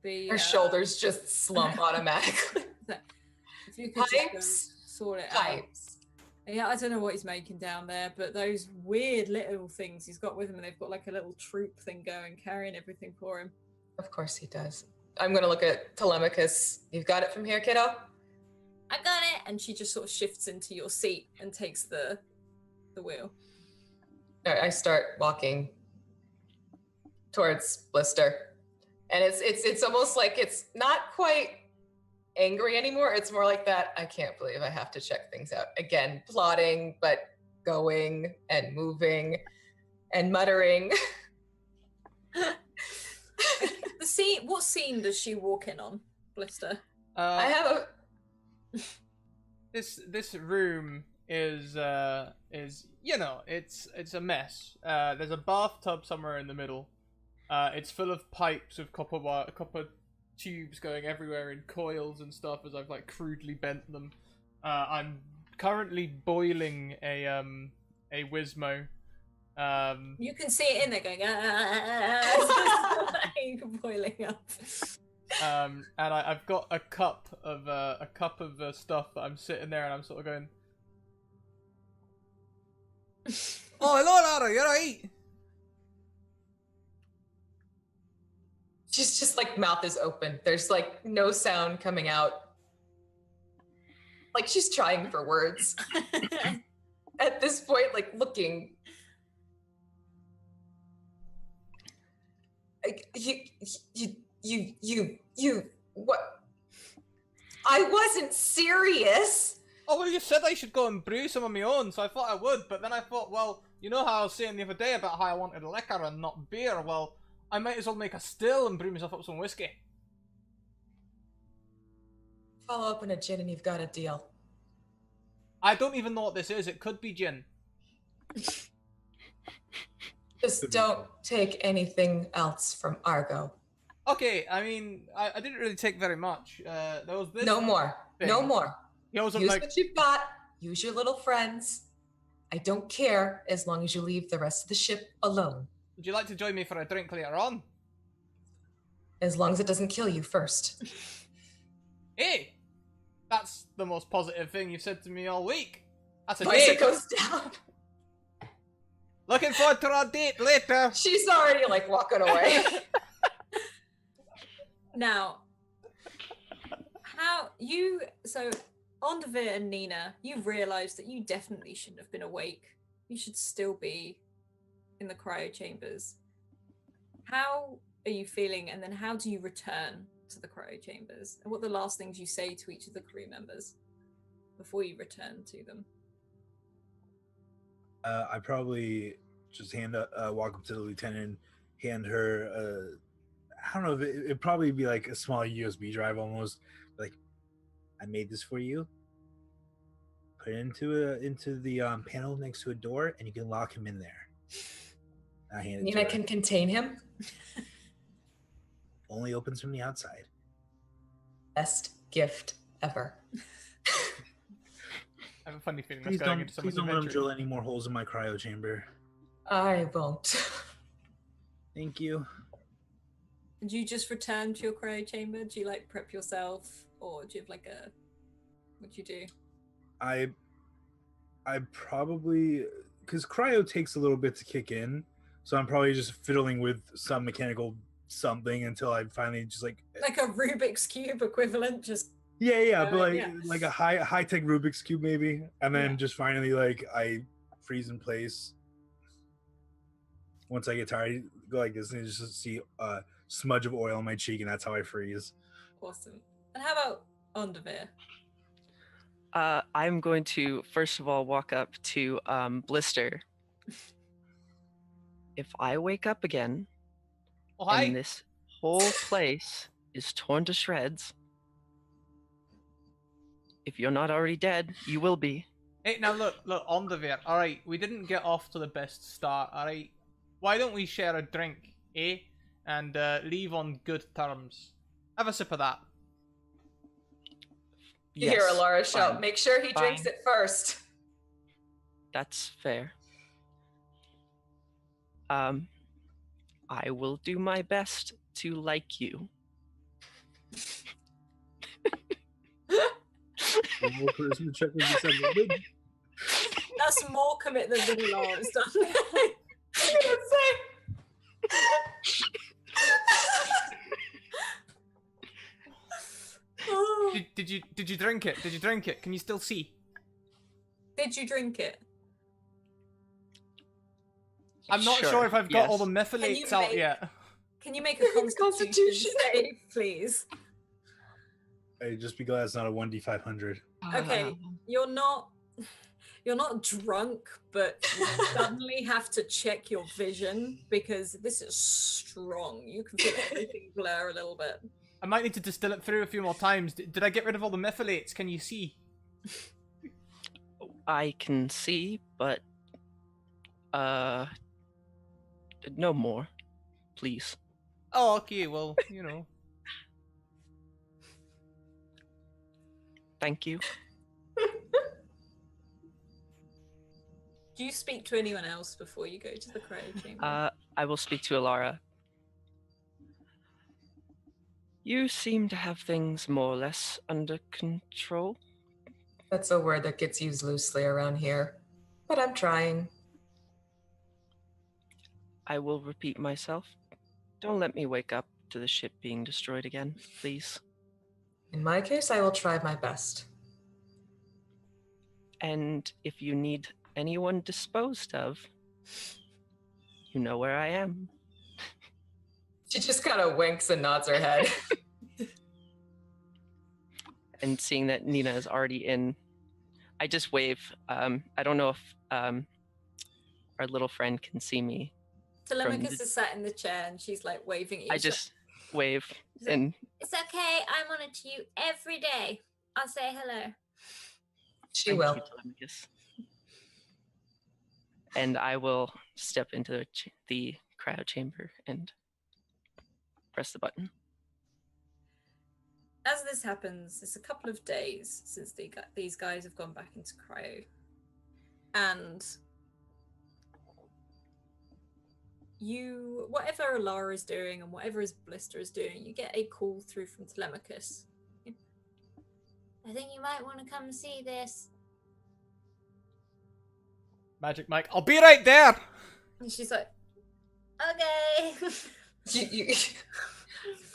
Her shoulders just slump automatically. If you could Pipes? just go sort it Pipes. out. Yeah, I don't know what he's making down there, but those weird little things he's got with him, and they've got like a little troop thing going, carrying everything for him. Of course he does. I'm going to look at Telemachus. You've got it from here, kiddo? I got it! And she just sort of shifts into your seat and takes the wheel. All right, I start walking towards Blister. And it's almost like it's not quite angry anymore. It's more like that, I can't believe I have to check things out. Again, plotting, but going and moving and muttering. What scene does she walk in on, Blister? I have a... This room is you know, it's a mess. There's a bathtub somewhere in the middle. It's full of pipes with copper tubes going everywhere in coils and stuff as I've like crudely bent them. I'm currently boiling a Wizmo. You can see it in there going like boiling up. And I've got a cup of stuff that I'm sitting there and I'm sort of going, "Oh, hello, Lara, you're right." She's just like mouth is open. There's like no sound coming out. Like she's trying for words. At this point, like looking. what? I wasn't serious. Oh, well, you said I should go and brew some of my own, so I thought I would, but then I thought, well, you know how I was saying the other day about how I wanted liquor and not beer? Well, I might as well make a still and brew myself up some whiskey. Follow up on a gin and you've got a deal. I don't even know what this is. It could be gin. Just don't take anything else from Argo. Okay, I mean, I didn't really take very much. There was this. No more. thing. No more. He also Use like. what you've got. Use your little friends. I don't care as long as you leave the rest of the ship alone. Would you like to join me for a drink later on? As long as it doesn't kill you first. Hey, that's the most positive thing you've said to me all week. That's a Lysa date. goes down. Looking forward to our date later. She's already like walking away. Now, so Ondavir and Nina, you've realised that you definitely shouldn't have been awake. You should still be in the cryo chambers. How are you feeling, and then how do you return to the cryo chambers? And what are the last things you say to each of the crew members before you return to them? I probably just walk up to the lieutenant, hand her I don't know if it'd probably be like a small USB drive almost. Like, I made this for you. Put it into the panel next to a door, and you can lock him in there. I hand it Nina to her. can contain him. Only opens from the outside. Best gift ever. I have a funny feeling that's Please going into don't someone's let him inventory. drill any more holes in my cryo chamber. I won't. Thank you. Do you just return to your cryo chamber? Do you like prep yourself, or do you have like a? What do you do? I probably, because cryo takes a little bit to kick in, so I'm probably just fiddling with some mechanical something until I finally just like Like a Rubik's cube equivalent, just but like yeah. like a high tech Rubik's cube maybe, and then Yeah. just finally like I freeze in place. Once I get tired, I go like this and you just see a smudge of oil on my cheek, and that's how I freeze. awesome. And how about Ondavir? I'm going to first of all walk up to Blister. If I wake up again Oh, hi. and this whole place is torn to shreds, if you're not already dead, you will be. Hey, now look, on the Ver. All right, we didn't get off to the best start. All right, why don't we share a drink, eh? And leave on good terms. Have a sip of that. You hear Yes, Alara shout, fine. make sure he drinks Fine. it first. That's fair. I will do my best to like you. One more person to check with the second. That's more commit than Vanilla has done. I was gonna say. Oh. Did you drink it? Did you drink it? Can you still see? Did you drink it? I'm not sure if I've got all the yes. methylates out make- yet. Can you make a constitution Constitution. save, please? Hey, just be glad it's not a 1d500. Okay, you're not drunk, but you suddenly have to check your vision because this is strong. You can feel everything blur a little bit. I might need to distill it through a few more times. Did I get rid of all the methylates? Can you see? I can see, but no more, please. Oh, okay. Well, you know. Thank you. Do you speak to anyone else before you go to the cryo chamber? I will speak to Alara. You seem to have things more or less under control. That's a word that gets used loosely around here, but I'm trying. I will repeat myself. Don't let me wake up to the ship being destroyed again, please. In my case, I will try my best. And if you need anyone disposed of, you know where I am. She just kind of winks and nods her head. And seeing that Nina is already in, I just wave. I don't know if our little friend can see me. Telemachus is sat in the chair and she's like waving at you. I just wave She's like, and It's okay. I'm on it to you every day. I'll say hello. She thank will. you, Telemachus. And I will step into the cryo chamber and press the button. As this happens, it's a couple of days since these guys have gone back into cryo. And whatever Alara is doing and whatever his Blister is doing, you get a call through from Telemachus. I think you might want to come see this. Magic Mike, I'll be right there. And she's like, Okay.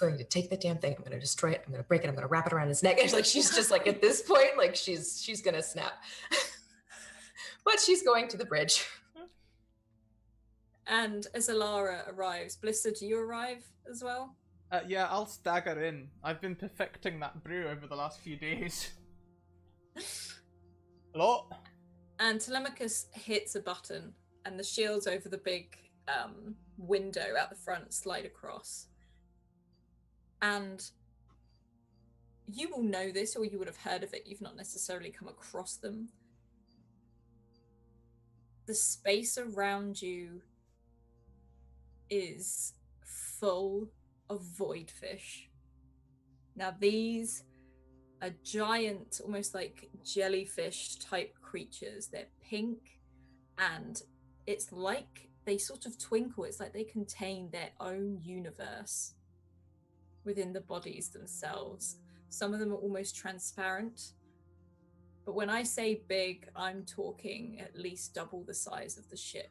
I'm going to take the damn thing. I'm going to destroy it. I'm going to break it. I'm going to wrap it around his neck. And like she's just like at this point, like she's going to snap. But she's going to the bridge. and as Alara arrives, Blister, do you arrive as well? Yeah, I'll stagger in. I've been perfecting that brew over the last few days. Hello? And Telemachus hits a button, and the shields over the big window out the front slide across. And you will know this, or you would have heard of it. You've not necessarily come across them. The space around you is full of voidfish. Now, these are giant, almost like jellyfish type creatures. They're pink, and it's like they sort of twinkle. It's like they contain their own universe within the bodies themselves. Some of them are almost transparent. But when I say big, I'm talking at least double the size of the ship.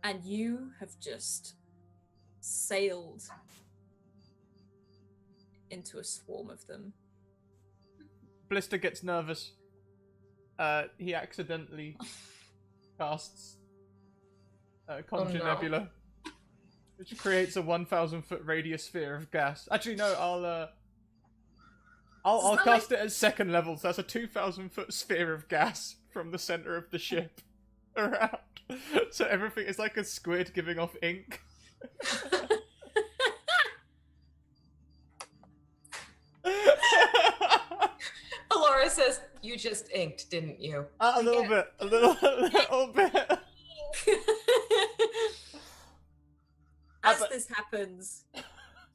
And you have just sailed into a swarm of them. Blister gets nervous. He accidentally casts Conjure no. Nebula, which creates a 1,000-foot radius sphere of gas. Actually, no, I'll cast it at second level, so that's a 2,000-foot sphere of gas from the center of the ship around. So everything is like a squid giving off ink. Alara says, "You just inked, didn't you?" A little bit. A little bit. As this happens,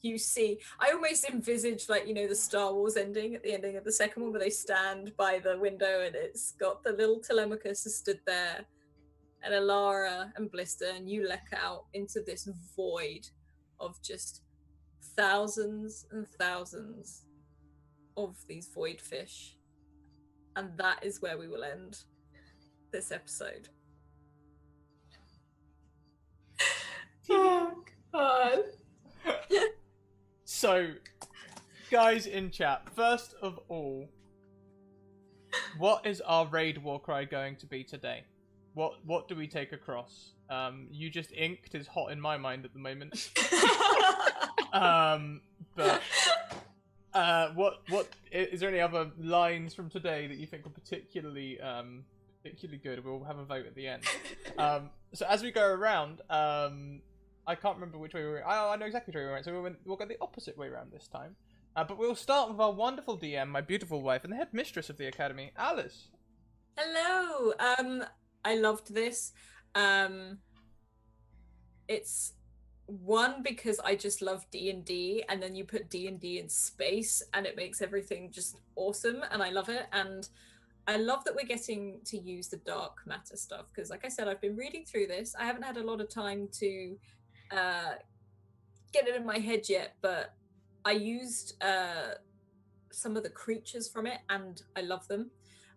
you see, I almost envisage, like, the Star Wars ending at the ending of the second one, where they stand by the window and it's got the little Telemachus who stood there, and Alara and Blister, and you leck out into this void of just thousands and thousands of these void fish. And that is where we will end this episode. Oh, God. So, guys in chat, first of all, what is our raid war cry going to be today? What do we take across? You just inked is hot in my mind at the moment. But what is there any other lines from today that you think are particularly good? We'll have a vote at the end. So as we go around, I can't remember which way we went. I know exactly which way we went, so we'll go the opposite way around this time. But we'll start with our wonderful DM, my beautiful wife, and the head mistress of the academy, Alice. Hello. I loved this. It's one because I just love D&D, and then you put D&D in space, and it makes everything just awesome, and I love it. And I love that we're getting to use the dark matter stuff, because like I said, I've been reading through this. I haven't had a lot of time to get it in my head yet, but I used some of the creatures from it, and I love them.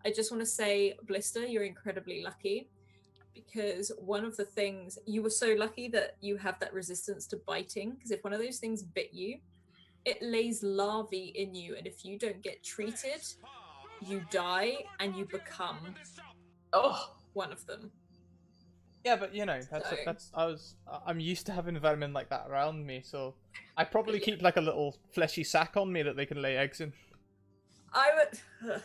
I just want to say, Blister, you're incredibly lucky, because one of the things, you were so lucky that you have that resistance to biting, because if one of those things bit you, it lays larvae in you, and if you don't get treated, you die and you become Oh, one of them. Yeah, but you know, So- I'm used to having vermin like that around me, so I probably keep like a little fleshy sack on me that they can lay eggs in. I would.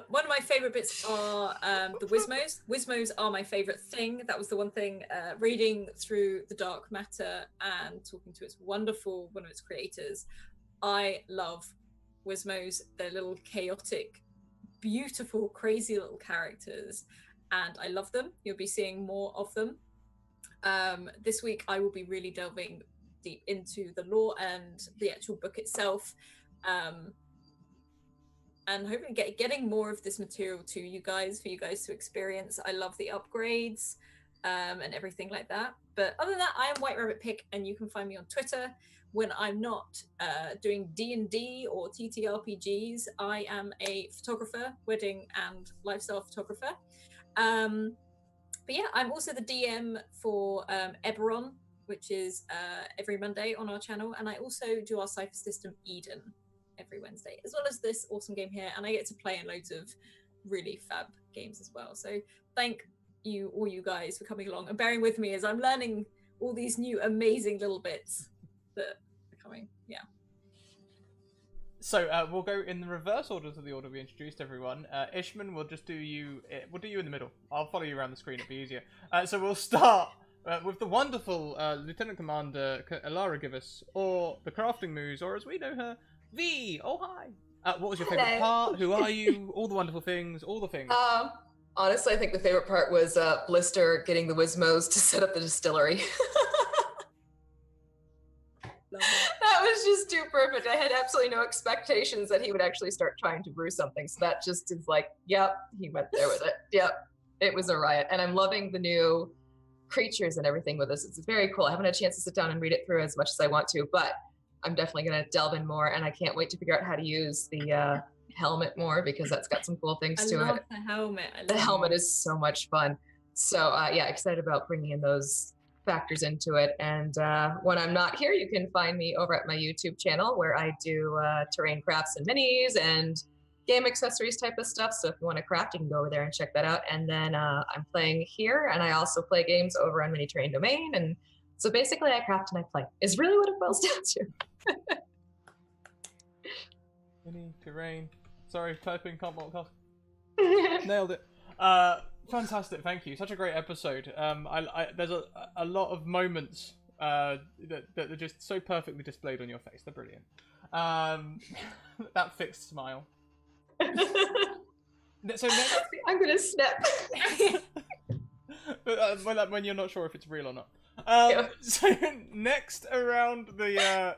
One of my favorite bits are the Wismos. Wismos are my favorite thing. That was the one thing reading through the Dark Matter and talking to its one of its creators. I love Wismos. They're little chaotic, beautiful, crazy little characters, and I love them. You'll be seeing more of them. This week, I will be really delving deep into the lore and the actual book itself. And hopefully getting more of this material to you guys for you guys to experience. I love the upgrades and everything like that. But other than that, I am White Rabbit Pick, and you can find me on Twitter when I'm not doing D&D or TTRPGs. I am a photographer, wedding and lifestyle photographer. But yeah, I'm also the DM for Eberron, which is every Monday on our channel, and I also do our cipher system Eden every Wednesday, as well as this awesome game here, and I get to play in loads of really fab games as well. So thank you, all you guys, for coming along and bearing with me as I'm learning all these new amazing little bits that are coming. Yeah. So we'll go in the reverse order to the order we introduced everyone. Ishman, we'll just do you. We'll do you in the middle. I'll follow you around the screen. It'll be easier. So we'll start with the wonderful Lieutenant Commander Alara Givas, or the Crafting Moose, or as we know her, V. Oh hi. What was your favorite Hello. part? Who are you? All the wonderful things. All the things. Honestly, I think the favorite part was Blister getting the Wismos to set up the distillery. Love that. That was just too perfect. I had absolutely no expectations that he would actually start trying to brew something. So that just is like, yep, he went there with it. Yep, it was a riot. And I'm loving the new creatures and everything with this. It's very cool. I haven't had a chance to sit down and read it through as much as I want to, but I'm definitely going to delve in more. And I can't wait to figure out how to use the helmet more, because that's got some cool things I to love it. the helmet. The helmet is so much fun. So yeah, excited about bringing in those factors into it. And when I'm not here, you can find me over at my YouTube channel, where I do terrain crafts and minis and game accessories type of stuff. So if you want to craft, you can go over there and check that out. And then I'm playing here, and I also play games over on Mini Terrain Domain. And so basically I craft and I play is really what it boils down to. Mini terrain. Sorry, typing can't multitask. Nailed it. Fantastic, thank you. Such a great episode. There's a lot of moments that are just so perfectly displayed on your face. They're brilliant. That fixed smile. So next, I'm gonna snap. when you're not sure if it's real or not. Yeah. So next around the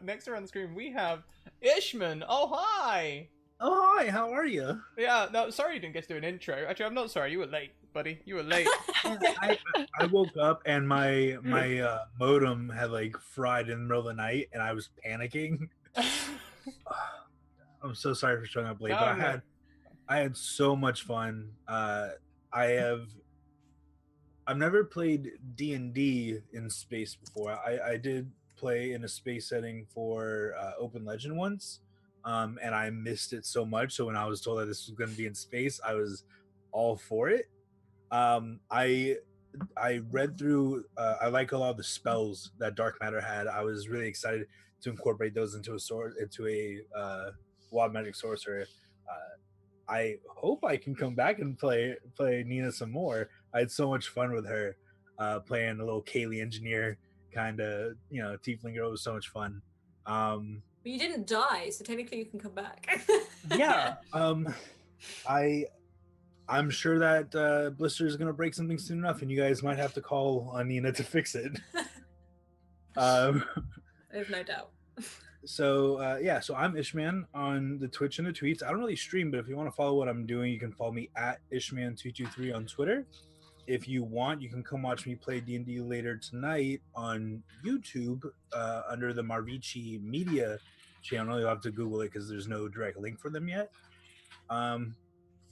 screen we have Ishman. Oh hi. Oh hi, how are you? Yeah, no, sorry you didn't get to do an intro. Actually, I'm not sorry. You were late, buddy. You were late. I woke up and my modem had like fried in the middle of the night, and I was panicking. I'm so sorry for showing up late, but I had so much fun. I've never played D&D in space before. I did play in a space setting for Open Legend once, and I missed it so much. So when I was told that this was going to be in space, I was all for it. I read through. I like a lot of the spells that Dark Matter had. I was really excited to incorporate those into a wild magic sorcerer. I hope I can come back and play Nina some more. I had so much fun with her, playing a little Kaylee engineer kind of, tiefling girl. It was so much fun. But you didn't die, so technically you can come back. Yeah. I'm sure that Blister is going to break something soon enough, and you guys might have to call on Nina to fix it. There's no doubt. So I'm Ishman on the Twitch and the tweets. I don't really stream, but if you want to follow what I'm doing, you can follow me at Ishman223 on Twitter. If you want, you can come watch me play D&D later tonight on YouTube under the Marvici Media channel. You'll have to Google it because there's no direct link for them yet.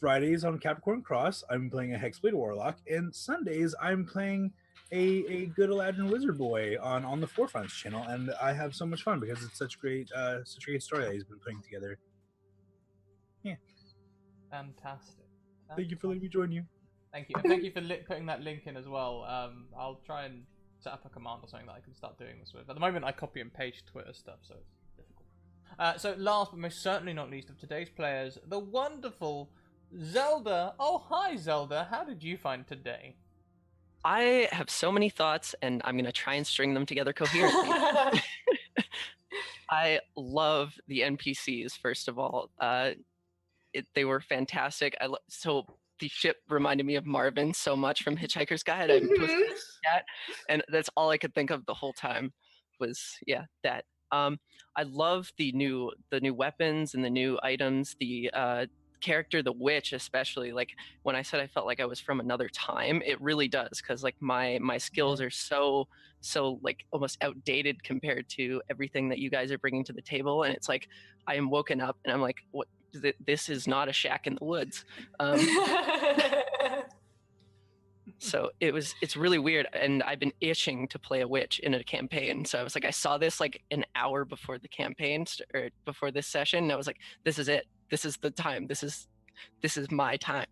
Fridays on Capricorn Cross, I'm playing a Hexblade Warlock, and Sundays I'm playing a good Aladdin Wizard Boy on the Forefronts channel, and I have so much fun because it's such a great story that he's been putting together. Yeah. Fantastic. Thank you for letting me join you. Thank you. And thank you for putting that link in as well. I'll try and set up a command or something that I can start doing this with. At the moment, I copy and paste Twitter stuff, so it's difficult. So last but most certainly not least of today's players, the wonderful Zelda. Oh, hi, Zelda. How did you find today? I have so many thoughts, and I'm going to try and string them together coherently. I love the NPCs, first of all. They were fantastic. So the ship reminded me of Marvin so much from Hitchhiker's Guide. I posted that, and that's all I could think of the whole time was, that. I love the new weapons and the new items, the character, the witch especially. Like when I said I felt like I was from another time, it really does, because like my skills are so like almost outdated compared to everything that you guys are bringing to the table, and it's like I am woken up and I'm like, what? This is not a shack in the woods. So it's really weird, and I've been itching to play a witch in a campaign. So I was like, I saw this like an hour before the campaign or before this session, and I was like, this is it. This is the time. This is my time.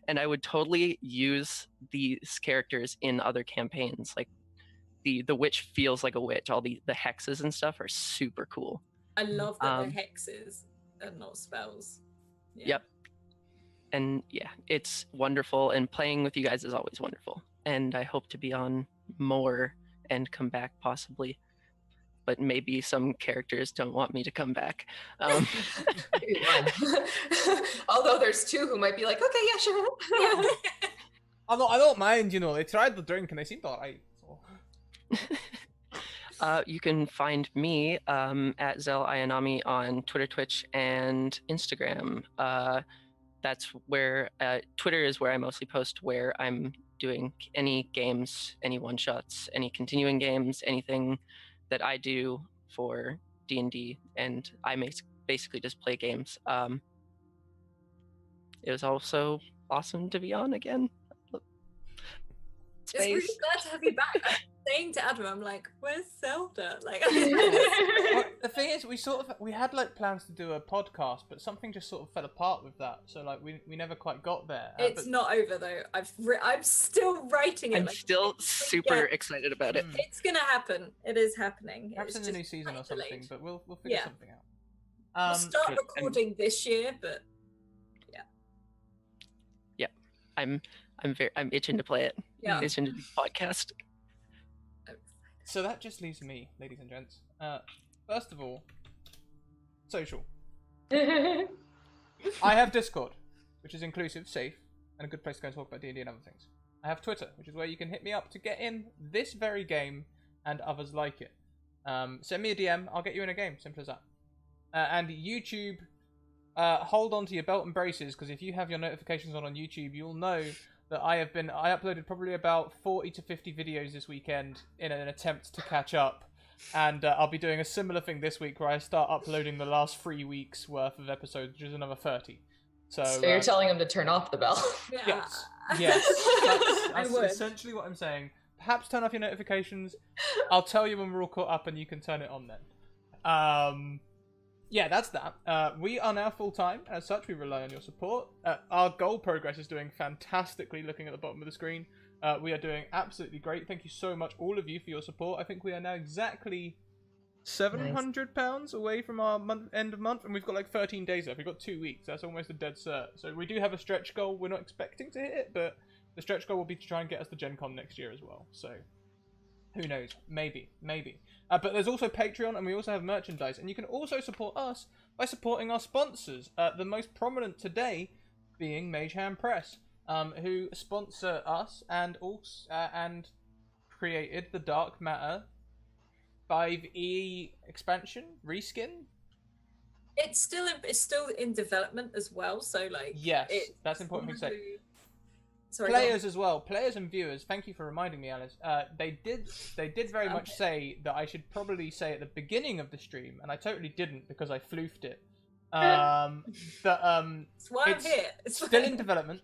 And I would totally use these characters in other campaigns. Like the witch feels like a witch. All the hexes and stuff are super cool. I love that they're hexes and not spells. Yeah. Yep. And yeah, it's wonderful, and playing with you guys is always wonderful. And I hope to be on more and come back possibly. But maybe some characters don't want me to come back. Maybe one. Although there's two who might be like, okay, yeah, sure. I don't mind, they tried the drink and they seemed alright. So. You can find me at Zel Ayanami on Twitter, Twitch, and Instagram. That's where Twitter is where I mostly post, where I'm doing any games, any one-shots, any continuing games, anything that I do for D&D, and I basically just play games. It was also awesome to be on again. It's really glad to have you back. I'm saying to Adam, I'm like, where's Zelda? Like, Well, the thing is, we had like plans to do a podcast, but something just sort of fell apart with that. So like we never quite got there. It's not over though. I'm still writing it. I'm still super excited about it. It's gonna happen. It is happening. Perhaps It's in the just new season or delayed. something, but we'll figure something out. We'll start good. recording this year, but I'm itching to play it. Yeah. I'm itching to do the podcast. So that just leaves me, ladies and gents. First of all, social. I have Discord, which is inclusive, safe, and a good place to go and talk about D&D and other things. I have Twitter, which is where you can hit me up to get in this very game and others like it. Send me a DM, I'll get you in a game, simple as that. And YouTube, hold on to your belt and braces, because if you have your notifications on YouTube, you'll know that I uploaded probably about 40 to 50 videos this weekend in an attempt to catch up. And I'll be doing a similar thing this week where I start uploading the last 3 weeks worth of episodes, which is another 30. So you're telling him to turn off the bell. Yes. That's essentially what I'm saying. Perhaps turn off your notifications. I'll tell you when we're all caught up and you can turn it on then. Yeah, that's that. We are now full-time. As such, we rely on your support. Our goal progress is doing fantastically, looking at the bottom of the screen. We are doing absolutely great. Thank you so much, all of you, for your support. I think we are now exactly £700 away from our end of month, and we've got like 13 days left. We've got 2 weeks. That's almost a dead cert. So we do have a stretch goal. We're not expecting to hit it, but the stretch goal will be to try and get us to Gen Con next year as well. So who knows? Maybe. But there's also Patreon, and we also have merchandise. And you can also support us by supporting our sponsors. The most prominent today being Mage Hand Press, who sponsor us and also and created the Dark Matter 5e expansion reskin. it's still in development as well. So like, Yes, that's important thing to say. Sorry, Players as well, players and viewers. Thank you for reminding me, Alice. They did very much say that I should probably say at the beginning of the stream, and I totally didn't because I floofed it. That That's why I'm it's here. It's still fine. in development,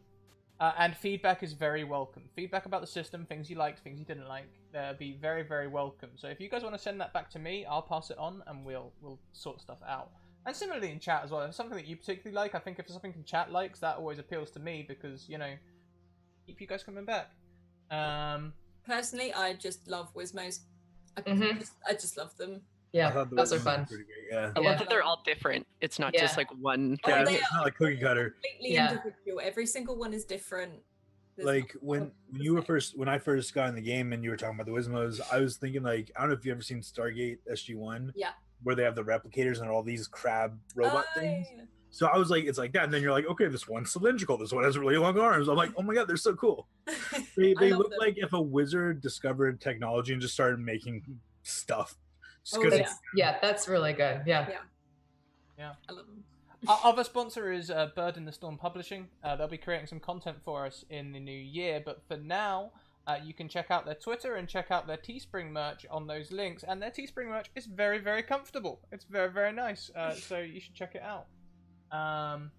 and feedback is very welcome. Feedback about the system, things you liked, things you didn't like, they'll be very, very welcome. So if you guys want to send that back to me, I'll pass it on, and we'll sort stuff out. And similarly in chat as well. If it's something that you particularly like, I think if it's something in chat likes, that always appeals to me because, you know, keep you guys coming back. Personally, I just love Wizmos. Mhm. I just love them. I Yeah, thought the those are Wisdom was fun. pretty great. Yeah. I Yeah. love that they're all different. It's not just Yeah. like one. Oh, Yeah, they it's are not like cookie cutter. completely Yeah. individual. Every single one is different. There's Like not when one you were the same. when I first got in the game and you were talking about the Wismos, I was thinking like I don't know if you ever seen Stargate SG-1, Yeah. where they have the replicators and all these crab robot Oh, things. yeah. So I was like, it's like that, and then you're like, okay, this one's cylindrical, this one has really long arms. I'm like, oh my god, they're so cool. They I love look them. like if a wizard discovered technology and just started making stuff. Just Oh, 'cause yeah. it's- Yeah, that's really good. Yeah. I love them. Our other sponsor is Bird in the Storm Publishing. They'll be creating some content for us in the new year, but for now, you can check out their Twitter and check out their Teespring merch on those links. And their Teespring merch is very, very comfortable. It's very, very nice. So you should check it out. I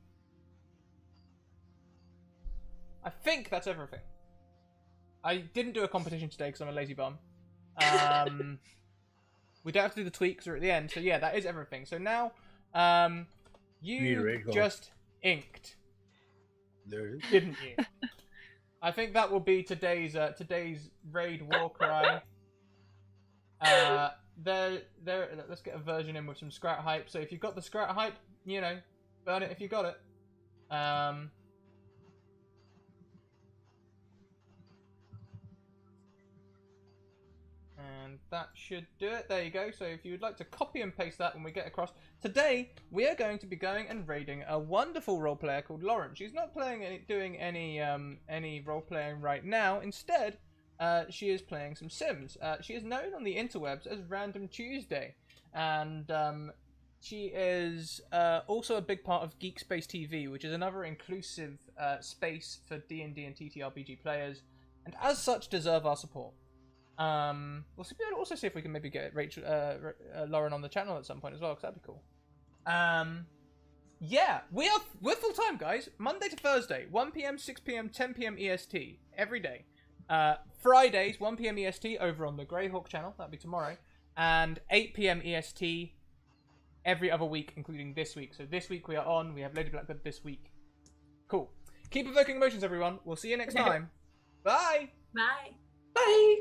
think that's everything. I didn't do a competition today because I'm a lazy bum. We don't have to do the tweaks or at the end. So yeah, that is everything. So now, Need a you raid call. just inked, there it is. didn't you? I think that will be today's raid war cry. Let's get a version in with some Scrat hype. So if you've got the Scrat hype, you know, burn it if you got it. And that should do it. There you go. So if you would like to copy and paste that when we get across. Today, we are going to be going and raiding a wonderful role player called Lauren. She's not doing any role playing right now. Instead, she is playing some Sims. She is known on the interwebs as Random Tuesday. And she is also a big part of Geek Space TV, which is another inclusive space for D&D and TTRPG players. And as such, deserve our support. We'll also see if we can maybe get Lauren on the channel at some point as well, because that'd be cool. Yeah, we're full time, guys. Monday to Thursday, 1 p.m., 6 p.m., 10 p.m. EST every day. Fridays, 1 p.m. EST over on the Greyhawk channel. That'll be tomorrow, and 8 p.m. EST every other week, including this week. So this week we are on. We have Lady Blackbird this week. Cool. Keep evoking emotions, everyone. We'll see you next time. Bye. Bye. Bye.